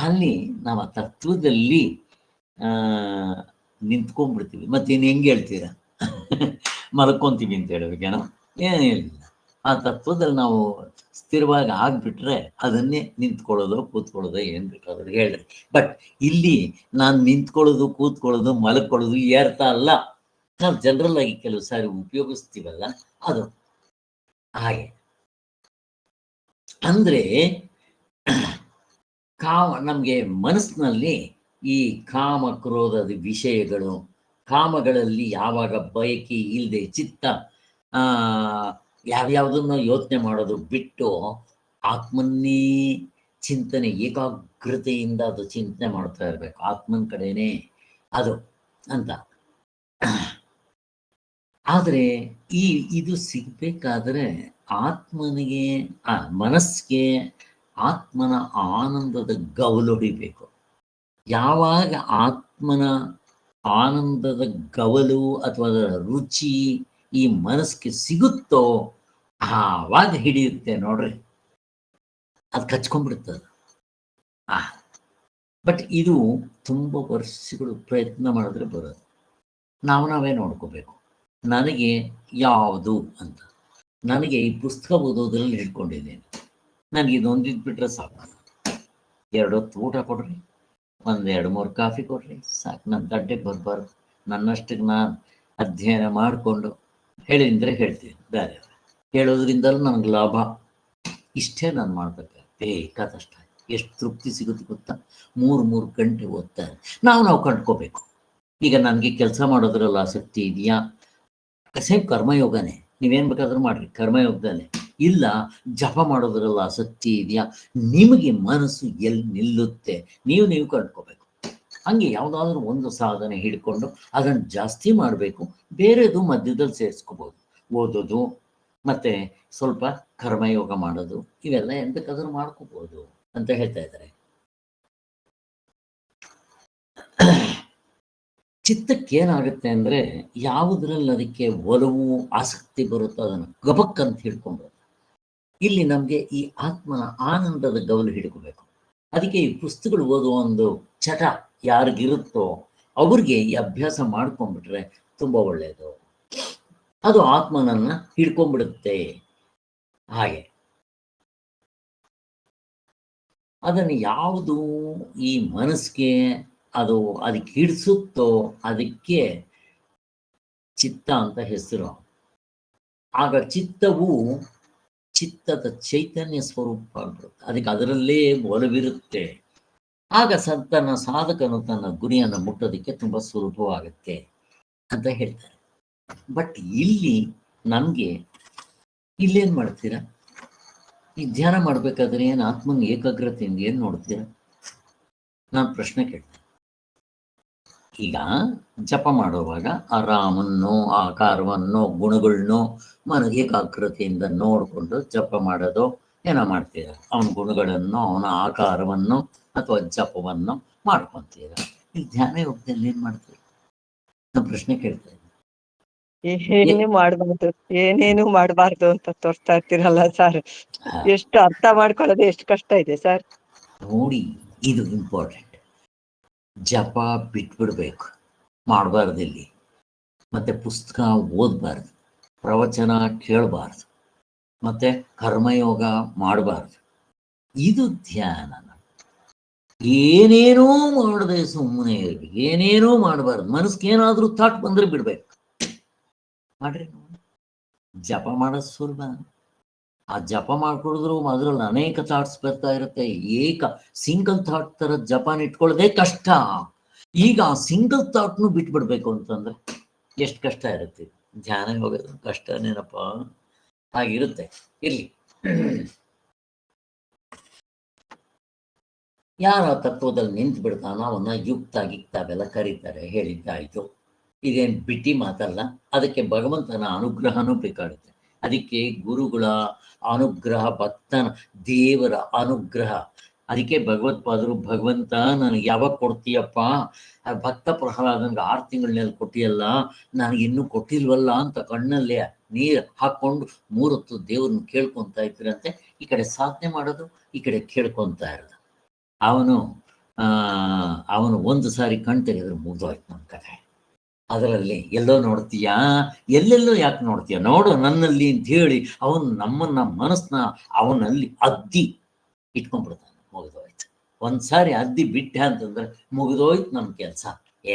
ಅಲ್ಲಿ ನಾವು ಆ ತತ್ವದಲ್ಲಿ ನಿಂತ್ಕೊಂಡ್ಬಿಡ್ತೀವಿ. ಮತ್ತೇನು ಹೆಂಗೆ ಹೇಳ್ತೀರ, ಮಲ್ಕೊಂತೀವಿ ಅಂತ ಹೇಳ್ಬೇಕೇನೋ, ಏನು ಹೇಳಿಲ್ಲ. ಆ ತತ್ವದಲ್ಲಿ ನಾವು ಸ್ಥಿರವಾಗಿ ಆಗ್ಬಿಟ್ರೆ ಅದನ್ನೇ ನಿಂತ್ಕೊಳ್ಳೋದು ಕೂತ್ಕೊಳ್ಳೋದು ಏನು ಬೇಕಾದ್ರೂ ಹೇಳ್ರಿ. ಬಟ್ ಇಲ್ಲಿ ನಾನು ನಿಂತ್ಕೊಳ್ಳೋದು ಕೂತ್ಕೊಳ್ಳೋದು ಮಲ್ಕೊಳ್ಳೋದು ಈ ಅರ್ಥ ಅಲ್ಲ. ನಾವು ಜನರಲ್ ಆಗಿ ಕೆಲವು ಸಾರಿ ಉಪಯೋಗಿಸ್ತೀವಲ್ಲ, ಅದು ಹಾಗೆ. ಅಂದ್ರೆ ನಮಗೆ ಮನಸ್ಸಿನಲ್ಲಿ ಈ ಕಾಮ ಕ್ರೋಧದ ವಿಷಯಗಳು, ಕಾಮಗಳಲ್ಲಿ ಯಾವಾಗ ಬಯಕೆ ಇಲ್ಲದೆ ಚಿತ್ತ ಯಾವ್ಯಾವುದನ್ನು ಯೋಚನೆ ಮಾಡೋದು ಬಿಟ್ಟು ಆತ್ಮನ್ನೇ ಚಿಂತನೆ ಏಕಾಗ್ರತೆಯಿಂದ ಅದು ಚಿಂತನೆ ಮಾಡ್ತಾ ಇರಬೇಕು, ಆತ್ಮನ ಕಡೆನೇ ಅದು ಅಂತ. ಆದರೆ ಇದು ಸಿಗ್ಬೇಕಾದ್ರೆ ಆತ್ಮನಿಗೆ ಮನಸ್ಸಿಗೆ ಆತ್ಮನ ಆನಂದದ ಗವಲು ಹೊಡಿಬೇಕು. ಯಾವಾಗ ಆತ್ಮನ ಆನಂದದ ಗವಲು ಅಥವಾ ಅದರ ರುಚಿ ಈ ಮನಸ್ಸಿಗೆ ಸಿಗುತ್ತೋ ಆವಾಗ ಹಿಡಿಯುತ್ತೆ ನೋಡ್ರಿ, ಅದು ಕಚ್ಕೊಂಡ್ಬಿಡ್ತದೆ. ಬಟ್ ಇದು ತುಂಬ ವರ್ಷಗಳು ಪ್ರಯತ್ನ ಮಾಡಿದ್ರೆ ಬರೋದು. ನಾವೇ ನೋಡ್ಕೋಬೇಕು, ನನಗೆ ಯಾವುದು ಅಂತ. ನನಗೆ ಈ ಪುಸ್ತಕ ಓದೋದ್ರಲ್ಲಿ ಹಿಡ್ಕೊಂಡಿದ್ದೇನೆ. ನನಗೆ ಇದೊಂದಿದ್ಬಿಟ್ರೆ ಸಾಕು. 2 ಹೊತ್ತು ಊಟ ಕೊಡ್ರಿ, 1-2-3 ಕಾಫಿ ಕೊಡ್ರಿ ಸಾಕು. ನನ್ನ ಗಡ್ಡೆಗೆ ಬರಬಾರ್ದು. ನನ್ನಷ್ಟಕ್ಕೆ ನಾನು ಅಧ್ಯಯನ ಮಾಡಿಕೊಂಡು ಹೇಳಿದ್ರೆ ಹೇಳ್ತೀನಿ, ಬೇರೆ ಹೇಳೋದ್ರಿಂದಲೂ ನನಗೆ ಲಾಭ. ಇಷ್ಟೇ ನಾನು ಮಾಡ್ಬೇಕು, ಬೇಕಾದಷ್ಟ. ಎಷ್ಟು ತೃಪ್ತಿ ಸಿಗುತ್ತೆ ಗೊತ್ತಾ? 3 ಗಂಟೆ ಓದ್ತಾರೆ. ನಾವು ಕಂಡ್ಕೋಬೇಕು. ಈಗ ನನಗೆ ಕೆಲಸ ಮಾಡೋದ್ರಲ್ಲಿ ಆಸಕ್ತಿ ಇದೆಯಾ, ಸೇಮ್ ಕರ್ಮಯೋಗನೇ, ನೀವೇನು ಬೇಕಾದ್ರೂ ಮಾಡ್ರಿ ಕರ್ಮಯೋಗದಲ್ಲೇ. ಇಲ್ಲ ಜಪ ಮಾಡೋದ್ರಲ್ಲಿ ಆಸಕ್ತಿ ಇದೆಯಾ, ನಿಮಗೆ ಮನಸ್ಸು ಎಲ್ಲಿ ನಿಲ್ಲುತ್ತೆ ನೀವು ಕಂಡ್ಕೋಬೇಕು. ಹಂಗೆ ಯಾವುದಾದ್ರೂ ಒಂದು ಸಾಧನೆ ಹಿಡ್ಕೊಂಡು ಅದನ್ನು ಜಾಸ್ತಿ ಮಾಡಬೇಕು. ಬೇರೆದು ಮಧ್ಯದಲ್ಲಿ ಸೇರಿಸ್ಕೋಬೋದು. ಓದೋದು ಮತ್ತೆ ಸ್ವಲ್ಪ ಕರ್ಮಯೋಗ ಮಾಡೋದು, ಇವೆಲ್ಲ ಏನು ಬೇಕಾದ್ರೂ ಮಾಡ್ಕೋಬೋದು ಅಂತ ಹೇಳ್ತಾ ಇದ್ದಾರೆ. ಚಿತ್ತಕ್ಕೆ ಏನಾಗುತ್ತೆ ಅಂದರೆ, ಯಾವುದ್ರಲ್ಲಿ ಅದಕ್ಕೆ ಒಲವು ಆಸಕ್ತಿ ಬರುತ್ತೋ ಅದನ್ನು ಗಬಕ್ ಅಂತ ಹಿಡ್ಕೊಂಡು, ಇಲ್ಲಿ ನಮಗೆ ಈ ಆತ್ಮನ ಆನಂದದ ಗವಲು ಹಿಡ್ಕೋಬೇಕು. ಅದಕ್ಕೆ ಈ ಪುಸ್ತಕಗಳು ಓದುವ ಒಂದು ಚಟ ಯಾರಿಗಿರುತ್ತೋ ಅವ್ರಿಗೆ ಈ ಅಭ್ಯಾಸ ಮಾಡ್ಕೊಂಡ್ಬಿಟ್ರೆ ತುಂಬ ಒಳ್ಳೆಯದು. ಅದು ಆತ್ಮನನ್ನ ಹಿಡ್ಕೊಂಡ್ಬಿಡುತ್ತೆ. ಹಾಗೆ ಅದನ್ನು ಯಾವುದು ಈ ಮನಸ್ಸಿಗೆ ಅದಕ್ಕೆ ಹಿಡಿಸುತ್ತೋ ಅದಕ್ಕೆ ಚಿತ್ತ ಅಂತ ಹೆಸರು. ಆಗ ಚಿತ್ತವು ಚಿತ್ತದ ಚೈತನ್ಯ ಸ್ವರೂಪ ಆಗ್ಬಿಡುತ್ತೆ. ಅದಕ್ಕೆ ಅದರಲ್ಲೇ ಒಲವಿರುತ್ತೆ. ಆಗ ತನ್ನ ಸಾಧಕನು ತನ್ನ ಗುರಿಯನ್ನು ಮುಟ್ಟೋದಕ್ಕೆ ತುಂಬ ಸುಲಭವಾಗುತ್ತೆ ಅಂತ ಹೇಳ್ತಾರೆ. ಬಟ್ ಇಲ್ಲಿ ನಮಗೆ ಇಲ್ಲೇನು ಮಾಡ್ತೀರಾ, ಈ ಧ್ಯಾನ ಮಾಡ್ಬೇಕಾದ್ರೆ ಏನು ಆತ್ಮನ ಏಕಾಗ್ರತೆಯಿಂದ ಏನು ನೋಡ್ತೀರಾ? ನಾನು ಪ್ರಶ್ನೆ ಕೇಳ್ತೇನೆ. ಈಗ ಜಪ ಮಾಡುವಾಗ ಆ ರಾಮನ್ನು, ಆಕಾರವನ್ನು, ಗುಣಗಳನ್ನು ಏಕಾಗ್ರತೆಯಿಂದ ನೋಡಿಕೊಂಡು ಜಪ ಮಾಡೋದು ಏನೋ ಮಾಡ್ತೀರ. ಅವನ ಗುಣಗಳನ್ನು, ಅವನ ಆಕಾರವನ್ನು ಅಥವಾ ಜಪವನ್ನು ಮಾಡ್ಕೊತೀರ. ಈ ಧ್ಯಾನ ಯೋಗದಲ್ಲಿ ಏನು ಮಾಡ್ತೀರ? ನಾನು ಪ್ರಶ್ನೆ ಕೇಳ್ತಾ ಇದ್ದೀನಿ. ಏನು ಮಾಡ್ಬಾರ್ದು, ಏನೇನು ಮಾಡ್ಬಾರ್ದು ಅಂತ ತೋರಿಸ್ತಾ ಇರ್ತೀರಲ್ಲ ಸರ್. ಆ, ಎಷ್ಟು ಅರ್ಥ ಮಾಡ್ಕೊಳ್ಳೋದು ಎಷ್ಟು ಕಷ್ಟ ಇದೆ ಸರ್. ನೋಡಿ, ಇದು ಇಂಪಾರ್ಟೆಂಟ್. ಜಪ ಬಿಟ್ಬಿಡ್ಬೇಕು, ಮಾಡಬಾರ್ದು ಇಲ್ಲಿ. ಮತ್ತೆ ಪುಸ್ತಕ ಓದಬಾರ್ದು, ಪ್ರವಚನ ಕೇಳಬಾರ್ದು, ಮತ್ತೆ ಕರ್ಮಯೋಗ ಮಾಡಬಾರ್ದು. ಇದು ಧ್ಯಾನ. ಏನೇನೋ ಮಾಡದೆ ಸುಮ್ಮನೆ ಇರ್ಬೇಕು, ಏನೇನೋ ಮಾಡಬಾರ್ದು. ಮನಸ್ಸಿಗೆ ಏನಾದ್ರೂ ಥಾಟ್ ಬಂದ್ರೆ ಬಿಡ್ಬೇಕು. ಮಾಡ್ರಿ, ಜಪ ಮಾಡೋದು ಸುಲಭ. ಆ ಜಪ ಮಾಡ್ಕೊಡಿದ್ರು ಅದ್ರಲ್ಲಿ ಅನೇಕ ಥಾಟ್ಸ್ ಬರ್ತಾ ಇರುತ್ತೆ. ಸಿಂಗಲ್ ಥಾಟ್ ತರ ಜಪಾನ ಇಟ್ಕೊಳ್ಳೋದೇ ಕಷ್ಟ. ಈಗ ಆ ಸಿಂಗಲ್ ಥಾಟ್ನು ಬಿಟ್ಬಿಡ್ಬೇಕು ಅಂತಂದ್ರೆ ಎಷ್ಟು ಕಷ್ಟ ಇರುತ್ತೆ. ಧ್ಯಾನ ಹೋಗೋದು ಕಷ್ಟನೇನಪ್ಪ, ಹಾಗಿರುತ್ತೆ. ಇರ್ಲಿ, ಯಾರ ತತ್ವದಲ್ಲಿ ನಿಂತು ಬಿಡ್ತಾನೋ ಅವನ್ನ ಯುಕ್ತ ಗಿಕ್ತ ಅವೆಲ್ಲ ಕರೀತಾರೆ, ಹೇಳಿದ್ದಾಯ್ತು. ಇದೇನು ಬಿಟ್ಟಿ ಮಾತಲ್ಲ. ಅದಕ್ಕೆ ಭಗವಂತನ ಅನುಗ್ರಹನೂ ಬೇಕಾಗುತ್ತೆ. ಅದಕ್ಕೆ ಗುರುಗಳ ಅನುಗ್ರಹ, ಭಕ್ತನ ದೇವರ ಅನುಗ್ರಹ. ಅದಕ್ಕೆ ಭಗವತ್ಪಾದರು, ಭಗವಂತ ನನಗೆ ಯಾವಾಗ ಕೊಡ್ತೀಯಪ್ಪ, ಭಕ್ತ ಪ್ರಹ್ಲಾದನ್ಗೆ 6 ತಿಂಗಳನ್ನೆಲ್ಲ ಕೊಟ್ಟಿಯಲ್ಲ, ನನಗಿನ್ನೂ ಕೊಟ್ಟಿಲ್ವಲ್ಲ ಅಂತ ಕಣ್ಣಲ್ಲೇ ನೀರು ಹಾಕ್ಕೊಂಡು 3 ಹೊತ್ತು ದೇವ್ರನ್ನ ಕೇಳ್ಕೊತಾ ಇದ್ರಂತೆ. ಈ ಕಡೆ ಸಾಧನೆ ಮಾಡೋದು, ಈ ಕಡೆ ಕೇಳ್ಕೊತಾ ಇರೋದು. ಅವನು ಒಂದು ಸಾರಿ ಕಣ್ ತೆಗೆದ್ರೆ ಮುಗ್ದೋಯ್ತು ನಮ್ಮ ಕಥೆ. ಅದರಲ್ಲಿ ಎಲ್ಲೋ ನೋಡ್ತೀಯಾ, ಎಲ್ಲೆಲ್ಲೋ ಯಾಕೆ ನೋಡ್ತೀಯ, ನೋಡು ನನ್ನಲ್ಲಿ ಅಂತ ಹೇಳಿ ಅವನು ನಮ್ಮನ್ನ ಮನಸ್ಸನ್ನ ಅವನಲ್ಲಿ ಅದ್ದಿ ಇಟ್ಕೊಂಡ್ಬಿಡ್ತಾನೆ. ಮುಗಿದೋಯ್ತು. ಒಂದ್ಸಾರಿ ಅದ್ದಿ ಬಿಟ್ಟ ಅಂತಂದ್ರೆ ಮುಗಿದೋಯ್ತು ನಮ್ಮ ಕೆಲಸ.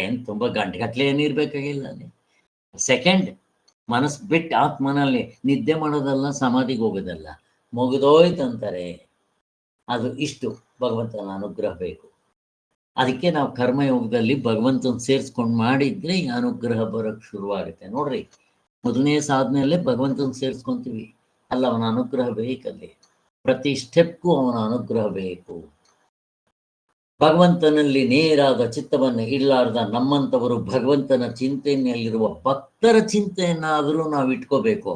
ಏನು ತುಂಬ ಗಂಟೆಗಟ್ಲೆ ಏನಿರ್ಬೇಕಾಗಿಲ್ಲ ಅಲ್ಲಿ. ಸೆಕೆಂಡ್ ಮನಸ್ಸು ಬಿಟ್ಟು ಆತ್ಮನಲ್ಲಿ ನಿದ್ದೆ ಮಾಡೋದಲ್ಲ, ಸಮಾಧಿಗೆ ಹೋಗೋದಲ್ಲ, ಮುಗಿದೋಯ್ತು ಅಂತಾರೆ. ಅದು ಇಷ್ಟು ಭಗವಂತನ ಅನುಗ್ರಹ ಬೇಕು. ಅದಕ್ಕೆ ನಾವು ಕರ್ಮಯೋಗದಲ್ಲಿ ಭಗವಂತನ ಸೇರಿಸ್ಕೊಂಡು ಮಾಡಿದ್ರೆ ಈ ಅನುಗ್ರಹ ಬರೋಕ್ಕೆ ಶುರುವಾಗುತ್ತೆ. ನೋಡ್ರಿ, ಮೊದಲನೇ ಸಾಧನೆಯಲ್ಲೇ ಭಗವಂತನ ಸೇರಿಸ್ಕೊಂತೀವಿ ಅಲ್ಲ, ಅವನ ಅನುಗ್ರಹ ಬೇಕಲ್ಲಿ. ಪ್ರತಿ ಸ್ಟೆಪ್ಗೂ ಅವನ ಅನುಗ್ರಹ ಬೇಕು. ಭಗವಂತನಲ್ಲಿ ನೇರಾದ ಚಿತ್ತವನ್ನು ಇಡಲಾರ್ದ ನಮ್ಮಂಥವರು ಭಗವಂತನ ಚಿಂತನೆಯಲ್ಲಿರುವ ಭಕ್ತರ ಚಿಂತೆಯನ್ನಾದರೂ ನಾವು ಇಟ್ಕೋಬೇಕು.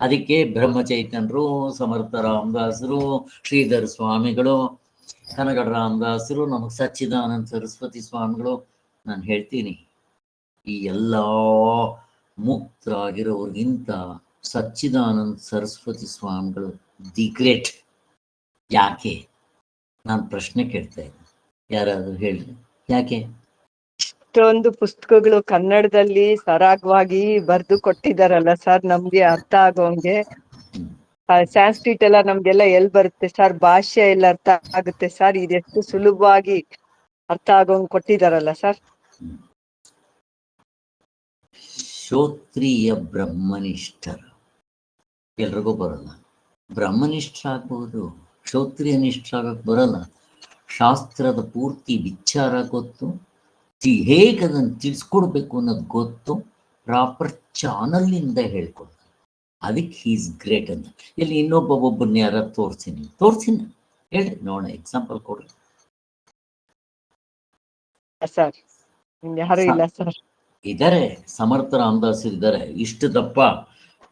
ಅದಕ್ಕೆ ಬ್ರಹ್ಮಚೈತನ್ಯರು, ಸಮರ್ಥ ರಾಮದಾಸರು, ಶ್ರೀಧರ ಸ್ವಾಮಿಗಳು, ಕನಗಡ ರಾಮದಾಸರು, ನಮಗೆ ಸಚ್ಚಿದಾನಂದ ಸರಸ್ವತಿ ಸ್ವಾಮಿಗಳು. ನಾನು ಹೇಳ್ತೀನಿ, ಈ ಎಲ್ಲ ಮುಕ್ತರಾಗಿರೋರಿಗಿಂತ ಸಚ್ಚಿದಾನಂದ ಸರಸ್ವತಿ ಸ್ವಾಮಿಗಳು ದಿ ಗ್ರೇಟ್. ಯಾಕೆ? ನಾನು ಪ್ರಶ್ನೆ ಕೇಳ್ತಾ ಇದ್ದೀನಿ, ಯಾರಾದರೂ ಹೇಳ್ರಿ ಯಾಕೆ? ಇಷ್ಟೊಂದು ಪುಸ್ತಕಗಳು ಕನ್ನಡದಲ್ಲಿ ಸರಾಗವಾಗಿ ಬರೆದು ಕೊಟ್ಟಿದಾರಲ್ಲ ಸರ್, ನಮ್ಗೆ ಅರ್ಥ ಆಗೋಂಗೆ. ಸಂಸ್ಕೃತ ಎಲ್ಲ ನಮ್ಗೆಲ್ಲ ಎಲ್ಲಿ ಬರುತ್ತೆ ಸರ್, ಭಾಷೆ ಎಲ್ಲ ಅರ್ಥ ಆಗುತ್ತೆ ಸರ್. ಇದೆಷ್ಟು ಸುಲಭವಾಗಿ ಅರ್ಥ ಆಗೋಂಗ್ ಕೊಟ್ಟಿದಾರಲ್ಲ ಸರ್. ಶ್ರೋತ್ರಿಯ ಬ್ರಹ್ಮನಿಷ್ಠರ ಎಲ್ರಿಗೂ ಬರಲ್ಲ. ಬ್ರಹ್ಮನಿಷ್ಠರಾಗ್ಬೋದು, ಕ್ಷೋತ್ರಿಯ ನಿಷ್ಠರಾಗಕ್ಕೆ ಬರಲ್ಲ. ಶಾಸ್ತ್ರದ ಪೂರ್ತಿ ವಿಚಾರ ಗೊತ್ತು, ಹೇಗೆ ಅದನ್ನು ತಿಳಿಸ್ಕೊಡ್ಬೇಕು ಅನ್ನೋದು ಗೊತ್ತು, ಪ್ರಾಪರ್ ಚಾನಲ್ನಿಂದ ಹೇಳ್ಕೊಡ್ತಾರೆ. ಅದಕ್ಕೆ ಈಸ್ ಗ್ರೇಟ್ ಅಂತ. ಇಲ್ಲಿ ಒಬ್ಬೊಬ್ಬರನ್ನ ಯಾರು ತೋರಿಸ್ತೀನಿ ಹೇಳ್ರಿ, ನೋಡೋಣ, ಎಕ್ಸಾಂಪಲ್ ಕೊಡ್ರಿ ಸರ್. ಯಾರು ಇಲ್ಲ ಸರ್. ಇದ್ದಾರೆ, ಸಮರ್ಥ ರಾಮದಾಸ್ ಇದ್ದಾರೆ, ಇಷ್ಟು ದಪ್ಪ.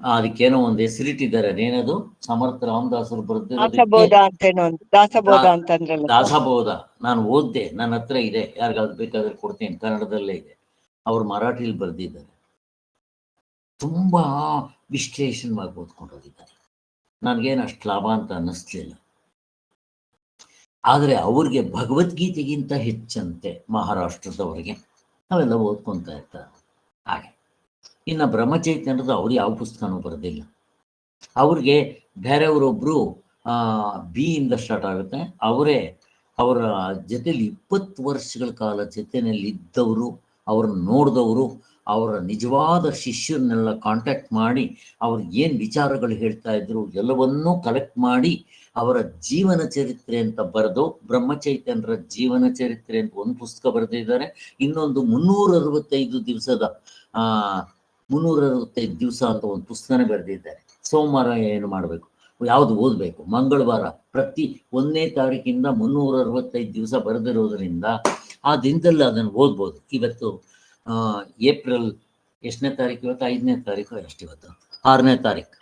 ಅದಕ್ಕೇನೋ ಒಂದು ಹೆಸರಿಟ್ಟಿದ್ದಾರೆ, ಏನದು? ಸಮರ್ಥ ರಾಮದಾಸರು ಬರೆದಿರೋದಕ್ಕೆ ದಾಸಬೋಧ ಅಂತೇನೋ ಒಂದು, ದಾಸಬೋಧ ಅಂತಂದ್ರಲ್ಲ. ದಾಸಬೋಧ ನಾನು ಓದ್ದೆ, ನನ್ನ ಹತ್ರ ಇದೆ, ಯಾರಿಗಾದ್ರು ಬೇಕಾದ್ರೆ ಕೊಡ್ತೀನಿ, ಕನ್ನಡದಲ್ಲೇ ಇದೆ. ಅವ್ರು ಮರಾಠಿಲಿ ಬರೆದಿದ್ದಾರೆ. ತುಂಬಾ ವಿಶ್ಲೇಷಣವಾಗಿ ಓದ್ಕೊಂಡೋಗಿದ್ದಾರೆ. ನನಗೇನು ಅಷ್ಟು ಲಾಭ ಅಂತ ಅನ್ನಿಸ್ಲಿಲ್ಲ. ಆದರೆ ಅವ್ರಿಗೆ ಭಗವದ್ಗೀತೆಗಿಂತ ಹೆಚ್ಚಂತೆ ಮಹಾರಾಷ್ಟ್ರದವರಿಗೆ ಅವೆಲ್ಲ ಓದ್ಕೊತಾ ಇರ್ತಾರೆ. ಹಾಗೆ ಇನ್ನು ಬ್ರಹ್ಮಚೈತನ್ಯದ ಅವ್ರು ಯಾವ ಪುಸ್ತಕನೂ ಬರೆದಿಲ್ಲ. ಅವ್ರಿಗೆ ಬೇರೆಯವರೊಬ್ಬರು ಬಿ ಇಂದ ಸ್ಟಾರ್ಟ್ ಆಗುತ್ತೆ, ಅವರ ಜೊತೆಲಿ 20 ವರ್ಷಗಳ ಕಾಲ ಜೊತೆಯಲ್ಲಿ ಇದ್ದವರು, ಅವ್ರನ್ನ ನೋಡಿದವರು, ಅವರ ನಿಜವಾದ ಶಿಷ್ಯರನ್ನೆಲ್ಲ ಕಾಂಟ್ಯಾಕ್ಟ್ ಮಾಡಿ ಅವ್ರಿಗೆ ಏನು ವಿಚಾರಗಳು ಹೇಳ್ತಾ ಇದ್ರು ಎಲ್ಲವನ್ನೂ ಕಲೆಕ್ಟ್ ಮಾಡಿ ಅವರ ಜೀವನ ಚರಿತ್ರೆ ಅಂತ ಬರೆದು, ಬ್ರಹ್ಮಚೈತನ್ಯರ ಜೀವನ ಚರಿತ್ರೆ ಅಂತ ಒಂದು ಪುಸ್ತಕ ಬರೆದಿದ್ದಾರೆ. ಇನ್ನೊಂದು 365 ದಿವಸದ 365 ದಿವಸ ಅಂತ ಒಂದು ಪುಸ್ತಕನೇ ಬರೆದಿದ್ದಾರೆ. ಸೋಮವಾರ ಏನು ಮಾಡಬೇಕು, ಯಾವುದು ಓದಬೇಕು, ಮಂಗಳವಾರ, ಪ್ರತಿ 1ನೇ ತಾರೀಕಿಂದ 365 ದಿವಸ ಬರೆದಿರೋದ್ರಿಂದ ಆ ದಿನದಲ್ಲಿ ಅದನ್ನು ಓದ್ಬೋದು. ಇವತ್ತು ಏಪ್ರಿಲ್ ಎಷ್ಟನೇ ತಾರೀಕು? ಇವತ್ತು 5ನೇ ತಾರೀಕು, ಇವತ್ತು 6ನೇ ತಾರೀಕು.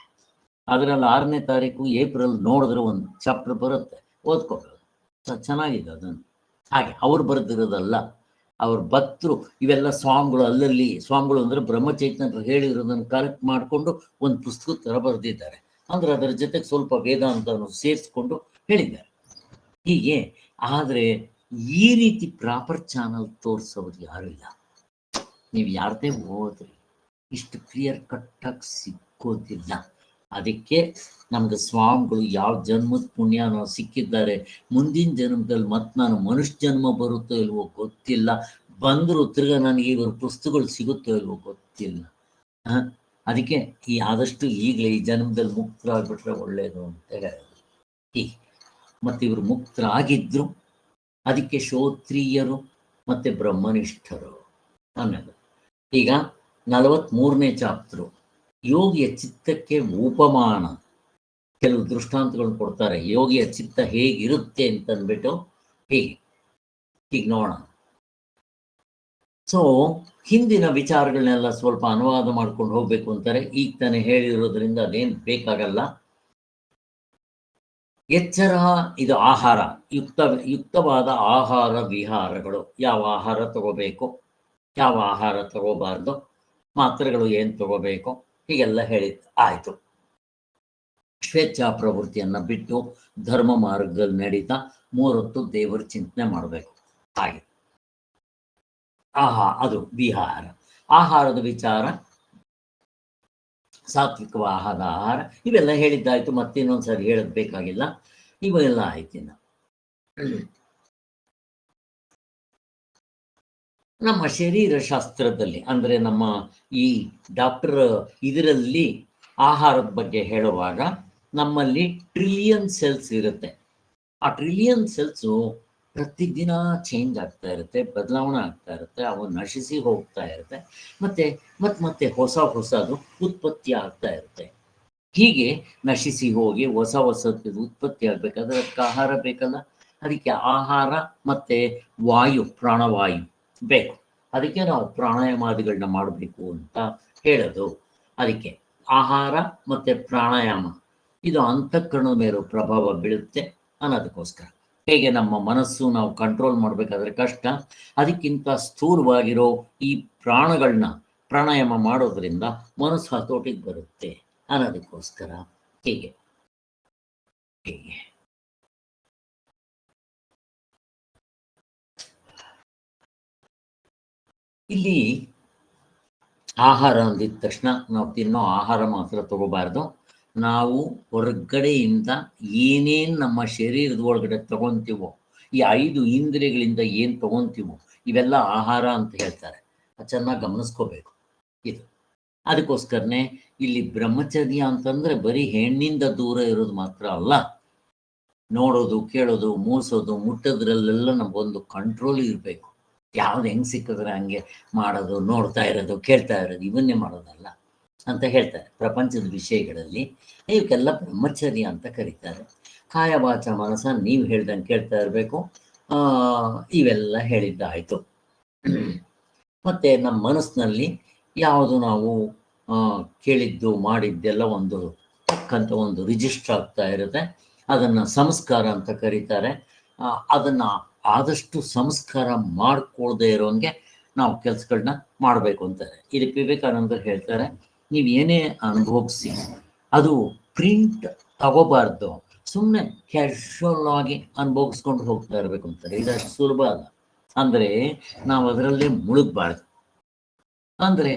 ಅದರಲ್ಲಿ 6ನೇ ತಾರೀಕು ಏಪ್ರಿಲ್ ನೋಡಿದ್ರೆ ಒಂದು ಚಾಪ್ಟರ್ ಬರುತ್ತೆ, ಓದ್ಕೋಬೇಕು, ಚೆನ್ನಾಗಿದೆ ಅದನ್ನು. ಹಾಗೆ ಅವ್ರು ಬರೆದಿರೋದಲ್ಲ, ಅವ್ರ ಭಕ್ತರು ಇವೆಲ್ಲ ಸ್ವಾಮಿಗಳು ಅಲ್ಲಲ್ಲಿ ಸ್ವಾಮಿಗಳು ಅಂದರೆ ಬ್ರಹ್ಮಚೈತನ್ಯರು ಹೇಳಿರೋದನ್ನು ಕಲೆಕ್ಟ್ ಮಾಡಿಕೊಂಡು ಒಂದು ಪುಸ್ತಕದ ಥರ ಬರೆದಿದ್ದಾರೆ. ಅಂದರೆ ಅದರ ಜೊತೆಗೆ ಸ್ವಲ್ಪ ವೇದಾಂತವನ್ನು ಸೇರಿಸ್ಕೊಂಡು ಹೇಳಿದ್ದಾರೆ ಹೀಗೆ. ಆದರೆ ಈ ರೀತಿ ಪ್ರಾಪರ್ ಚಾನಲ್ ತೋರಿಸೋರು ಯಾರು ಇಲ್ಲ. ನೀವು ಯಾರದೇ ಹೋದ್ರಿ ಇಷ್ಟು ಕ್ಲಿಯರ್ ಕಟ್ಟಾಗಿ ಸಿಕ್ಕೋದಿಲ್ಲ. ಅದಕ್ಕೆ ನಮ್ಗೆ ಸ್ವಾಮಿಗಳು ಯಾವ ಜನ್ಮದ ಪುಣ್ಯ ನಾವು ಸಿಕ್ಕಿದ್ದಾರೆ, ಮುಂದಿನ ಜನ್ಮದಲ್ಲಿ ಮತ್ತೆ ನಾನು ಮನುಷ್ಯ ಜನ್ಮ ಬರುತ್ತೋ ಇಲ್ವೋ ಗೊತ್ತಿಲ್ಲ, ಬಂದರೂ ತಿರ್ಗ ನನಗೆ ಇವ್ರ ಪುಸ್ತಕಗಳು ಸಿಗುತ್ತೋ ಇಲ್ವೋ ಗೊತ್ತಿಲ್ಲ. ಅದಕ್ಕೆ ಆದಷ್ಟು ಈಗಲೇ ಈ ಜನ್ಮದಲ್ಲಿ ಮುಕ್ತರಾಗ್ಬಿಟ್ರೆ ಒಳ್ಳೆಯದು ಅಂತ ಹೇಳೋದು. ಹೀಗೆ ಮತ್ತು ಇವರು ಮುಕ್ತರಾಗಿದ್ರು, ಅದಕ್ಕೆ ಶ್ರೋತ್ರಿಯರು ಮತ್ತು ಬ್ರಹ್ಮನಿಷ್ಠರು ಅನ್ನೋದು. ಈಗ 43ನೇ ಚಾಪ್ಟ್ರು ಯೋಗಿಯ ಚಿತ್ತಕ್ಕೆ ಉಪಮಾನ, ಕೆಲವು ದೃಷ್ಟಾಂತಗಳನ್ನು ಕೊಡ್ತಾರೆ. ಯೋಗಿಯ ಚಿತ್ತ ಹೇಗಿರುತ್ತೆ ಅಂತಂದ್ಬಿಟ್ಟು ಹೀಗೆ ನೋಡೋಣ. ಸೊ ಹಿಂದಿನ ವಿಚಾರಗಳನ್ನೆಲ್ಲ ಸ್ವಲ್ಪ ಅನುವಾದ ಮಾಡ್ಕೊಂಡು ಹೋಗ್ಬೇಕು ಅಂತಾರೆ. ಈಗ ತಾನೇ ಹೇಳಿರೋದ್ರಿಂದ ಅದೇನು ಬೇಕಾಗಲ್ಲ. ಎಚ್ಚರ, ಇದು ಆಹಾರ, ಯುಕ್ತವಾದ ಆಹಾರ ವಿಹಾರಗಳು. ಯಾವ ಆಹಾರ ತಗೋಬೇಕು, ಯಾವ ಆಹಾರ ತಗೋಬಾರ್ದು, ಮಾತ್ರೆಗಳು ಏನು ತಗೋಬೇಕು, ಹೀಗೆಲ್ಲ ಹೇಳಿದ್ದು ಆಯಿತು. ಸ್ವೇಚ್ಛಾ ಪ್ರವೃತ್ತಿಯನ್ನು ಬಿಟ್ಟು ಧರ್ಮ ಮಾರ್ಗದಲ್ಲಿ ನಡೀತಾ 3 ಹೊತ್ತು ದೇವರ ಚಿಂತನೆ ಮಾಡಬೇಕು. ಹಾಗೆ ಅದು ವಿಹಾರ. ಆಹಾರದ ವಿಚಾರ, ಸಾತ್ವಿಕವಾದ ಆಹಾರ, ಇವೆಲ್ಲ ಹೇಳಿದ್ದಾಯ್ತು. ಮತ್ತಿನ್ನೊಂದ್ಸರಿ ಹೇಳೋದು ಬೇಕಾಗಿಲ್ಲ. ಇವೆಲ್ಲ ಆಯ್ತಿನ ನಮ್ಮ ಶರೀರ ಶಾಸ್ತ್ರದಲ್ಲಿ, ಅಂದರೆ ನಮ್ಮ ಈ ಡಾಕ್ಟರ್ ಇದರಲ್ಲಿ ಆಹಾರದ ಬಗ್ಗೆ ಹೇಳುವಾಗ ನಮ್ಮಲ್ಲಿ ಟ್ರಿಲಿಯನ್ ಸೆಲ್ಸ್ ಇರುತ್ತೆ. ಆ ಟ್ರಿಲಿಯನ್ ಸೆಲ್ಸು ಪ್ರತಿದಿನ ಚೇಂಜ್ ಆಗ್ತಾ ಇರುತ್ತೆ, ಬದಲಾವಣೆ ಆಗ್ತಾ ಇರುತ್ತೆ, ಅವು ನಶಿಸಿ ಹೋಗ್ತಾ ಇರುತ್ತೆ, ಮತ್ತೆ ಹೊಸದು ಉತ್ಪತ್ತಿ ಆಗ್ತಾ ಇರುತ್ತೆ. ಹೀಗೆ ನಶಿಸಿ ಹೋಗಿ ಹೊಸದು ಉತ್ಪತ್ತಿ ಆಗಬೇಕಾದ್ರೆ ಅದಕ್ಕೆ ಆಹಾರ ಬೇಕಲ್ಲ. ಅದಕ್ಕೆ ಆಹಾರ ಮತ್ತು ವಾಯು, ಪ್ರಾಣವಾಯು ಬೇಕು. ಅದಕ್ಕೆ ನಾವು ಪ್ರಾಣಾಯಾಮಾದಿಗಳನ್ನ ಮಾಡಬೇಕು ಅಂತ ಹೇಳೋದು. ಅದಕ್ಕೆ ಆಹಾರ ಮತ್ತು ಪ್ರಾಣಾಯಾಮ ಇದು ಅಂತಃಕರಣದ ಮೇಲೂ ಪ್ರಭಾವ ಬೀಳುತ್ತೆ ಅನ್ನೋದಕ್ಕೋಸ್ಕರ. ಹೇಗೆ ನಮ್ಮ ಮನಸ್ಸು ನಾವು ಕಂಟ್ರೋಲ್ ಮಾಡಬೇಕಾದ್ರೆ ಕಷ್ಟ, ಅದಕ್ಕಿಂತ ಸ್ಥೂಲವಾಗಿರೋ ಈ ಪ್ರಾಣಗಳನ್ನ ಪ್ರಾಣಾಯಾಮ ಮಾಡೋದ್ರಿಂದ ಮನಸ್ಸು ಹತೋಟಿಗೆ ಬರುತ್ತೆ ಅನ್ನೋದಕ್ಕೋಸ್ಕರ. ಹೀಗೆ ಇಲ್ಲಿ ಆಹಾರ ಅಂದಿದ ತಕ್ಷಣ ನಾವು ತಿನ್ನೋ ಆಹಾರ ಮಾತ್ರ ತಗೋಬಾರ್ದು. ನಾವು ಹೊರಗಡೆಯಿಂದ ಏನೇನು ನಮ್ಮ ಶರೀರದ ಒಳಗಡೆ ತಗೊತೀವೋ, ಈ 5 ಇಂದ್ರಿಯಗಳಿಂದ ಏನು ತಗೊತೀವೋ ಇವೆಲ್ಲ ಆಹಾರ ಅಂತ ಹೇಳ್ತಾರೆ. ಅದು ಚೆನ್ನಾಗಿ ಗಮನಿಸ್ಕೋಬೇಕು. ಇದು ಅದಕ್ಕೋಸ್ಕರನೇ ಇಲ್ಲಿ ಬ್ರಹ್ಮಚರ್ಯ ಅಂತಂದರೆ ಬರೀ ಹೆಣ್ಣಿಂದ ದೂರ ಇರೋದು ಮಾತ್ರ ಅಲ್ಲ. ನೋಡೋದು, ಕೇಳೋದು, ಮೂಸೋದು, ಮುಟ್ಟೋದ್ರಲ್ಲೆಲ್ಲ ನಮಗೊಂದು ಕಂಟ್ರೋಲ್ ಇರಬೇಕು. ಯಾವ್ದು ಹೆಂಗೆ ಸಿಕ್ಕಿದ್ರೆ ಹಂಗೆ ಮಾಡೋದು, ನೋಡ್ತಾ ಇರೋದು, ಕೇಳ್ತಾ ಇರೋದು, ಇವನ್ನೇ ಮಾಡೋದಲ್ಲ ಅಂತ ಹೇಳ್ತಾರೆ. ಪ್ರಪಂಚದ ವಿಷಯಗಳಲ್ಲಿ ಇವಕ್ಕೆಲ್ಲ ಬ್ರಹ್ಮಚರ್ಯ ಅಂತ ಕರೀತಾರೆ. ಕಾಯ ವಾಚ ಮನಸ ನೀವು ಹೇಳ್ದಂಗೆ ಕೇಳ್ತಾ ಇರಬೇಕು. ಇವೆಲ್ಲ ಹೇಳಿದ್ದಾಯಿತು. ಮತ್ತು ನಮ್ಮ ಮನಸ್ಸಿನಲ್ಲಿ ಯಾವುದು ನಾವು ಕೇಳಿದ್ದು ಮಾಡಿದ್ದೆಲ್ಲ ಒಂದು ತಕ್ಕಂಥ ಒಂದು ರಿಜಿಸ್ಟರ್ ಆಗ್ತಾ ಇರುತ್ತೆ. ಅದನ್ನು ಸಂಸ್ಕಾರ ಅಂತ ಕರೀತಾರೆ. ಅದನ್ನು ಆದಷ್ಟು ಸಂಸ್ಕಾರ ಮಾಡಿಕೊಳ್ಳದೆ ಇರೋಂಗೆ ನಾವು ಕೆಲಸಗಳನ್ನ ಮಾಡಬೇಕು ಅಂತಾರೆ. ಇದಕ್ಕೆ ವಿವೇಕಾನಂದರು ಹೇಳ್ತಾರೆ, ನೀವು ಏನೇ ಅನುಭವಿಸಿ ಅದು ಪ್ರಿಂಟ್ ತಗೋಬಾರ್ದು, ಸುಮ್ಮನೆ ಕ್ಯಾಶುವಲ್ ಆಗಿ ಅನುಭವಿಸ್ಕೊಂಡು ಹೋಗ್ತಾ ಇರಬೇಕು ಅಂತಾರೆ. ಇದಷ್ಟು ಸುಲಭ ಅಲ್ಲ. ಅಂದರೆ ನಾವು ಅದರಲ್ಲೇ ಮುಳುಗಬಾರ್ದು. ಅಂದರೆ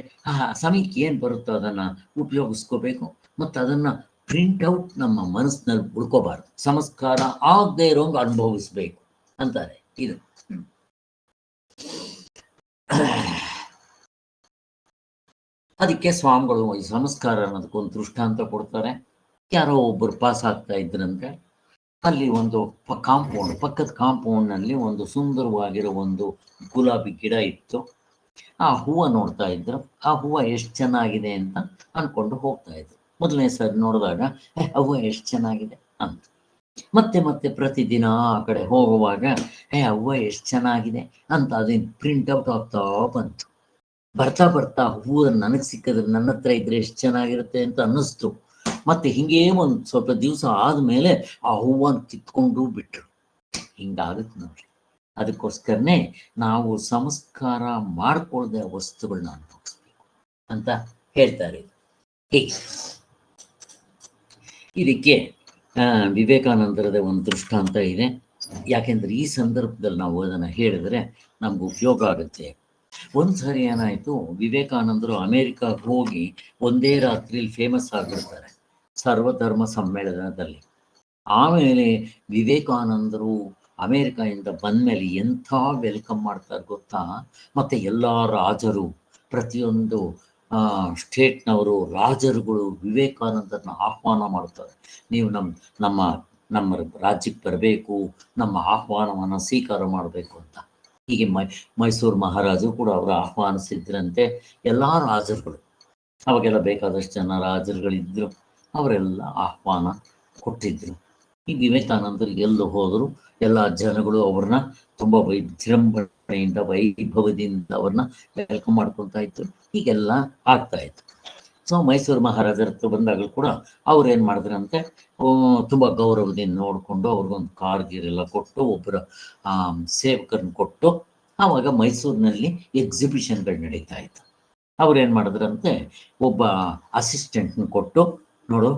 ಸಮಯಕ್ಕೆ ಏನು ಬರುತ್ತೋ ಅದನ್ನು ಉಪಯೋಗಿಸ್ಕೋಬೇಕು, ಮತ್ತು ಅದನ್ನು ಪ್ರಿಂಟ್ಔಟ್ ನಮ್ಮ ಮನಸ್ಸಿನಲ್ಲಿ ಉಳ್ಕೋಬಾರ್ದು. ಸಂಸ್ಕಾರ ಆಗದೆ ಇರೋಂಗೆ ಅನುಭವಿಸ್ಬೇಕು ಅಂತಾರೆ. ಇದು ಅದಕ್ಕೆ ಸ್ವಾಮಿಗಳು ಈ ಸಂಸ್ಕಾರ ಅನ್ನೋದಕ್ಕೊಂದು ದೃಷ್ಟಾಂತ ಕೊಡ್ತಾರೆ. ಯಾರೋ ಒಬ್ಬರು ಪಾಸ್ ಆಗ್ತಾ ಇದ್ರಂತೆ. ಅಲ್ಲಿ ಒಂದು ಕಾಂಪೌಂಡ್, ಪಕ್ಕದ ಕಾಂಪೌಂಡ್ನಲ್ಲಿ ಒಂದು ಸುಂದರವಾಗಿರೋ ಒಂದು ಗುಲಾಬಿ ಗಿಡ ಇತ್ತು. ಆ ಹೂವು ನೋಡ್ತಾ ಇದ್ರು. ಆ ಹೂವು ಎಷ್ಟು ಚೆನ್ನಾಗಿದೆ ಅಂತ ಅಂದ್ಕೊಂಡು ಹೋಗ್ತಾ ಇದ್ರು. ಮೊದಲನೇ ಸರಿ ನೋಡಿದಾಗ ಹೂವು ಎಷ್ಟು ಚೆನ್ನಾಗಿದೆ ಅಂತ. ಮತ್ತೆ ಪ್ರತಿದಿನ ಆ ಕಡೆ ಹೋಗುವಾಗ ಹೂವು ಎಷ್ಟು ಚೆನ್ನಾಗಿದೆ ಅಂತ ಅದನ್ನು ಪ್ರಿಂಟ್ಔಟ್ ಆಗ್ತಾ ಬಂತು. ಬರ್ತಾ ಹೂವು ನನಗೆ ಸಿಕ್ಕಿದ್ರೆ ನನ್ನ ಹತ್ರ ಇದ್ರೆ ಎಷ್ಟು ಚೆನ್ನಾಗಿರುತ್ತೆ ಅಂತ ಅನ್ನಿಸ್ತು. ಮತ್ತೆ ಹಿಂಗೇ ಒಂದು ಸ್ವಲ್ಪ ದಿವಸ ಆದಮೇಲೆ ಆ ಹೂವನ್ನು ಕಿತ್ಕೊಂಡು ಬಿಟ್ರು. ಹಿಂಗಾಗುತ್ತೆ ನೋಡ್ರಿ. ಅದಕ್ಕೋಸ್ಕರನೇ ನಾವು ಸಂಸ್ಕಾರ ಮಾಡ್ಕೊಳ್ಳದೆ ವಸ್ತುಗಳನ್ನ ಅನುಭವಿಸ್ಬೇಕು ಅಂತ ಹೇಳ್ತಾರೆ. ಹೀಗೆ ಇದಕ್ಕೆ ವಿವೇಕಾನಂದರದ ಒಂದು ದೃಷ್ಟಾಂತ ಇದೆ. ಯಾಕೆಂದ್ರೆ ಈ ಸಂದರ್ಭದಲ್ಲಿ ನಾವು ಅದನ್ನು ಹೇಳಿದ್ರೆ ನಮ್ಗೆ ಉಪಯೋಗ ಆಗುತ್ತೆ. ಒಂದು ಸರಿ ಏನಾಯಿತು, ವಿವೇಕಾನಂದರು ಅಮೇರಿಕಾಗೆ ಹೋಗಿ ಒಂದೇ ರಾತ್ರಿಯಲ್ಲಿ ಫೇಮಸ್ ಆಗಿಬಿಡ್ತಾರೆ ಸರ್ವಧರ್ಮ ಸಮ್ಮೇಳನದಲ್ಲಿ. ಆಮೇಲೆ ವಿವೇಕಾನಂದರು ಅಮೇರಿಕಾದಿಂದ ಬಂದಮೇಲೆ ಎಂಥ ವೆಲ್ಕಮ್ ಮಾಡ್ತಾರೆ ಗೊತ್ತಾ. ಮತ್ತು ಎಲ್ಲ ರಾಜರು, ಪ್ರತಿಯೊಂದು ಸ್ಟೇಟ್ನವರು ರಾಜರುಗಳು ವಿವೇಕಾನಂದರನ್ನ ಆಹ್ವಾನ ಮಾಡ್ತಾರೆ. ನೀವು ನಮ್ಮ ರಾಜ್ಯಕ್ಕೆ ಬರಬೇಕು, ನಮ್ಮ ಆಹ್ವಾನವನ್ನು ಸ್ವೀಕಾರ ಮಾಡಬೇಕು ಅಂತ. ಹೀಗೆ ಮೈಸೂರು ಮಹಾರಾಜರು ಕೂಡ ಅವರು ಆಹ್ವಾನಿಸಿದ್ರಂತೆ. ಎಲ್ಲ ರಾಜರುಗಳು, ಅವಾಗೆಲ್ಲ ಬೇಕಾದಷ್ಟು ಜನ ರಾಜರುಗಳಿದ್ದರು, ಅವರೆಲ್ಲ ಆಹ್ವಾನ ಕೊಟ್ಟಿದ್ದರು. ಈ ವಿವೇಕಾನಂದರಿಗೆ ಎಲ್ಲೂ ಹೋದರು ಎಲ್ಲ ಜನಗಳು ಅವ್ರನ್ನ ತುಂಬ ವಿಜೃಂಭಣೆಯಿಂದ ವೈಭವದಿಂದ ಅವ್ರನ್ನ ವೆಲ್ಕಮ್ ಮಾಡ್ಕೊತಾ ಇದ್ರು. ಹೀಗೆಲ್ಲ ಆಗ್ತಾ ಇತ್ತು. ಸೊ ಮೈಸೂರು ಮಹಾರಾಜರ ಹತ್ರ ಬಂದಾಗಲೂ ಕೂಡ ಅವ್ರು ಏನು ಮಾಡಿದ್ರಂತೆ, ತುಂಬ ಗೌರವದಿಂದ ನೋಡಿಕೊಂಡು ಅವ್ರಿಗೊಂದು ಕಾರ್ಗಿರೆಲ್ಲ ಕೊಟ್ಟು, ಒಬ್ಬರ ಸೇವಕರನ್ನ ಕೊಟ್ಟು, ಆವಾಗ ಮೈಸೂರಿನಲ್ಲಿ ಎಕ್ಸಿಬಿಷನ್ಗಳು ನಡೀತಾ ಇತ್ತು. ಅವ್ರೇನು ಮಾಡಿದ್ರಂತೆ, ಒಬ್ಬ ಅಸಿಸ್ಟೆಂಟ್ನ ಕೊಟ್ಟು, ನೋಡು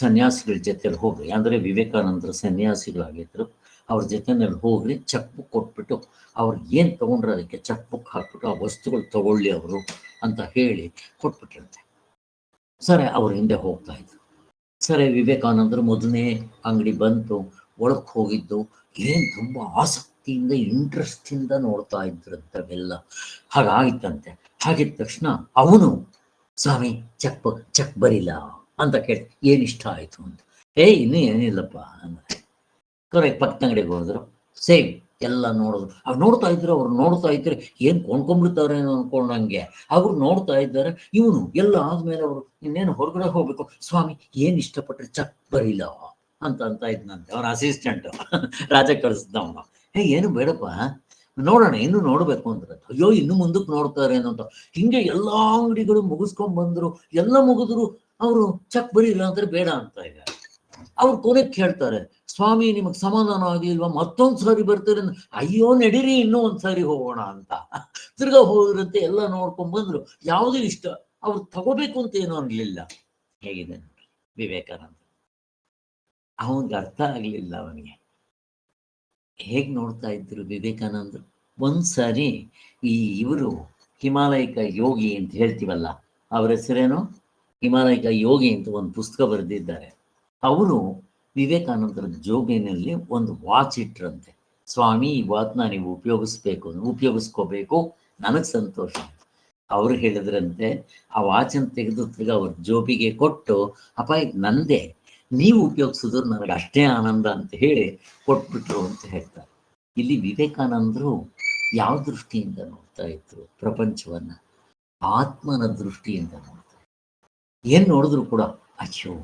ಸನ್ಯಾಸಿಗಳ ಜೊತೆಲಿ ಹೋಗ್ರಿ, ಅಂದರೆ ವಿವೇಕಾನಂದರು ಸನ್ಯಾಸಿಗಳಾಗಿದ್ದರು, ಅವ್ರ ಜೊತೆನಲ್ಲಿ ಹೋಗ್ರಿ, ಚೆಕ್ ಬುಕ್ ಕೊಟ್ಬಿಟ್ಟು ಅವ್ರಿಗೆ ಏನು ತೊಗೊಂಡ್ರೆ ಅದಕ್ಕೆ ಚೆಕ್ ಬುಕ್ ಹಾಕ್ಬಿಟ್ಟು ಆ ವಸ್ತುಗಳು ತಗೊಳ್ಳಿ ಅವರು ಅಂತ ಹೇಳಿ ಕೊಟ್ಬಿಟ್ಟಿರುತ್ತೆ. ಸರಿ, ಅವ್ರ ಹಿಂದೆ ಹೋಗ್ತಾ ಇದ್ರು. ಸರಿ, ವಿವೇಕಾನಂದರು ಮೊದಲನೇ ಅಂಗಡಿ ಬಂತು, ಒಳಕ್ಕೆ ಹೋಗಿದ್ದು, ಏನು ತುಂಬ ಆಸಕ್ತಿಯಿಂದ ಇಂಟ್ರೆಸ್ಟಿಂದ ನೋಡ್ತಾ ಇದ್ರಂಥವೆಲ್ಲ. ಹಾಗಾಗಿತ್ತಂತೆ. ಹಾಗಿದ್ದ ತಕ್ಷಣ ಅವನು, ಸ್ವಾಮಿ ಚೆಕ್ ಬರಿಲ್ಲ ಅಂತ ಕೇಳಿ, ಏನು ಇಷ್ಟ ಆಯಿತು ಅಂತ. ಇನ್ನೂ ಏನಿಲ್ಲಪ್ಪ ಅಂದರೆ ಕರೆಕ್ಟ್ ಪಕ್ಕದ ಅಂಗಡಿಗೆ ಹೋದ್ರು. ಸೇಮ್ ಎಲ್ಲ ನೋಡಿದ್ರು. ಅವ್ರು ನೋಡ್ತಾ ಇದ್ರು, ಅವ್ರು ನೋಡ್ತಾ ಇದ್ರೆ ಏನು ಕೊಂಡ್ಕೊಂಡ್ಬಿಡ್ತಾರೆ ಅನ್ಕೊಂಡಂಗೆ ಅವ್ರು ನೋಡ್ತಾ ಇದ್ದಾರೆ. ಇವನು ಎಲ್ಲ ಆದ್ಮೇಲೆ ಅವರು ಇನ್ನೇನು ಹೊರಗಡೆ ಹೋಗ್ಬೇಕು, ಸ್ವಾಮಿ ಏನು ಇಷ್ಟಪಟ್ಟರೆ ಚೆಕ್ ಬರಿಲ್ಲ ಅಂತ ಇದ್ನಂತೆ ಅವ್ರ ಅಸಿಸ್ಟೆಂಟು. ರಾಜ ಕಳಿಸ್ದವನು, ಏನು ಬೇಡಪ್ಪ, ನೋಡೋಣ, ಇನ್ನೂ ನೋಡಬೇಕು ಅಂದ್ರೆ. ಅಯ್ಯೋ, ಇನ್ನು ಮುಂದಕ್ಕೆ ನೋಡ್ತಾರೆ ಅಂತ. ಹಿಂಗೆ ಎಲ್ಲ ಅಂಗಡಿಗಳು ಮುಗಿಸ್ಕೊಂಡ್ಬಂದ್ರು, ಎಲ್ಲ ಮುಗಿದ್ರು, ಅವರು ಚೆಕ್ ಬರೀಲ್ಲ ಅಂದ್ರೆ ಬೇಡ ಅಂತ ಇದ್ದಾರೆ. ಅವ್ರು ಕೊನೆಗೆ ಕೇಳ್ತಾರೆ, ಸ್ವಾಮಿ ನಿಮಗೆ ಸಮಾಧಾನ ಆಗಿಲ್ವಾ, ಮತ್ತೊಂದು ಸಾರಿ ಬರ್ತಾರೆ. ಅಯ್ಯೋ ನಡೀರಿ, ಇನ್ನೂ ಒಂದು ಸಾರಿ ಹೋಗೋಣ ಅಂತ ತಿರ್ಗಾ ಹೋದ್ರಂತೆ. ಎಲ್ಲ ನೋಡ್ಕೊಂಡ್ ಬಂದ್ರು, ಯಾವುದೂ ಇಷ್ಟ ಅವ್ರು ತಗೋಬೇಕು ಅಂತ ಏನೂ ಅನ್ಲಿಲ್ಲ. ಹೇಗಿದೆ ನೋಡಿ ವಿವೇಕಾನಂದ, ಅವನಿಗೆ ಅರ್ಥ ಆಗ್ಲಿಲ್ಲ. ಅವನಿಗೆ ಹೇಗೆ ನೋಡ್ತಾ ಇದ್ರು ವಿವೇಕಾನಂದರು. ಒಂದ್ಸಾರಿ ಇವರು ಹಿಮಾಲಯಿಕ ಯೋಗಿ ಅಂತ ಹೇಳ್ತೀವಲ್ಲ, ಅವ್ರ ಹೆಸರೇನು, ಹಿಮಾಲಯಿಕ ಯೋಗಿ ಅಂತ ಒಂದು ಪುಸ್ತಕ ಬರೆದಿದ್ದಾರೆ. ಅವರು ವಿವೇಕಾನಂದರ ಜೋಬಿನಲ್ಲಿ ಒಂದು ವಾಚ್ ಇಟ್ರಂತೆ. ಸ್ವಾಮಿ, ಈ ವಾಚ್ನ ನೀವು ಉಪಯೋಗಿಸ್ಕೋಬೇಕು, ನನಗೆ ಸಂತೋಷ. ಅವರು ಹೇಳಿದ್ರಂತೆ, ಆ ವಾಚನ್ನು ತೆಗೆದು ತಿರ್ಗ ಅವ್ರ ಜೋಬಿಗೆ ಕೊಟ್ಟು, ಅಪ್ಪ ಇದು ನಂದೇ, ನೀವು ಉಪಯೋಗಿಸಿದ್ರು ನನಗೆ ಅಷ್ಟೇ ಆನಂದ ಅಂತ ಹೇಳಿ ಕೊಟ್ಬಿಟ್ರು ಅಂತ ಹೇಳ್ತಾರೆ. ಇಲ್ಲಿ ವಿವೇಕಾನಂದರು ಯಾವ ದೃಷ್ಟಿಯಿಂದ ನೋಡ್ತಾ ಇದ್ರು ಪ್ರಪಂಚವನ್ನ? ಆತ್ಮನ ದೃಷ್ಟಿಯಿಂದ ನೋಡ್ತಾ ಇದ್ರು. ಏನು ನೋಡಿದ್ರು ಕೂಡ ಅಯ್ಯೋ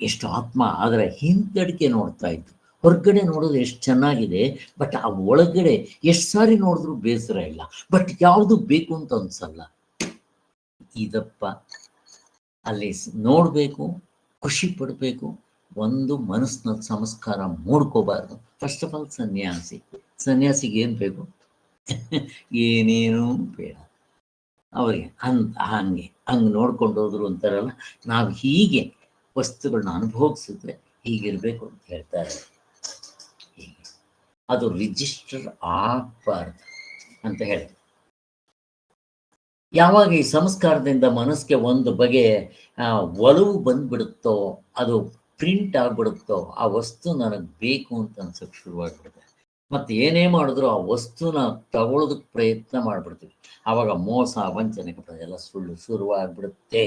ಎಷ್ಟು ಆತ್ಮ, ಅದರ ಹಿಂದಡಿಕೆ ನೋಡ್ತಾ ಇದ್ರು. ಹೊರಗಡೆ ನೋಡೋದು ಎಷ್ಟು ಚೆನ್ನಾಗಿದೆ, ಬಟ್ ಆ ಒಳಗಡೆ ಎಷ್ಟು ಸಾರಿ ನೋಡಿದ್ರು ಬೇಸರ ಇಲ್ಲ, ಬಟ್ ಯಾವುದು ಬೇಕು ಅಂತ ಅನ್ಸಲ್ಲ. ಇದಪ್ಪ ಅಲ್ಲಿ ನೋಡಬೇಕು, ಖುಷಿ ಪಡಬೇಕು, ಒಂದು ಮನಸ್ಸಿನ ಸಂಸ್ಕಾರ ಮೂಡ್ಕೋಬಾರ್ದು. ಫಸ್ಟ್ ಆಫ್ ಆಲ್ ಸನ್ಯಾಸಿಗೆ ಏನು ಬೇಕು? ಏನೇನೂ ಬೇಡ ಅವರಿಗೆ. ಹಂಗೆ ನೋಡ್ಕೊಂಡು ಹೋದ್ರು ಅಂತಾರಲ್ಲ, ನಾವು ಹೀಗೆ ವಸ್ತುಗಳನ್ನ ಅನುಭವಿಸಿದ್ರೆ ಹೀಗಿರ್ಬೇಕು ಅಂತ ಹೇಳ್ತಾರೆ. ಹೀಗೆ ಅದು ರಿಜಿಸ್ಟರ್ ಆಗಬಾರ್ದು ಅಂತ ಹೇಳಿ. ಯಾವಾಗ ಈ ಸಂಸ್ಕಾರದಿಂದ ಮನಸ್ಸಿಗೆ ಒಂದು ಬಗೆ ಒಲವು ಬಂದ್ಬಿಡುತ್ತೋ, ಅದು ಪ್ರಿಂಟ್ ಆಗ್ಬಿಡುತ್ತೋ, ಆ ವಸ್ತು ನನಗೆ ಬೇಕು ಅಂತ ಅನ್ಸೋಕೆ ಶುರುವಾಗ್ಬಿಡುತ್ತೆ. ಮತ್ತೆ ಏನೇ ಮಾಡಿದ್ರು ಆ ವಸ್ತುನ ತಗೊಳ್ಳೋದಕ್ಕೆ ಪ್ರಯತ್ನ ಮಾಡ್ಬಿಡ್ತೀವಿ. ಆವಾಗ ಮೋಸ, ವಂಚನೆ ಎಲ್ಲ ಸುಳ್ಳು ಶುರುವಾಗ್ಬಿಡುತ್ತೆ.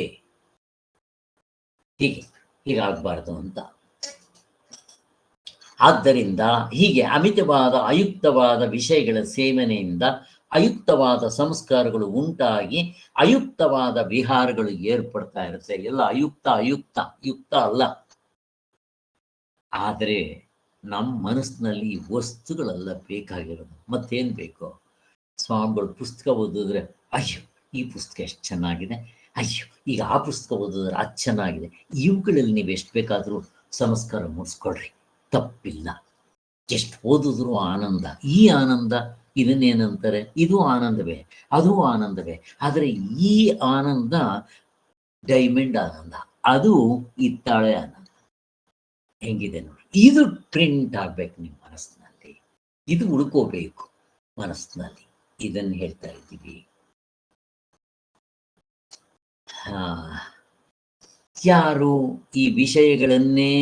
ಹೀಗಾಗಬಾರ್ದು ಅಂತ. ಆದ್ದರಿಂದ ಹೀಗೆ ಅಮಿತವಾದ ಅಯುಕ್ತವಾದ ವಿಷಯಗಳ ಸೇವನೆಯಿಂದ ಅಯುಕ್ತವಾದ ಸಂಸ್ಕಾರಗಳು ಉಂಟಾಗಿ ಅಯುಕ್ತವಾದ ವಿಹಾರಗಳು ಏರ್ಪಡ್ತಾ ಇರುತ್ತೆ. ಎಲ್ಲ ಯುಕ್ತ ಅಲ್ಲ. ಆದರೆ ನಮ್ಮ ಮನಸ್ಸಿನಲ್ಲಿ ವಸ್ತುಗಳೆಲ್ಲ ಬೇಕಾಗಿರೋದು. ಮತ್ತೇನು ಬೇಕು? ಸ್ವಾಮಿಗಳು ಪುಸ್ತಕ ಓದಿದ್ರೆ ಅಯ್ಯೋ ಈ ಪುಸ್ತಕ ಎಷ್ಟು ಚೆನ್ನಾಗಿದೆ, ಅಯ್ಯೋ ಈಗ ಆ ಪುಸ್ತಕ ಓದಿದ್ರೆ ಅದು ಚೆನ್ನಾಗಿದೆ. ಇವುಗಳಲ್ಲಿ ನೀವು ಎಷ್ಟು ಬೇಕಾದರೂ ಸಂಸ್ಕಾರ ಮೂಡಿಸ್ಕೊಳ್ರಿ, ತಪ್ಪಿಲ್ಲ. ಎಷ್ಟು ಓದಿದ್ರು ಆನಂದ. ಈ ಆನಂದ ಇದನ್ನೇನಂತಾರೆ, ಇದು ಆನಂದವೇ, ಅದು ಆನಂದವೇ. ಆದರೆ ಈ ಆನಂದ ಡೈಮಂಡ್ ಆನಂದ, ಅದು ಹಿತ್ತಾಳೆ ಆನಂದ. ಹೆಂಗಿದೆ ನೋಡಿ, ಇದು ಪ್ರಿಂಟ್ ಆಗ್ಬೇಕು ನಿಮ್ಮ ಮನಸ್ಸಿನಲ್ಲಿ, ಇದು ಉಳ್ಕೋಬೇಕು ಮನಸ್ಸಿನಲ್ಲಿ. ಇದನ್ನು ಹೇಳ್ತಾ ಇದ್ದೀವಿ. ಯಾರು ಈ ವಿಷಯಗಳನ್ನೇ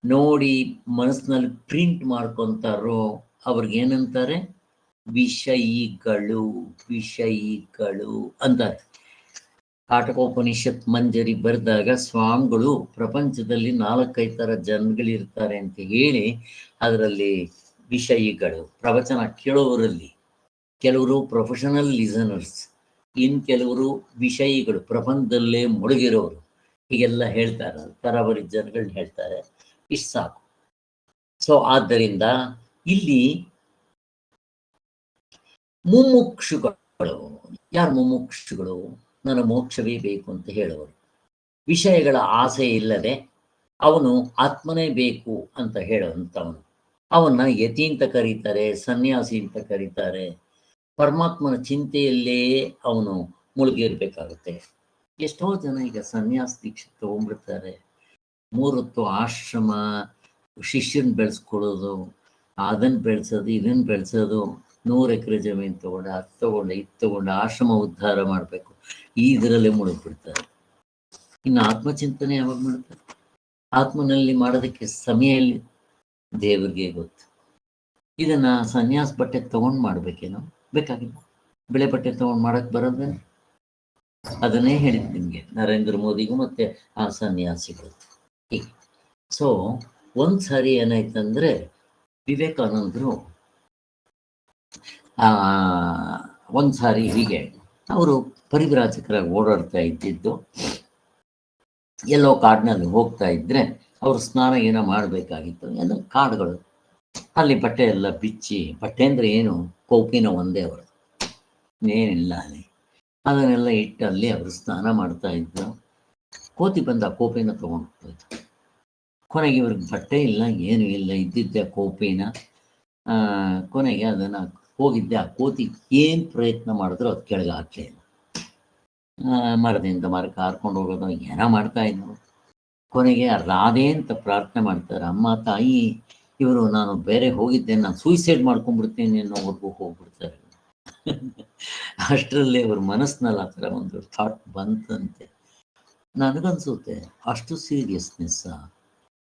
ನೋಡಿ ಮನಸ್ಸಿನಲ್ಲಿ ಪ್ರಿಂಟ್ ಮಾಡ್ಕೊಂತಾರೋ ಅವ್ರಿಗೇನಂತಾರೆ, ವಿಷಯಿಗಳು. ವಿಷಯಿಗಳು ಅಂತಾರೆ. ಕಾಟಕೋಪನಿಷತ್ ಮಂಜರಿ ಬರೆದಾಗ ಸ್ವಾಮಿಗಳು ಪ್ರಪಂಚದಲ್ಲಿ 4-5 ಥರ ಜನಗಳಿರ್ತಾರೆ ಅಂತ ಹೇಳಿ ಅದರಲ್ಲಿ ವಿಷಯಿಗಳು, ಪ್ರವಚನ ಕೇಳೋರಲ್ಲಿ ಕೆಲವರು ಪ್ರೊಫೆಷನಲ್ ಲಿಸನರ್ಸ್, ಇನ್ನು ಕೆಲವರು ವಿಷಯಿಗಳು, ಪ್ರಪಂಚದಲ್ಲೇ ಮುಳುಗಿರೋರು, ಹೀಗೆಲ್ಲ ಹೇಳ್ತಾರೆ. ತರಾವರಿ ಜನಗಳನ್ನ ಹೇಳ್ತಾರೆ. ಇಷ್ಟು ಸಾಕು. ಸೊ ಆದ್ದರಿಂದ ಇಲ್ಲಿ ಮುಮುಕ್ಷುಗಳು. ಯಾರು ಮುಮುಕ್ಷುಗಳು? ನನ್ನ ಮೋಕ್ಷವೇ ಬೇಕು ಅಂತ ಹೇಳುವರು, ವಿಷಯಗಳ ಆಸೆ ಇಲ್ಲದೆ ಅವನು ಆತ್ಮನೇ ಬೇಕು ಅಂತ ಹೇಳುವಂಥವನು. ಅವನ್ನ ಯತಿ ಅಂತ ಕರೀತಾರೆ, ಸನ್ಯಾಸಿ ಅಂತ ಕರೀತಾರೆ. ಪರಮಾತ್ಮನ ಚಿಂತೆಯಲ್ಲೇ ಅವನು ಮುಳುಗಿರ್ಬೇಕಾಗುತ್ತೆ. ಎಷ್ಟೋ ಜನ ಈಗ ಸನ್ಯಾಸ ದೀಕ್ಷೆ ತಗೊಂಡ್ಬಿಡ್ತಾರೆ. 3 ಹೊತ್ತು ಆಶ್ರಮ, ಶಿಷ್ಯನ ಬೆಳೆಸ್ಕೊಳ್ಳೋದು, ಅದನ್ನು ಬೆಳೆಸೋದು, ಇದನ್ನು ಬೆಳೆಸೋದು, 100 ಎಕರೆ ಜಮೀನು ತಗೊಂಡು, ಅದು ತಗೊಂಡು, ಇದು ತಗೊಂಡು ಆಶ್ರಮ ಉದ್ಧಾರ ಮಾಡಬೇಕು, ಇದರಲ್ಲೇ ಮುಳುಗ್ಬಿಡ್ತಾರೆ. ಇನ್ನು ಆತ್ಮಚಿಂತನೆ ಯಾವಾಗ ಮಾಡ್ತಾರೆ? ಆತ್ಮನಲ್ಲಿ ಮಾಡೋದಕ್ಕೆ ಸಮಯ ಎಲ್ಲಿ? ದೇವರಿಗೆ ಗೊತ್ತು. ಇದನ್ನ ಸನ್ಯಾಸ ಬಟ್ಟೆ ತಗೊಂಡು ಮಾಡ್ಬೇಕೇನೋ? ಬೇಕಾಗಿಲ್ಲ. ಬೆಳೆ ಬಟ್ಟೆ ತಗೊಂಡು ಮಾಡಕ್ ಬರೋದೇ? ಅದನ್ನೇ ಹೇಳಿದ್ ನಿಮ್ಗೆ, ನರೇಂದ್ರ ಮೋದಿಗೂ ಮತ್ತೆ ಆ ಸನ್ಯಾಸಿಗಳು. ಹೀಗೆ. ಸೊ ಒಂದ್ಸಾರಿ ಏನಾಯ್ತಂದ್ರೆ, ವಿವೇಕಾನಂದರು ಒಂದ್ಸಾರಿ ಹೀಗೆ ಅವರು ಪರಿವ್ರಾಜಕರಾಗಿ ಓಡಾಡ್ತಾ ಇದ್ದಿದ್ದು, ಎಲ್ಲೋ ಕಾಡಿನಲ್ಲಿ ಹೋಗ್ತಾ ಇದ್ರೆ ಅವರು ಸ್ನಾನ ಏನೋ ಮಾಡಬೇಕಾಗಿತ್ತು. ಏನೋ ಕಾಡುಗಳು, ಅಲ್ಲಿ ಬಟ್ಟೆ ಎಲ್ಲ ಬಿಚ್ಚಿ, ಬಟ್ಟೆ ಅಂದರೆ ಏನು, ಕೋಪಿನ ಒಂದೇ ಅವರು, ಏನಿಲ್ಲ ಅಲ್ಲಿ, ಅದನ್ನೆಲ್ಲ ಇಟ್ಟು ಅಲ್ಲಿ ಅವರು ಸ್ನಾನ ಮಾಡ್ತಾ ಇದ್ರು. ಕೋತಿ ಬಂದ ಕೋಪಿನ ತಗೊಂಡು ಹೋಗ್ತಾಯಿದ್ರು. ಕೊನೆಗೆ ಇವ್ರಿಗೆ ಬಟ್ಟೆ ಇಲ್ಲ, ಏನೂ ಇಲ್ಲ, ಇದ್ದಿದ್ದೆ ಕೋಪಿನ. ಕೊನೆಗೆ ಅದನ್ನು ಹೋಗಿದ್ದೆ ಆ ಕೋತಿ ಏನು ಪ್ರಯತ್ನ ಮಾಡಿದ್ರು ಅದು ಕೆಳಗೆ ಹಾಕಲೇ ಇಲ್ಲ. ಮರದಿಂದ ಮರಕ್ಕೆ ಹಾರ್ಕೊಂಡು ಹೋಗೋದು ಏನೋ ಮಾಡ್ತಾ ಇದ್ರು. ಕೊನೆಗೆ ರಾಧೆ ಅಂತ ಪ್ರಾರ್ಥನೆ ಮಾಡ್ತಾರೆ, ಅಮ್ಮ ತಾಯಿ ಇವರು ನಾನು ಬೇರೆ ಹೋಗಿದ್ದೆ, ನಾನು ಸೂಸೈಡ್ ಮಾಡ್ಕೊಂಡ್ಬಿಡ್ತೀನಿ ಅನ್ನೋವರೆಗೂ ಹೋಗ್ಬಿಡ್ತಾರೆ. ಅಷ್ಟರಲ್ಲಿ ಅವ್ರ ಮನಸ್ಸಿನಲ್ಲಿ ಆ ಥರ ಒಂದು ಥಾಟ್ ಬಂತಂತೆ. ನನಗನ್ಸುತ್ತೆ ಅಷ್ಟು ಸೀರಿಯಸ್ನೆಸ್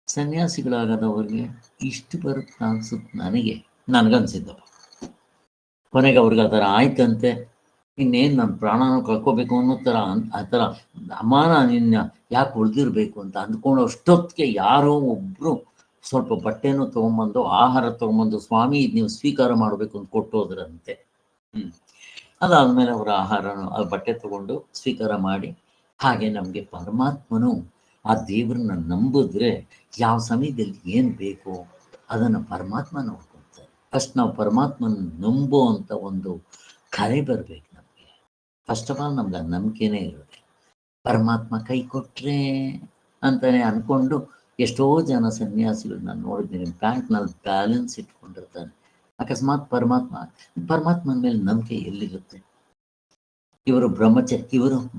ಸನ್ಯಾಸಿಗಳಾಗದವ್ರಿಗೆ ಇಷ್ಟು ಬರುತ್ತೆ ಅನ್ಸುತ್ತೆ ನನಗನ್ಸಿದ್ದವ. ಕೊನೆಗೆ ಅವ್ರಿಗೆ ಆ ಥರ ಆಯ್ತಂತೆ. ಇನ್ನೇನು ನನ್ನ ಪ್ರಾಣನ ಕಳ್ಕೋಬೇಕು ಅನ್ನೋ ಥರ ಆ ಥರ ಅಮಾನ ನಿನ್ನ ಯಾಕೆ ಉಳಿದಿರ್ಬೇಕು ಅಂತ ಅಂದ್ಕೊಂಡು ಅಷ್ಟೊತ್ತಿಗೆ ಯಾರೋ ಒಬ್ಬರು ಸ್ವಲ್ಪ ಬಟ್ಟೆನೂ ತೊಗೊಂಬಂದು, ಆಹಾರ ತೊಗೊಂಬಂದು, ಸ್ವಾಮಿ ಇದು ನೀವು ಸ್ವೀಕಾರ ಮಾಡಬೇಕು ಅಂತ ಕೊಟ್ಟೋದ್ರಂತೆ. ಅದಾದಮೇಲೆ ಅವರ ಆಹಾರನು ಆ ಬಟ್ಟೆ ತಗೊಂಡು ಸ್ವೀಕಾರ ಮಾಡಿ, ಹಾಗೆ ನಮಗೆ ಪರಮಾತ್ಮನು ಆ ದೇವ್ರನ್ನ ನಂಬಿದ್ರೆ ಯಾವ ಸಮಯದಲ್ಲಿ ಏನು ಬೇಕೋ ಅದನ್ನು ಪರಮಾತ್ಮ ನೋಡ್ಕೊಳ್ತಾರೆ. ಫಸ್ಟ್ ನಾವು ಪರಮಾತ್ಮನ ನಂಬೋ ಅಂತ ಒಂದು ಕಲೆ ಬರಬೇಕು ನಮಗೆ. ಫಸ್ಟ್ ಆಫ್ ಆಲ್ ನಮ್ಗೆ ನಂಬಿಕೆನೇ ಇರುತ್ತೆ. ಪರಮಾತ್ಮ ಕೈ ಕೊಟ್ಟರೆ ಅಂತಾನೆ ಅಂದ್ಕೊಂಡು ಎಷ್ಟೋ ಜನ ಸನ್ಯಾಸಿಗಳು ನಾನು ನೋಡಿದ್ದೀನಿ, ಬ್ಯಾಂಕ್ನಲ್ಲಿ ಬ್ಯಾಲೆನ್ಸ್ ಇಟ್ಕೊಂಡಿರ್ತಾರೆ. ಅಕಸ್ಮಾತ್ ಪರಮಾತ್ಮನ ಮೇಲೆ ನಂಬಿಕೆ ಎಲ್ಲಿರುತ್ತೆ? ಇವರು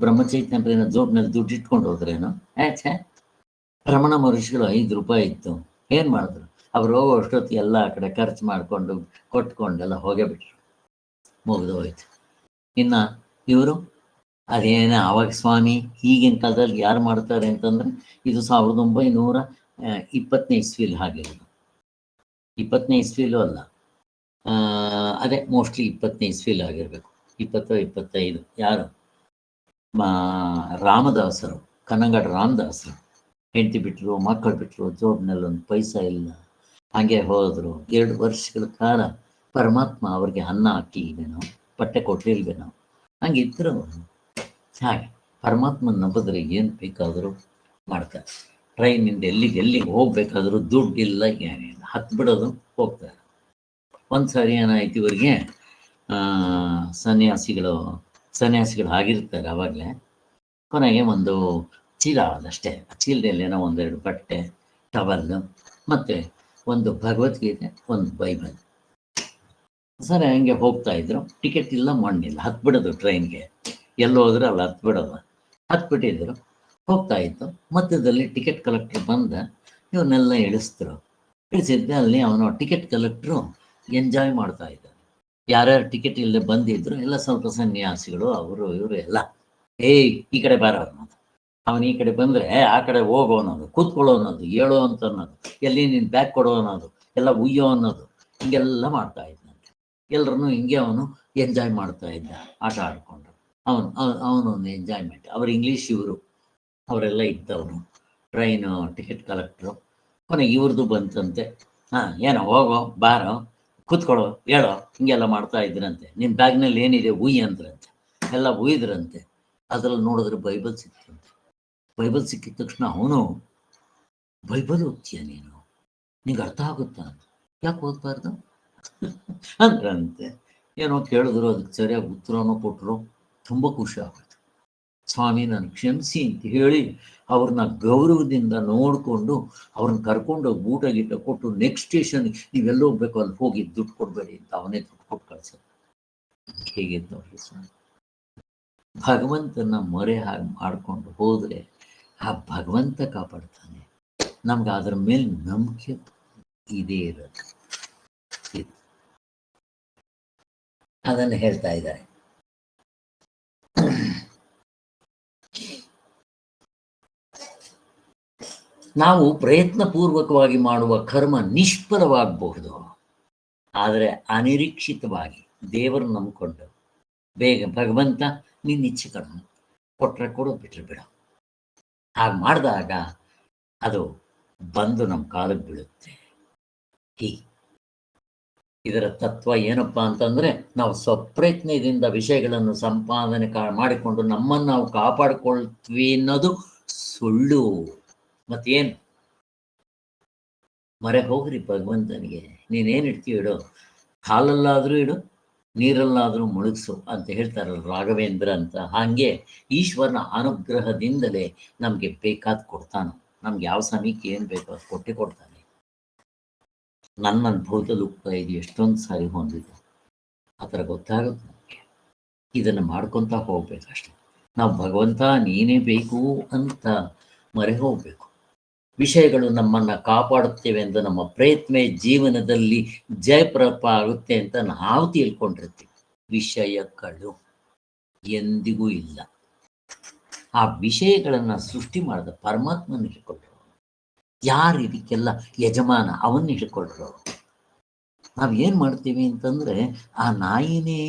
ಬ್ರಹ್ಮಚೈತನ್ಯ ಜೋಬ್ನಲ್ಲಿ ದುಡ್ಡು ಇಟ್ಕೊಂಡು ಹೋದ್ರೇನು? ರಮಣ ಮಹರ್ಷಿಗಳು 5 ರೂಪಾಯಿ ಇತ್ತು, ಏನು ಮಾಡಿದ್ರು? ಅವ್ರು ಹೋಗೋ ಅಷ್ಟೊತ್ತಿಗೆ ಎಲ್ಲ ಆ ಕಡೆ ಖರ್ಚು ಮಾಡಿಕೊಂಡು ಕೊಟ್ಕೊಂಡೆಲ್ಲ ಹೋಗೇ ಬಿಟ್ರು, ಮುಗಿದು ಹೋಯ್ತು. ಇನ್ನು ಇವರು ಅದೇನೇ ಆವಾಗ ಸ್ವಾಮಿ ಈಗಿನ ಕಾಲದಲ್ಲಿ ಯಾರು ಮಾಡ್ತಾರೆ ಅಂತಂದರೆ, ಇದು 1920ನೇ ಇಸ್ವಿಲಿ ಆಗಿರೋದು. 20ನೇ ಇಸ್ವಿಲೂ ಅಲ್ಲ, ಅದೇ ಮೋಸ್ಟ್ಲಿ 20ನೇ ಇಸ್ವಿಲಿ ಆಗಿರಬೇಕು, 20-25. ಯಾರು? ರಾಮದಾಸರು, ಕನ್ನಂಗಡ ರಾಮದಾಸರು. ಹೆಂಡತಿ ಬಿಟ್ಟರು, ಮಕ್ಕಳು ಬಿಟ್ಟರು, ಜೋಬ್ನಲ್ಲಿ ಒಂದು ಪೈಸಾ ಇಲ್ಲ, ಹಾಗೆ ಹೋದರು. 2 ವರ್ಷಗಳ ಕಾಲ ಪರಮಾತ್ಮ ಅವ್ರಿಗೆ ಅನ್ನ ಹಾಕಿಲ್ವೇನೋ, ಬಟ್ಟೆ ಕೊಟ್ಟಿಲ್ವೇನೋ, ಹಂಗಿದ್ರು. ಹಾಗೆ ಪರಮಾತ್ಮನ ನಂಬಿದ್ರೆ ಏನು ಬೇಕಾದರೂ ಮಾಡ್ತಾರೆ. ಟ್ರೈನಿಂದ ಎಲ್ಲಿಗೆ ಹೋಗ್ಬೇಕಾದ್ರೂ ದುಡ್ಡಿಲ್ಲ, ಏನಿಲ್ಲ, ಹತ್ಬಿಡೋದು, ಹೋಗ್ತಾರೆ. ಒಂದು ಸಾರಿ ಏನಾಯ್ತು, ಇವರಿಗೆ ಸನ್ಯಾಸಿಗಳು ಆಗಿರ್ತಾರೆ ಆವಾಗಲೇ. ಕೊನೆಗೆ ಒಂದು ಚೀಲ ಅದಷ್ಟೇ, ಚೀಲದಲ್ಲೇನೋ 1-2 ಬಟ್ಟೆ, ಟವಲ್ಲು ಮತ್ತು ಒಂದು ಭಗವದ್ಗೀತೆ, ಒಂದು ಬೈಬಲ್. ಸರಿ, ಹಂಗೆ ಹೋಗ್ತಾ ಇದ್ರು. ಟಿಕೆಟ್ ಇಲ್ಲ, ಮಣ್ಣಿಲ್ಲ, ಹತ್ಬಿಡೋದು ಟ್ರೈನ್ಗೆ. ಎಲ್ಲಿ ಹೋದ್ರೆ ಅಲ್ಲಿ ಹತ್ಬಿಡೋದು. ಹತ್ಬಿಟ್ಟಿದ್ರು, ಹೋಗ್ತಾ ಇತ್ತು. ಮಧ್ಯದಲ್ಲಿ ಟಿಕೆಟ್ ಕಲೆಕ್ಟ್ರ್ ಬಂದ ಇವನ್ನೆಲ್ಲ ಇಳಿಸಿದ್ರು. ಇಳಿಸಿದ್ದೆ ಅಲ್ಲಿ ಅವನು ಟಿಕೆಟ್ ಕಲೆಕ್ಟ್ರು ಎಂಜಾಯ್ ಮಾಡ್ತಾ ಇದ್ದಾನೆ. ಯಾರ್ಯಾರು ಟಿಕೆಟ್ ಇಲ್ಲದೆ ಬಂದಿದ್ರು ಎಲ್ಲ ಸ್ವಲ್ಪ ಸನ್ಯಾಸಿಗಳು, ಅವರು ಇವರು ಎಲ್ಲ, ಏಯ್ ಈ ಕಡೆ ಬಾರ ಅನ್ನೋದು. ಅವನು ಈ ಕಡೆ ಬಂದರೆ ಆ ಕಡೆ ಹೋಗೋ ಅನ್ನೋದು, ಕೂತ್ಕೊಳ್ಳೋ ಅನ್ನೋದು, ಹೇಳೋ ಅಂತ ಅನ್ನೋದು, ಎಲ್ಲಿ ನೀನು ಬ್ಯಾಗ್ ಕೊಡೋ ಅನ್ನೋದು, ಎಲ್ಲ ಉಯ್ಯೋ ಅನ್ನೋದು, ಹಿಂಗೆಲ್ಲ ಮಾಡ್ತಾ ಇದ್ದಂತೆ. ಎಲ್ಲರನ್ನೂ ಹಿಂಗೆ ಅವನು ಎಂಜಾಯ್ ಮಾಡ್ತಾ ಇದ್ದ, ಆಟ ಆಡಿಕೊಂಡು. ಅವನೊಂದು ಎಂಜಾಯ್ಮೆಂಟ್. ಅವ್ರು ಇಂಗ್ಲೀಷ್, ಇವರು ಅವರೆಲ್ಲ ಇದ್ದವನು ಟ್ರೈನು ಟಿಕೆಟ್ ಕಲೆಕ್ಟ್ರು. ಕೊನೆಗೆ ಇವ್ರದ್ದು ಬಂತಂತೆ. ಏನೋ ಹೋಗೋ, ಬಾರೋ, ಕೂತ್ಕೊಳ್ಳೋ, ಹೇಳೋ, ಹಿಂಗೆಲ್ಲ ಮಾಡ್ತಾ ಇದ್ರಂತೆ. ನಿಮ್ಮ ಬ್ಯಾಗ್ನಲ್ಲಿ ಏನಿದೆ ಉಯ್ ಅಂದ್ರಂತೆ. ಎಲ್ಲ ಉಯ್ದ್ರಂತೆ. ಅದ್ರಲ್ಲಿ ನೋಡಿದ್ರೆ ಬೈಬಲ್ ಸಿಕ್ತಂತೆ. ಬೈಬಲ್ ಸಿಕ್ಕಿದ ತಕ್ಷಣ ಅವನು, ಬೈಬಲ್ ಓದ್ತೀಯ ನೀನು, ನಿಂಗೆ ಅರ್ಥ ಆಗುತ್ತಾ? ಯಾಕೆ ಓದ್ಬಾರ್ದು ಅಂದ್ರಂತೆ. ಏನೋ ಕೇಳಿದ್ರು, ಅದಕ್ಕೆ ಸರಿಯಾಗಿ ಉತ್ತರನೂ ಕೊಟ್ಟರು. ತುಂಬ ಖುಷಿ ಆಗುತ್ತೆ. ಸ್ವಾಮಿ ನಾನು ಕ್ಷಮಿಸಿ ಅಂತ ಹೇಳಿ ಅವ್ರನ್ನ ಗೌರವದಿಂದ ನೋಡಿಕೊಂಡು ಅವ್ರನ್ನ ಕರ್ಕೊಂಡೋಗಿ ಊಟ ಗೀಟ ಕೊಟ್ಟು, ನೆಕ್ಸ್ಟ್ ಸ್ಟೇಷನ್ ನೀವೆಲ್ಲ ಹೋಗ್ಬೇಕು ಅಲ್ಲಿ ಹೋಗಿ ದುಡ್ಡು ಕೊಡಬೇಡಿ ಅಂತ ಅವನೇ ದುಡ್ಡು ಕೊಟ್ಟು ಕಳ್ಸೋದು. ಹೇಗೆ ನೋಡ್ರಿ ಸ್ವಾಮಿ, ಭಗವಂತನ ಮೊರೆ ಹಾಗೆ ಮಾಡಿಕೊಂಡು ಹೋದರೆ ಆ ಭಗವಂತ ಕಾಪಾಡ್ತಾನೆ. ನಮ್ಗೆ ಅದ್ರ ಮೇಲೆ ನಂಬಿಕೆ ಇದೇ ಇರೋದು. ಅದನ್ನು ಹೇಳ್ತಾ ಇದ್ದಾರೆ. ನಾವು ಪ್ರಯತ್ನಪೂರ್ವಕವಾಗಿ ಮಾಡುವ ಕರ್ಮ ನಿಷ್ಫಲವಾಗಬಹುದು. ಆದರೆ ಅನಿರೀಕ್ಷಿತವಾಗಿ ದೇವರು ನಂಬಿಕೊಂಡು ಬೇಗ ಭಗವಂತ ನಿನ್ನ ಇಚ್ಛೆ ಕರ್ಮ ಕೊಟ್ಟರೆ ಕೊಡು, ಬಿಟ್ಟರೆ ಬಿಡು, ಹಾಗೆ ಮಾಡಿದಾಗ ಅದು ಬಂದು ನಮ್ಮ ಕಾಲಕ್ಕೆ ಬೀಳುತ್ತೆ. ಹೀಗೆ ಇದರ ತತ್ವ ಏನಪ್ಪ ಅಂತಂದರೆ, ನಾವು ಸ್ವಪ್ರಯತ್ನದಿಂದ ವಿಷಯಗಳನ್ನು ಸಂಪಾದನೆ ಮಾಡಿಕೊಂಡು ನಮ್ಮನ್ನು ನಾವು ಕಾಪಾಡಿಕೊಳ್ತೀವಿ ಅನ್ನೋದು ಸುಳ್ಳು. ಮತ್ತೇನು? ಮರೆ ಹೋಗ್ರಿ ಭಗವಂತನಿಗೆ. ನೀನೇನು ಇಡ್ತೀವಿ ಇಡು, ಹಾಲಲ್ಲಾದರೂ ಇಡು, ನೀರಲ್ಲಾದರೂ ಮುಳುಗಿಸು ಅಂತ ಹೇಳ್ತಾರಲ್ಲ ರಾಘವೇಂದ್ರ ಅಂತ. ಹಾಗೆ ಈಶ್ವರನ ಅನುಗ್ರಹದಿಂದಲೇ ನಮಗೆ ಬೇಕಾದ ಕೊಡ್ತಾನೆ. ನಮ್ಗೆ ಯಾವ ಸಮಯಕ್ಕೆ ಏನು ಬೇಕೋ ಅದು ಕೊಟ್ಟೆ ಕೊಡ್ತಾನೆ. ನನ್ನ ಅನುಭವದಲ್ಲಿ ಉಕ್ತ ಇದು ಎಷ್ಟೊಂದು ಸಾರಿ ಹೊಂದಿದೆ. ಆ ಥರ ಗೊತ್ತಾಗುತ್ತೆ ನಮಗೆ. ಇದನ್ನು ಮಾಡ್ಕೊತಾ ಹೋಗ್ಬೇಕಷ್ಟೆ. ನಾವು ಭಗವಂತ ನೀನೇ ಬೇಕು ಅಂತ ಮರೆ ಹೋಗಬೇಕು. ವಿಷಯಗಳು ನಮ್ಮನ್ನು ಕಾಪಾಡುತ್ತೇವೆ ಎಂದು ನಮ್ಮ ಪ್ರಯತ್ನ ಜೀವನದಲ್ಲಿ ಜಯಪ್ರಪ ಆಗುತ್ತೆ ಅಂತ ನಾವು ತಿಳ್ಕೊಂಡಿರ್ತೀವಿ. ವಿಷಯಗಳು ಎಂದಿಗೂ ಇಲ್ಲ. ಆ ವಿಷಯಗಳನ್ನು ಸೃಷ್ಟಿ ಮಾಡಿದ ಪರಮಾತ್ಮನ ಹಿಡ್ಕೊಂಡ್ರು. ಯಾರು ಇದಕ್ಕೆಲ್ಲ ಯಜಮಾನ? ಅವನ್ನ ಹಿಡ್ಕೊಂಡ್ರು. ನಾವೇನು ಮಾಡ್ತೀವಿ ಅಂತಂದರೆ, ಆ ನಾಯಿನೇ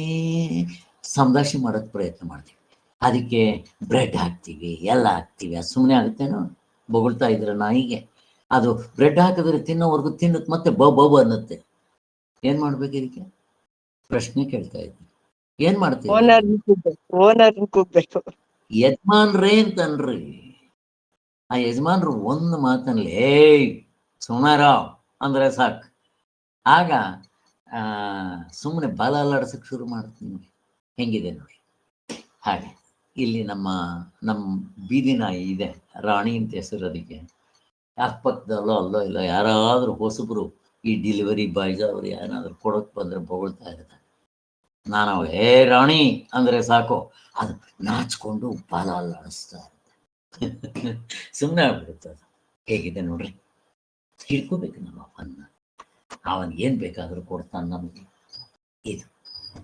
ಸಂದಾಶಿ ಮಾಡೋಕ್ಕೆ ಪ್ರಯತ್ನ ಮಾಡ್ತೀವಿ. ಅದಕ್ಕೆ ಬ್ರೆಡ್ ಹಾಕ್ತೀವಿ, ಎಲ್ಲ ಹಾಕ್ತೀವಿ. ಅದು ಸುಮ್ಮನೆ ಆಗುತ್ತೇನೋ? ಬೊಗಳ್ತಾ ಇದ್ರೆ ನಾಯಿಗೆ ಅದು ಬ್ರೆಡ್ ಹಾಕಿದ್ರೆ ತಿನ್ನೋವರೆಗೂ ತಿನ್ನುತ್ತೆ, ಮತ್ತೆ ಬಬ್ ಅನ್ನುತ್ತೆ. ಏನು ಮಾಡ್ಬೇಕು? ಇದಕ್ಕೆ ಪ್ರಶ್ನೆ ಕೇಳ್ತಾ ಇದ್ದೀನಿ. ಏನು ಮಾಡ್ತೀವಿ? ಓನರ್ ಕೂಗ್ಬೇಕು. ಯಜಮಾನ್ರೇ ಅಂತನ್ರಿ. ಆ ಯಜಮಾನ್ರು ಒಂದು ಮಾತಲ್ಲಿ ಏಯ್ ಸುಮಾರಾವ್ ಅಂದರೆ ಸಾಕು. ಆಗ ಸುಮ್ಮನೆ ಬಾಲ ಅಲ್ಲಾಡ್ಸಕ್ಕೆ ಶುರು ಮಾಡುತ್ತೆ. ನಿಮಗೆ ಹೆಂಗಿದೆ ನೋಡಿ. ಹಾಗೆ ಇಲ್ಲಿ ನಮ್ಮ ಬೀದಿ ನಾಯಿ ಇದೆ, ರಾಣಿ ಅಂತ ಹೆಸರು ಅದಕ್ಕೆ. ಅಕ್ಕಪಕ್ಕದಲ್ಲೋ ಅಲ್ಲೋ ಇಲ್ಲ ಯಾರಾದರೂ ಹೊಸಬರು ಈ ಡೆಲಿವರಿ ಬಾಯ್ಸ್ ಅವರು ಏನಾದರೂ ಕೊಡೋಕ್ಕೆ ಬಂದರೆ ಬೊಗಳ್ತಾ ಇರ್ತಾರೆ. ನಾನು ಏ ರಾಣಿ ಅಂದರೆ ಸಾಕು, ಅದು ನಾಚ್ಕೊಂಡು ಬಾಲ ಅಲ್ಲಾಡಿಸ್ತಾ ಇರುತ್ತೆ. ಸುಮ್ಮನೆ ಆಗ್ಬಿಡುತ್ತೆ. ಅದು ಹೇಗಿದೆ ನೋಡ್ರಿ. ಹಿಡ್ಕೋಬೇಕು ನಮ್ಮ ಅಪ್ಪನ್ನ. ಅವನಿಗೆ ಏನು ಬೇಕಾದರೂ ಕೊಡ್ತಾನೆ ನಮಗೆ. ಇದು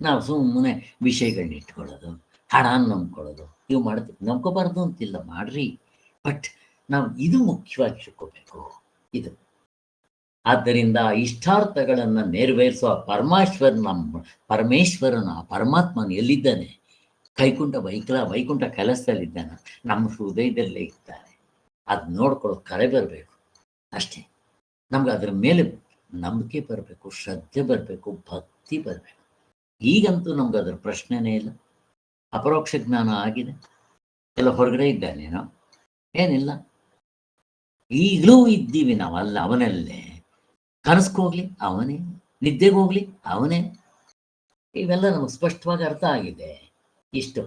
ನಾವು ಸುಮ್ಮನೆ ವಿಷಯಗಳನ್ನ ಇಟ್ಕೊಳ್ಳೋದು, ಹಣ ನಂಬ್ಕೊಳ್ಳೋದು, ಇವು ಮಾಡ್ತೀವಿ. ನಂಬ್ಕೋಬಾರ್ದು ಅಂತಿಲ್ಲ, ಮಾಡ್ರಿ. ಬಟ್ ನಾವು ಇದು ಮುಖ್ಯವಾಗಿ ಇಟ್ಕೋಬೇಕು. ಇದು ಆದ್ದರಿಂದ ಇಷ್ಟಾರ್ಥಗಳನ್ನು ನೆರವೇರಿಸುವ ಪರಮೇಶ್ವರನ ಪರಮಾತ್ಮನ ಎಲ್ಲಿದ್ದಾನೆ? ವೈಕುಂಠ ಕೆಲಸದಲ್ಲಿದ್ದಾನೆ, ನಮ್ಮ ಹೃದಯದಲ್ಲೇ ಇದ್ದಾನೆ. ಅದು ನೋಡ್ಕೊಳ್ಳೋ ಕರೆ ಬರಬೇಕು ಅಷ್ಟೇ. ನಮ್ಗೆ ಅದರ ಮೇಲೆ ನಂಬಿಕೆ ಬರಬೇಕು, ಶ್ರದ್ಧೆ ಬರಬೇಕು, ಭಕ್ತಿ ಬರಬೇಕು. ಈಗಂತೂ ನಮ್ಗೆ ಅದರ ಪ್ರಶ್ನೆನೇ ಇಲ್ಲ. ಅಪರೋಕ್ಷ ಜ್ಞಾನ ಆಗಿದೆ. ಎಲ್ಲ ಹೊರಗಡೆ ಇದ್ದಾನೇನೋ? ಏನಿಲ್ಲ, ಈಗಲೂ ಇದ್ದೀವಿ ನಾವು. ಅಲ್ಲ ಅವನಲ್ಲೇ. ಕನಸ್ಕೋಗ್ಲಿ ಅವನೇ, ನಿದ್ದೆಗೆ ಹೋಗ್ಲಿ ಅವನೇ. ಇವೆಲ್ಲ ನಮಗೆ ಸ್ಪಷ್ಟವಾಗಿ ಅರ್ಥ ಆಗಿದೆ. ಇಷ್ಟು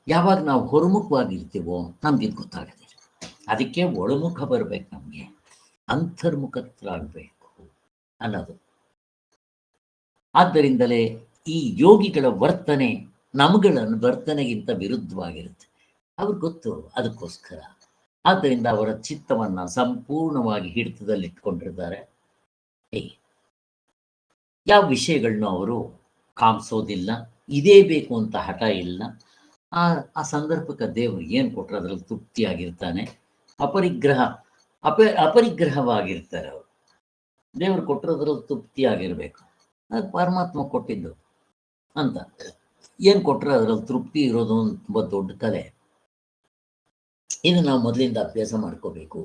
ಯಾವಾಗ ನಾವು ಹೊರಮುಖವಾಗಿರ್ತೀವೋ ನಮ್ಗೆ ಇದು ಗೊತ್ತಾಗತ್ತೆ. ಅದಕ್ಕೆ ಒಳಮುಖ ಬರ್ಬೇಕು ನಮಗೆ. ಅಂತರ್ಮುಖರಾಗಬೇಕು ಅನ್ನೋದು. ಆದ್ದರಿಂದಲೇ ಈ ಯೋಗಿಗಳ ವರ್ತನೆ ನಮ್ಗಳ ವರ್ತನೆಗಿಂತ ವಿರುದ್ಧವಾಗಿರುತ್ತೆ. ಅವ್ರಿಗೆ ಗೊತ್ತು, ಅದಕ್ಕೋಸ್ಕರ. ಆದ್ದರಿಂದ ಅವರ ಚಿತ್ತವನ್ನ ಸಂಪೂರ್ಣವಾಗಿ ಹಿಡಿತದಲ್ಲಿಟ್ಕೊಂಡಿರ್ತಾರೆ. ಯಾವ ವಿಷಯಗಳನ್ನ ಅವರು ಕಾಮಿಸೋದಿಲ್ಲ, ಇದೇ ಬೇಕು ಅಂತ ಹಠ ಇಲ್ಲ. ಆ ಸಂದರ್ಭಕ್ಕೆ ದೇವರು ಏನು ಕೊಟ್ಟರೆ ಅದರಲ್ಲಿ ತೃಪ್ತಿಯಾಗಿರ್ತಾನೆ. ಅಪರಿಗ್ರಹವಾಗಿರ್ತಾರೆ ಅವರು. ದೇವರು ಕೊಟ್ಟಿರೋದ್ರಲ್ಲಿ ತೃಪ್ತಿಯಾಗಿರ್ಬೇಕು. ಅದು ಪರಮಾತ್ಮ ಕೊಟ್ಟಿದ್ದು ಅಂತ ಏನು ಕೊಟ್ಟರೆ ಅದರಲ್ಲಿ ತೃಪ್ತಿ ಇರೋದು ತುಂಬ ದೊಡ್ಡ ಕಲೆ. ಇದು ನಾವು ಮೊದಲಿಂದ ಅಭ್ಯಾಸ ಮಾಡ್ಕೋಬೇಕು.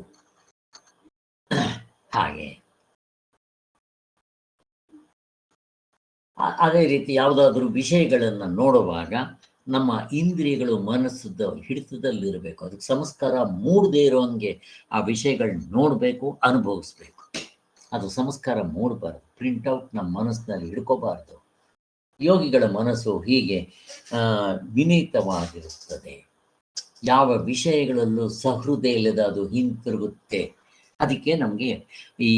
ಹಾಗೆ ಅದೇ ರೀತಿ ಯಾವುದಾದ್ರೂ ವಿಷಯಗಳನ್ನು ನೋಡುವಾಗ ನಮ್ಮ ಇಂದ್ರಿಯಗಳು ಮನಸ್ಸದ ಹಿಡಿತದಲ್ಲಿರಬೇಕು. ಅದಕ್ಕೆ ಸಂಸ್ಕಾರ ಮೂಡದೇ ಇರೋಂಗೆ ಆ ವಿಷಯಗಳನ್ನ ನೋಡಬೇಕು, ಅನುಭವಿಸ್ಬೇಕು. ಅದು ಸಂಸ್ಕಾರ ಮೂಡಬಾರ್ದು, ಪ್ರಿಂಟ್ಔಟ್ ನಮ್ಮ ಮನಸ್ಸಿನಲ್ಲಿ ಹಿಡ್ಕೋಬಾರ್ದು. ಯೋಗಿಗಳ ಮನಸ್ಸು ಹೀಗೆ ವಿನೀತವಾಗಿರುತ್ತದೆ. ಯಾವ ವಿಷಯಗಳಲ್ಲೂ ಸಹೃದಯ ಇಲ್ಲದ ಅದು ಹಿಂತಿರುಗುತ್ತೆ. ಅದಕ್ಕೆ ನಮಗೆ ಈ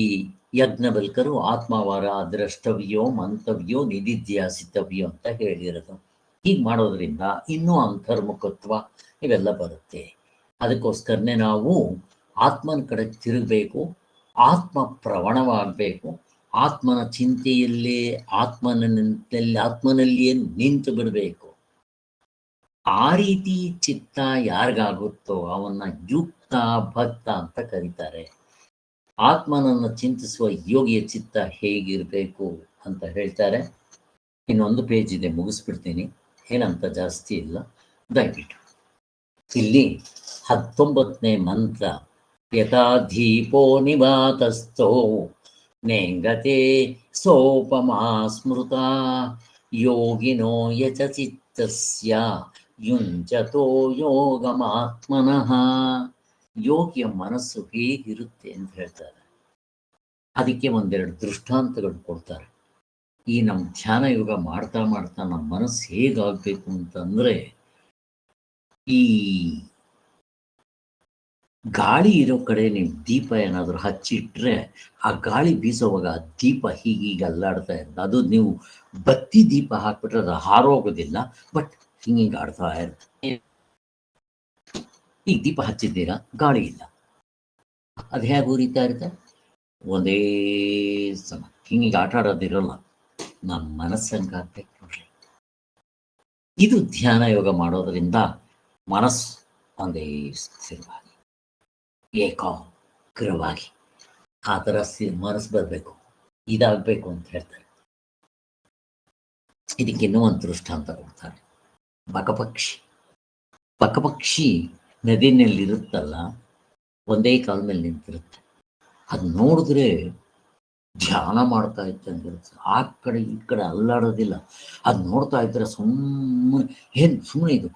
ಯಜ್ಞವಲ್ಕರು ಆತ್ಮವಾರ ದ್ರಷ್ಟವ್ಯೋ ಮಂತವ್ಯೋ ನಿಧಿಧ್ಯಾಸಿತವ್ಯೋ ಅಂತ ಹೇಳಿರೋದು. ಹೀಗೆ ಮಾಡೋದ್ರಿಂದ ಇನ್ನೂ ಅಂತರ್ಮುಖತ್ವ ಇವೆಲ್ಲ ಬರುತ್ತೆ. ಅದಕ್ಕೋಸ್ಕರನೇ ನಾವು ಆತ್ಮನ ಕಡೆ ತಿರುಗಬೇಕು, ಆತ್ಮ ಪ್ರವಣವಾಗಬೇಕು, ಆತ್ಮನ ಚಿಂತೆಯಲ್ಲೇ ಆತ್ಮನಲ್ಲಿಯೇ ನಿಂತು ಬಿಡಬೇಕು. ಆ ರೀತಿ ಚಿತ್ತ ಯಾರಿಗಾಗುತ್ತೋ ಅವನ್ನ ಯುಕ್ತ ಭಕ್ತ ಅಂತ ಕರೀತಾರೆ. ಆತ್ಮನನ್ನು ಚಿಂತಿಸುವ ಯೋಗಿಯ ಚಿತ್ತ ಹೇಗಿರಬೇಕು ಅಂತ ಹೇಳ್ತಾರೆ. ಇನ್ನೊಂದು ಪೇಜ್ ಇದೆ, ಮುಗಿಸ್ಬಿಡ್ತೀನಿ, ಏನಂತ ಜಾಸ್ತಿ ಇಲ್ಲ, ದಯವಿಟ್ಟು. ಇಲ್ಲಿ 19ನೇ ಮಂತ್ರ, ಯಥಾ ದೀಪೋ ನಿವಾತಸ್ಥೋ ನೇಂಗತೆ ಸೋಪಮಾ ಸ್ಮೃತ ಯೋಗಿನೋ ಯಚ ಚಿತ್ತಸ್ಯ ಯುಂಜತೋ ಯೋಗಮಾತ್ಮನಃ. ಯೋಗಿಯ ಮನಸ್ಸು ಹೇಗಿರುತ್ತೆ ಅಂತ ಹೇಳ್ತಾರೆ. ಅದಕ್ಕೆ ಒಂದೆರಡು ದೃಷ್ಟಾಂತಗಳು ಕೊಡ್ತಾರೆ. ಈ ನಮ್ಮ ಧ್ಯಾನ ಯೋಗ ಮಾಡ್ತಾ ಮಾಡ್ತಾ ನಮ್ಮ ಮನಸ್ಸು ಹೇಗಾಗಬೇಕು ಅಂತಂದ್ರೆ, ಈ ಗಾಳಿ ಇರೋ ಕಡೆ ನೀವು ದೀಪ ಏನಾದರೂ ಹಚ್ಚಿಟ್ರೆ ಆ ಗಾಳಿ ಬೀಸೋವಾಗ ಆ ದೀಪ ಹೀಗೀಗ ಅಲ್ಲಾಡ್ತಾ ಇರುತ್ತೆ. ಅದು ನೀವು ಬತ್ತಿ ದೀಪ ಹಾಕ್ಬಿಟ್ರೆ ಅದು ಹಾರೋಗೋದಿಲ್ಲ, ಬಟ್ ಹಿಂಗೀಗ ಆಡ್ತಾ ಇರುತ್ತೆ. ಈಗ ದೀಪ ಹಚ್ಚಿದ್ದೀರಾ, ಗಾಳಿ ಇಲ್ಲ, ಅದು ಹೇಗೆ ಉರಿತಾ ಇರುತ್ತೆ? ಒಂದೇ ಸಮ ಹಿಂಗೀಗ ಆಟ ಆಡೋದಿರೋಲ್ಲ. ನಮ್ಮ ಮನಸ್ಸಂಗಾಗ್ಬೇಕು ನೋಡ್ರಿ. ಇದು ಧ್ಯಾನ ಯೋಗ ಮಾಡೋದ್ರಿಂದ ಮನಸ್ಸು ಒಂದೇ ಸ್ಥಿರವಾಗಿ ಏಕಾಗ್ರವಾಗಿ ಆ ಥರ ಮನಸ್ಸು ಬರಬೇಕು, ಇದಾಗಬೇಕು ಅಂತ ಹೇಳ್ತಾರೆ. ಇದಕ್ಕೆ ಇನ್ನೂ ಒಂದು ದೃಷ್ಟಾಂತ ಕೊಡ್ತಾರೆ. ಬಕಪಕ್ಷಿ ನದಿನಲ್ಲಿರುತ್ತಲ್ಲ, ಒಂದೇ ಕಾಲ ಮೇಲೆ ನಿಂತಿರುತ್ತೆ. ಅದು ನೋಡಿದ್ರೆ ಧ್ಯಾನ ಮಾಡ್ತಾ ಇದ್ದಂಗಿರುತ್ತೆ. ಆ ಕಡೆ ಈ ಕಡೆ ಅಲ್ಲಾಡೋದಿಲ್ಲ. ಅದು ನೋಡ್ತಾ ಇದ್ರೆ ಸುಮ್ಮನೆ ಇದು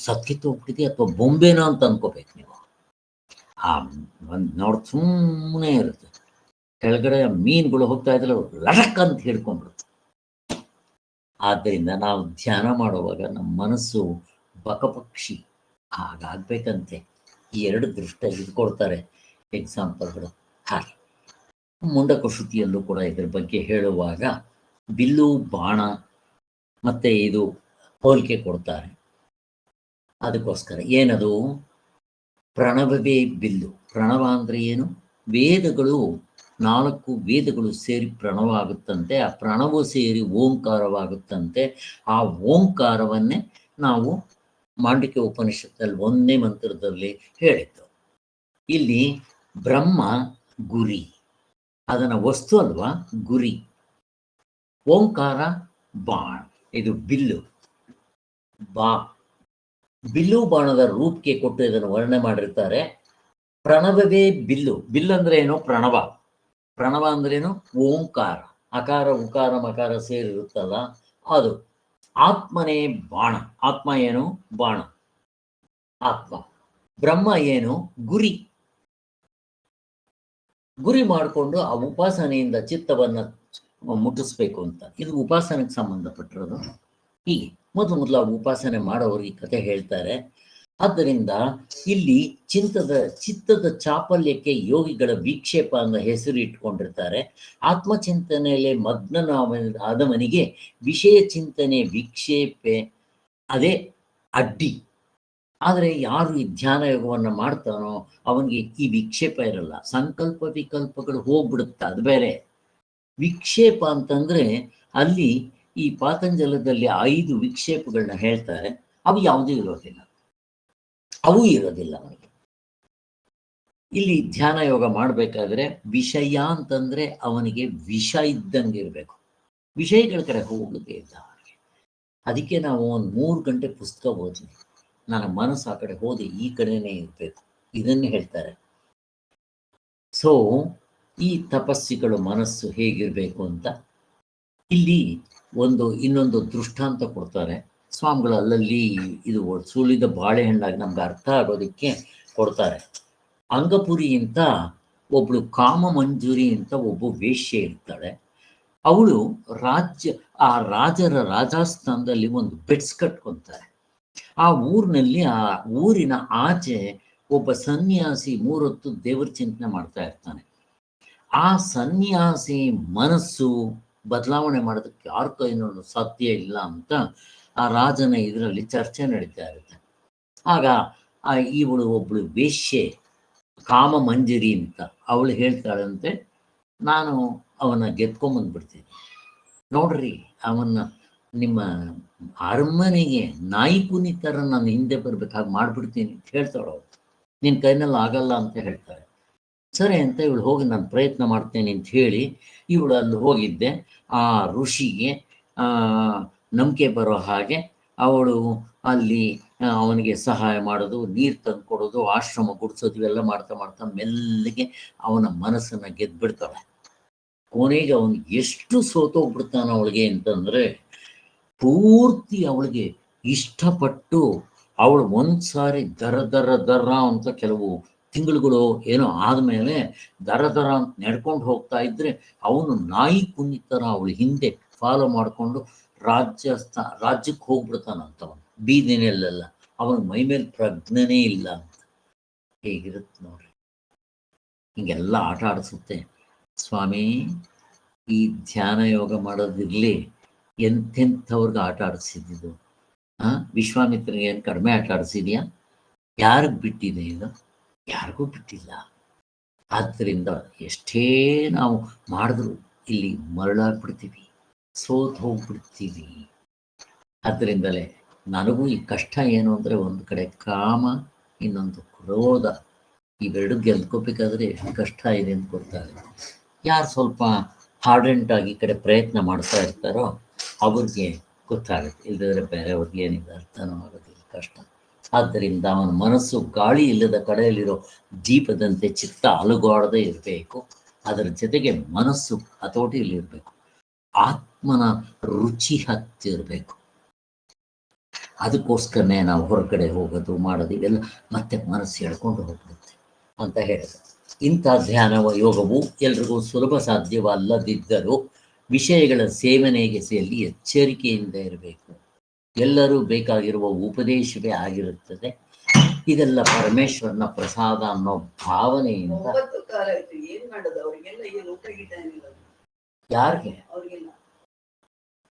ಸತ್ಕಿತ್ತು ಹೋಗ್ಬಿಟ್ಟಿದೆ ಅಥವಾ ಬೊಂಬೆನೋ ಅಂತ ಅನ್ಕೋಬೇಕು ನೀವು. ಆ ಒಂದು ನೋಡಿ ಸುಮ್ಮನೆ ಇರುತ್ತೆ. ಕೆಳಗಡೆ ಮೀನುಗಳು ಹೋಗ್ತಾ ಇದ್ರೆ ಲಡಕ್ ಅಂತ ಹಿಡ್ಕೊಂಡ್ಬಿಡುತ್ತೆ. ಆದ್ದರಿಂದ ನಾವು ಧ್ಯಾನ ಮಾಡುವಾಗ ನಮ್ಮ ಮನಸ್ಸು ಬಕಪಕ್ಷಿ ಹಾಗಾಗ್ಬೇಕಂತೆ. ಈ ಎರಡು ದೃಷ್ಟ ಇದ್ಕೊಡ್ತಾರೆ ಎಕ್ಸಾಂಪಲ್ಗಳು. ಹಾಗೆ ಮುಂಡಕ ಶ್ರುತಿಯಲ್ಲೂ ಕೂಡ ಇದ್ರ ಬಗ್ಗೆ ಹೇಳುವಾಗ ಬಿಲ್ಲು ಬಾಣ ಮತ್ತೆ ಇದು ಹೋಲಿಕೆ ಕೊಡ್ತಾರೆ. ಅದಕ್ಕೋಸ್ಕರ ಏನದು? ಪ್ರಣವವೇ ಬಿಲ್ಲು. ಪ್ರಣವ ಅಂದ್ರೆ ಏನು? ವೇದಗಳು, 4 ವೇದಗಳು ಸೇರಿ ಪ್ರಣವ ಆಗುತ್ತಂತೆ. ಆ ಪ್ರಣವ ಸೇರಿ ಓಂಕಾರವಾಗುತ್ತಂತೆ. ಆ ಓಂಕಾರವನ್ನೇ ನಾವು ಮಾಂಡಕ್ಯ ಉಪನಿಷತ್ತಲ್ಲಿ 1ನೇ ಮಂತ್ರದಲ್ಲಿ ಹೇಳಿದ್ದು. ಇಲ್ಲಿ ಬ್ರಹ್ಮ ಗುರಿ, ಅದನ್ನ ವಸ್ತು ಅಲ್ವಾ ಗುರಿ. ಓಂಕಾರ ಬಾಣ, ಇದು ಬಿಲ್ಲು. ಬಿಲ್ಲು ಬಾಣದ ರೂಪಕ್ಕೆ ಕೊಟ್ಟು ಇದನ್ನು ವರ್ಣನೆ ಮಾಡಿರ್ತಾರೆ. ಪ್ರಣವವೇ ಬಿಲ್ಲು. ಬಿಲ್ಲು ಅಂದ್ರೆ ಏನು? ಪ್ರಣವ. ಪ್ರಣವ ಅಂದ್ರೇನು? ಓಂಕಾರ. ಅಕಾರ ಉಕಾರ ಮಕಾರ ಸೇರಿರುತ್ತಲ್ಲ ಅದು. ಆತ್ಮನೇ ಬಾಣ. ಆತ್ಮ ಏನು? ಬಾಣ, ಆತ್ಮ. ಬ್ರಹ್ಮ ಏನು? ಗುರಿ. ಗುರಿ ಮಾಡಿಕೊಂಡು ಆ ಉಪಾಸನೆಯಿಂದ ಚಿತ್ತವನ್ನ ಮುಟ್ಟಿಸ್ಬೇಕು ಅಂತ. ಇದು ಉಪಾಸನೆಗೆ ಸಂಬಂಧಪಟ್ಟಿರೋದು. ಹೀಗೆ ಮೊದಲು ಆ ಉಪಾಸನೆ ಮಾಡೋರು ಈ ಕತೆ ಹೇಳ್ತಾರೆ. ಆದ್ದರಿಂದ ಇಲ್ಲಿ ಚಿತ್ತದ ಚಾಪಲ್ಯಕ್ಕೆ ಯೋಗಿಗಳ ವಿಕ್ಷೇಪ ಅನ್ನೋ ಹೆಸರು ಇಟ್ಕೊಂಡಿರ್ತಾರೆ. ಆತ್ಮಚಿಂತನೆಯಲ್ಲಿ ಆದವನಿಗೆ ವಿಷಯ ಚಿಂತನೆ ವಿಕ್ಷೇಪೆ ಅದೇ ಅಡ್ಡಿ. ಆದರೆ ಯಾರು ಈ ಧ್ಯಾನ ಯೋಗವನ್ನು ಮಾಡ್ತಾನೋ ಅವನಿಗೆ ಈ ವಿಕ್ಷೇಪ ಇರಲ್ಲ, ಸಂಕಲ್ಪ ವಿಕಲ್ಪಗಳು ಹೋಗ್ಬಿಡುತ್ತೆ, ಅದು ಬೇರೆ. ವಿಕ್ಷೇಪ ಅಂತಂದ್ರೆ ಅಲ್ಲಿ ಈ ಪಾತಂಜಲದಲ್ಲಿ 5 ವಿಕ್ಷೇಪಗಳನ್ನ ಹೇಳ್ತಾರೆ, ಅವು ಯಾವುದೂ ಇರೋದಿಲ್ಲ, ಅವನಿಗೆ. ಇಲ್ಲಿ ಧ್ಯಾನ ಯೋಗ ಮಾಡಬೇಕಾದ್ರೆ ವಿಷಯ ಅಂತಂದ್ರೆ ಅವನಿಗೆ ವಿಷ ಇದ್ದಂಗೆ ಇರಬೇಕು, ವಿಷಯಗಳ ಕಡೆ ಹೋಗದೆ ಇದ್ದ ಹಾಗೆ. ಅದಕ್ಕೆ ನಾವು ಒಂದು 3 ಗಂಟೆ ಪುಸ್ತಕ ಓದ್ಲಿ, ನನ್ನ ಮನಸ್ಸು ಆ ಕಡೆ ಹೋದೆ ಈ ಕಡೆನೇ ಇರಬೇಕು, ಇದನ್ನೇ ಹೇಳ್ತಾರೆ. ಸೊ ಈ ತಪಸ್ಸಿಗಳು ಮನಸ್ಸು ಹೇಗಿರಬೇಕು ಅಂತ ಇಲ್ಲಿ ಇನ್ನೊಂದು ದೃಷ್ಟಾಂತ ಕೊಡ್ತಾರೆ ಸ್ವಾಮಿಗಳು. ಅಲ್ಲಲ್ಲಿ ಇದು ಸುಲಿದ ಬಾಳೆಹಣ್ಣಾಗಿ ನಮ್ಗೆ ಅರ್ಥ ಆಗೋದಕ್ಕೆ ಕೊಡ್ತಾರೆ. ಅಂಗಪುರಿ ಅಂತ ಒಬ್ಳು ಕಾಮಮಂಜುರಿ ಅಂತ ಒಬ್ಬ ವೇಶ್ಯೆ ಇರ್ತಾಳೆ. ಅವಳು ರಾಜರ ರಾಜಸ್ಥಾನದಲ್ಲಿ ಒಂದು ಬೆಡ್ಸ್ ಕಟ್ಕೊಂತಾರೆ. ಆ ಊರಿನ ಆಚೆ ಒಬ್ಬ ಸನ್ಯಾಸಿ 3 ಹೊತ್ತು ದೇವರ ಚಿಂತನೆ ಮಾಡ್ತಾ ಇರ್ತಾನೆ. ಆ ಸನ್ಯಾಸಿ ಮನಸ್ಸು ಬದಲಾವಣೆ ಮಾಡೋದಕ್ಕೆ ಯಾರ ಕೈನೂ ಸಾಧ್ಯ ಇಲ್ಲ ಅಂತ ಆ ರಾಜನ ಇದರಲ್ಲಿ ಚರ್ಚೆ ನಡೀತಾ ಇರುತ್ತೆ. ಆಗ ಇವಳು ಒಬ್ಳು ವೇಶ್ಯೆ ಕಾಮ ಮಂಜರಿ ಅಂತ ಅವಳು ಹೇಳ್ತಾಳಂತೆ, ನಾನು ಅವನ್ನ ಗೆದ್ಕೊಂಬಂದ್ಬಿಡ್ತೀನಿ ನೋಡ್ರಿ, ಅವನ್ನ ನಿಮ್ಮ ಅರಮನೆಗೆ ನಾಯಿ ಕುನಿತರ ನಾನು ಹಿಂದೆ ಬರ್ಬೇಕಾಗಿ ಮಾಡ್ಬಿಡ್ತೀನಿ ಅಂತ ಹೇಳ್ತಾಳು. ಅವಳು ನಿನ್ನ ಕೈನಲ್ಲಿ ಆಗಲ್ಲ ಅಂತ ಹೇಳ್ತಾರೆ. ಸರಿ ಅಂತ ಇವಳು ಹೋಗಿ ನಾನು ಪ್ರಯತ್ನ ಮಾಡ್ತೇನೆ ಅಂತ ಹೇಳಿ ಇವಳು ಅಲ್ಲಿ ಹೋಗಿದ್ದೆ. ಆ ಋಷಿಗೆ ನಂಬಿಕೆ ಬರೋ ಹಾಗೆ ಅವಳು ಅಲ್ಲಿ ಅವನಿಗೆ ಸಹಾಯ ಮಾಡೋದು, ನೀರು ತಂದು ಕೊಡೋದು, ಆಶ್ರಮ ಗುಡಿಸೋದು, ಇವೆಲ್ಲ ಮಾಡ್ತಾ ಮೆಲ್ಲಗೆ ಅವನ ಮನಸ್ಸನ್ನು ಗೆದ್ಬಿಡ್ತಾಳೆ. ಕೊನೆಗೆ ಅವನು ಎಷ್ಟು ಸೋತೋಗ್ಬಿಡ್ತಾನ ಅವಳಿಗೆ ಅಂತಂದ್ರೆ, ಪೂರ್ತಿ ಅವಳಿಗೆ ಇಷ್ಟಪಟ್ಟು ಅವಳು ಒಂದ್ಸಾರಿ ದರ ಅಂತ ಕೆಲವು ತಿಂಗಳುಗಳು ಏನೋ ಆದಮೇಲೆ ದರ ಅಂತ ನಡ್ಕೊಂಡು ಹೋಗ್ತಾ ಇದ್ರೆ ಅವನು ನಾಯಿ ಕುನ್ನಿತರ ಅವಳು ಹಿಂದೆ ಫಾಲೋ ಮಾಡಿಕೊಂಡು ರಾಜ್ಯಕ್ಕೆ ಹೋಗ್ಬಿಡ್ತಾನಂತವನು ಬೀದಿನಲ್ಲೆಲ್ಲ. ಅವನ ಮೈ ಮೇಲೆ ಪ್ರಜ್ಞೆನೇ ಇಲ್ಲ ಅಂತ. ಹೇಗಿರುತ್ತೆ ನೋಡ್ರಿ, ಹಿಂಗೆಲ್ಲ ಆಟ ಆಡಿಸುತ್ತೆ. ಸ್ವಾಮಿ, ಈ ಧ್ಯಾನ ಯೋಗ ಮಾಡೋದಿರ್ಲಿ, ಎಂತೆಂಥವ್ರಿಗೆ ಆಟ ಆಡಿಸಿದ್ದು. ವಿಶ್ವಾಮಿತ್ರನಿಗೆ ಏನು ಕಡಿಮೆ ಆಟ ಆಡಿಸಿದ್ಯಾ? ಯಾರಿಗೆ ಬಿಟ್ಟಿದೆ ಇದು? ಯಾರಿಗೂ ಬಿಟ್ಟಿಲ್ಲ. ಆದ್ದರಿಂದ ಎಷ್ಟೇ ನಾವು ಮಾಡಿದ್ರು ಇಲ್ಲಿ ಮರಳಾಗ್ಬಿಡ್ತೀವಿ, ಸೋತು ಹೋಗ್ಬಿಡ್ತೀವಿ. ಅದರಿಂದಲೇ ನನಗೂ ಈ ಕಷ್ಟ ಏನು ಅಂದರೆ, ಒಂದು ಕಡೆ ಕಾಮ, ಇನ್ನೊಂದು ಕ್ರೋಧ, ಇವೆರಡು ಗೆಲ್ಕೋಬೇಕಾದ್ರೆ ಎಷ್ಟು ಕಷ್ಟ ಇದೆ ಅಂತ ಗೊತ್ತಾಗುತ್ತೆ. ಯಾರು ಸ್ವಲ್ಪ ಹಾರ್ಡೆಂಟಾಗಿ ಈ ಕಡೆ ಪ್ರಯತ್ನ ಮಾಡ್ತಾ ಇರ್ತಾರೋ ಅವ್ರಿಗೆ ಗೊತ್ತಾಗುತ್ತೆ, ಇಲ್ಲದ್ರೆ ಬೇರೆಯವ್ರಿಗೆ ಏನಿದೆ ಅರ್ಥನೂ ಆಗೋದಿಲ್ಲ, ಕಷ್ಟ. ಆದ್ದರಿಂದ ಅವನ ಮನಸ್ಸು ಗಾಳಿ ಇಲ್ಲದ ಕಡೆಯಲ್ಲಿರೋ ದೀಪದಂತೆ ಚಿತ್ತ ಅಲುಗಾಡದೇ ಇರಬೇಕು. ಅದರ ಜೊತೆಗೆ ಮನಸ್ಸು ಹತೋಟಿಯಲ್ಲಿರಬೇಕು, ಆತ್ಮನ ರುಚಿ ಹತ್ತಿರಬೇಕು. ಅದಕ್ಕೋಸ್ಕರನೇ ನಾವು ಹೊರಗಡೆ ಹೋಗೋದು ಮಾಡೋದು ಇವೆಲ್ಲ ಮತ್ತೆ ಮನಸ್ಸು ಎಳ್ಕೊಂಡು ಹೋಗ್ಬಿಡುತ್ತೆ ಅಂತ ಹೇಳಿದೆ. ಇಂಥ ಧ್ಯಾನ ಯೋಗವು ಎಲ್ರಿಗೂ ಸುಲಭ ಸಾಧ್ಯವಲ್ಲದಿದ್ದರೂ ವಿಷಯಗಳ ಸೇವನೆಗೆ ಎಚ್ಚರಿಕೆಯಿಂದ ಇರಬೇಕು. ಎಲ್ಲರೂ ಬೇಕಾಗಿರುವ ಉಪದೇಶವೇ ಆಗಿರುತ್ತದೆ. ಇದೆಲ್ಲ ಪರಮೇಶ್ವರನ ಪ್ರಸಾದ ಅನ್ನೋ ಭಾವನೆಯಿಂದ. ಯಾರಿಗೆ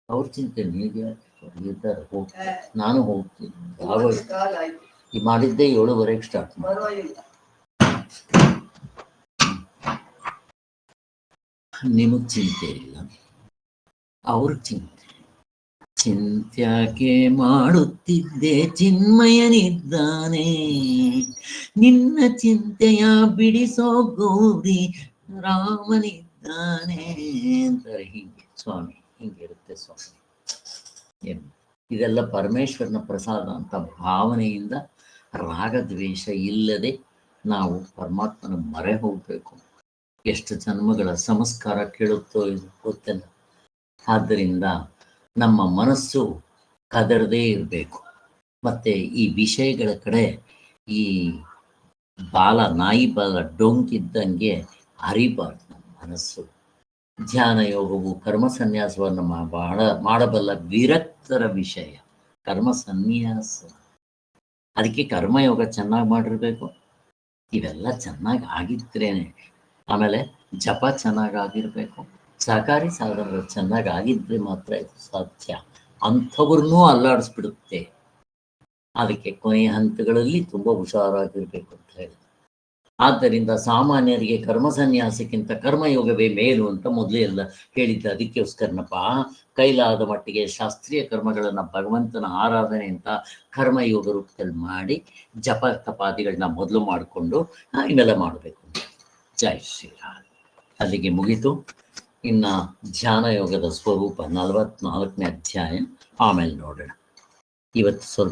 ಅವ್ರ ಚಿಂತೆ ನೀಗೆ ಇದ್ದಾರೆ, ನಾನು ಹೋಗ್ತೀನಿ. ಈ ಮಾಡಿದ್ದೆ 7:30 ಸ್ಟಾರ್ಟ್ ಮಾಡಿ. ನಿಮಗ್ ಚಿಂತೆ ಇಲ್ಲ, ಅವ್ರ ಚಿಂತ್ಯಾಕೆ ಮಾಡುತ್ತಿದ್ದೆ, ಚಿನ್ಮಯನಿದ್ದಾನೆ ನಿನ್ನ ಚಿಂತೆಯ ಬಿಡಿಸೋ ಗೌರಿ ರಾಮನಿದ್ದಾನೆ ಅಂತಾರೆ. ಹೀಗೆ ಸ್ವಾಮಿ, ಹಿಂಗಿರುತ್ತೆ ಸ್ವಾಮಿ. ಇದೆಲ್ಲ ಪರಮೇಶ್ವರನ ಪ್ರಸಾದ ಅಂತ ಭಾವನೆಯಿಂದ, ರಾಗದ್ವೇಷ ಇಲ್ಲದೆ ನಾವು ಪರಮಾತ್ಮನ ಮೊರೆ ಹೋಗ್ಬೇಕು. ಎಷ್ಟು ಜನ್ಮಗಳ ಸಂಸ್ಕಾರ ಕೇಳುತ್ತೋ ಇದು ಗೊತ್ತಿಲ್ಲ. ಆದ್ದರಿಂದ ನಮ್ಮ ಮನಸ್ಸು ಕದರದೇ ಇರಬೇಕು. ಮತ್ತೆ ಈ ವಿಷಯಗಳ ಕಡೆ ಈ ನಾಯಿ ಬಾಲ ಡೊಂಕಿದ್ದಂಗೆ ಹರಿಬಾರ್ದು ನಮ್ಮ ಮನಸ್ಸು. ಧ್ಯಾನ ಯೋಗವು ಕರ್ಮ ಸನ್ಯಾಸವನ್ನು ಮಾಡಬಲ್ಲ ವಿರಕ್ತರ ವಿಷಯ. ಕರ್ಮ ಸನ್ಯಾಸ ಅದಕ್ಕೆ ಕರ್ಮಯೋಗ ಚೆನ್ನಾಗಿ ಮಾಡಿರ್ಬೇಕು. ಇವೆಲ್ಲ ಚೆನ್ನಾಗಿ ಆಗಿದ್ರೇನೆ. ಆಮೇಲೆ ಜಪ ಚೆನ್ನಾಗಿ ಆಗಿರಬೇಕು. ಸಹಕಾರಿ ಸಾಧನಗಳು ಚೆನ್ನಾಗಿ ಆಗಿದ್ರೆ ಮಾತ್ರ ಇದು ಸಾಧ್ಯ. ಅಂಥವ್ರನ್ನೂ ಅಲ್ಲಾಡಿಸ್ಬಿಡುತ್ತೆ. ಅದಕ್ಕೆ ಕೊನೆಯ ಹಂತಗಳಲ್ಲಿ ತುಂಬ ಹುಷಾರಾಗಿರ್ಬೇಕು ಅಂತ ಹೇಳಿ. ಆದ್ದರಿಂದ ಸಾಮಾನ್ಯರಿಗೆ ಕರ್ಮ ಸನ್ಯಾಸಕ್ಕಿಂತ ಕರ್ಮಯೋಗವೇ ಮೇಲು ಅಂತ ಮೊದಲೇ ಎಲ್ಲ ಹೇಳಿದ್ದೆ. ಅದಕ್ಕೋಸ್ಕರನಪ್ಪ ಕೈಲಾದ ಮಟ್ಟಿಗೆ ಶಾಸ್ತ್ರೀಯ ಕರ್ಮಗಳನ್ನು ಭಗವಂತನ ಆರಾಧನೆ ಅಂತ ಕರ್ಮಯೋಗ ರೂಪದಲ್ಲಿ ಮಾಡಿ ಜಪ ತಪಾದಿಗಳನ್ನ ಮೊದಲು ಮಾಡಿಕೊಂಡು ಇವೆಲ್ಲ ಮಾಡಬೇಕು. ಜೈ ಶ್ರೀರಾಮ್. ಅಲ್ಲಿಗೆ ಮುಗಿತು. ಇನ್ನು ಧ್ಯಾನ ಯೋಗದ ಸ್ವರೂಪ 44ನೇ ಅಧ್ಯಾಯ ಆಮೇಲೆ ನೋಡೋಣ. ಇವತ್ತು ಸ್ವಲ್ಪ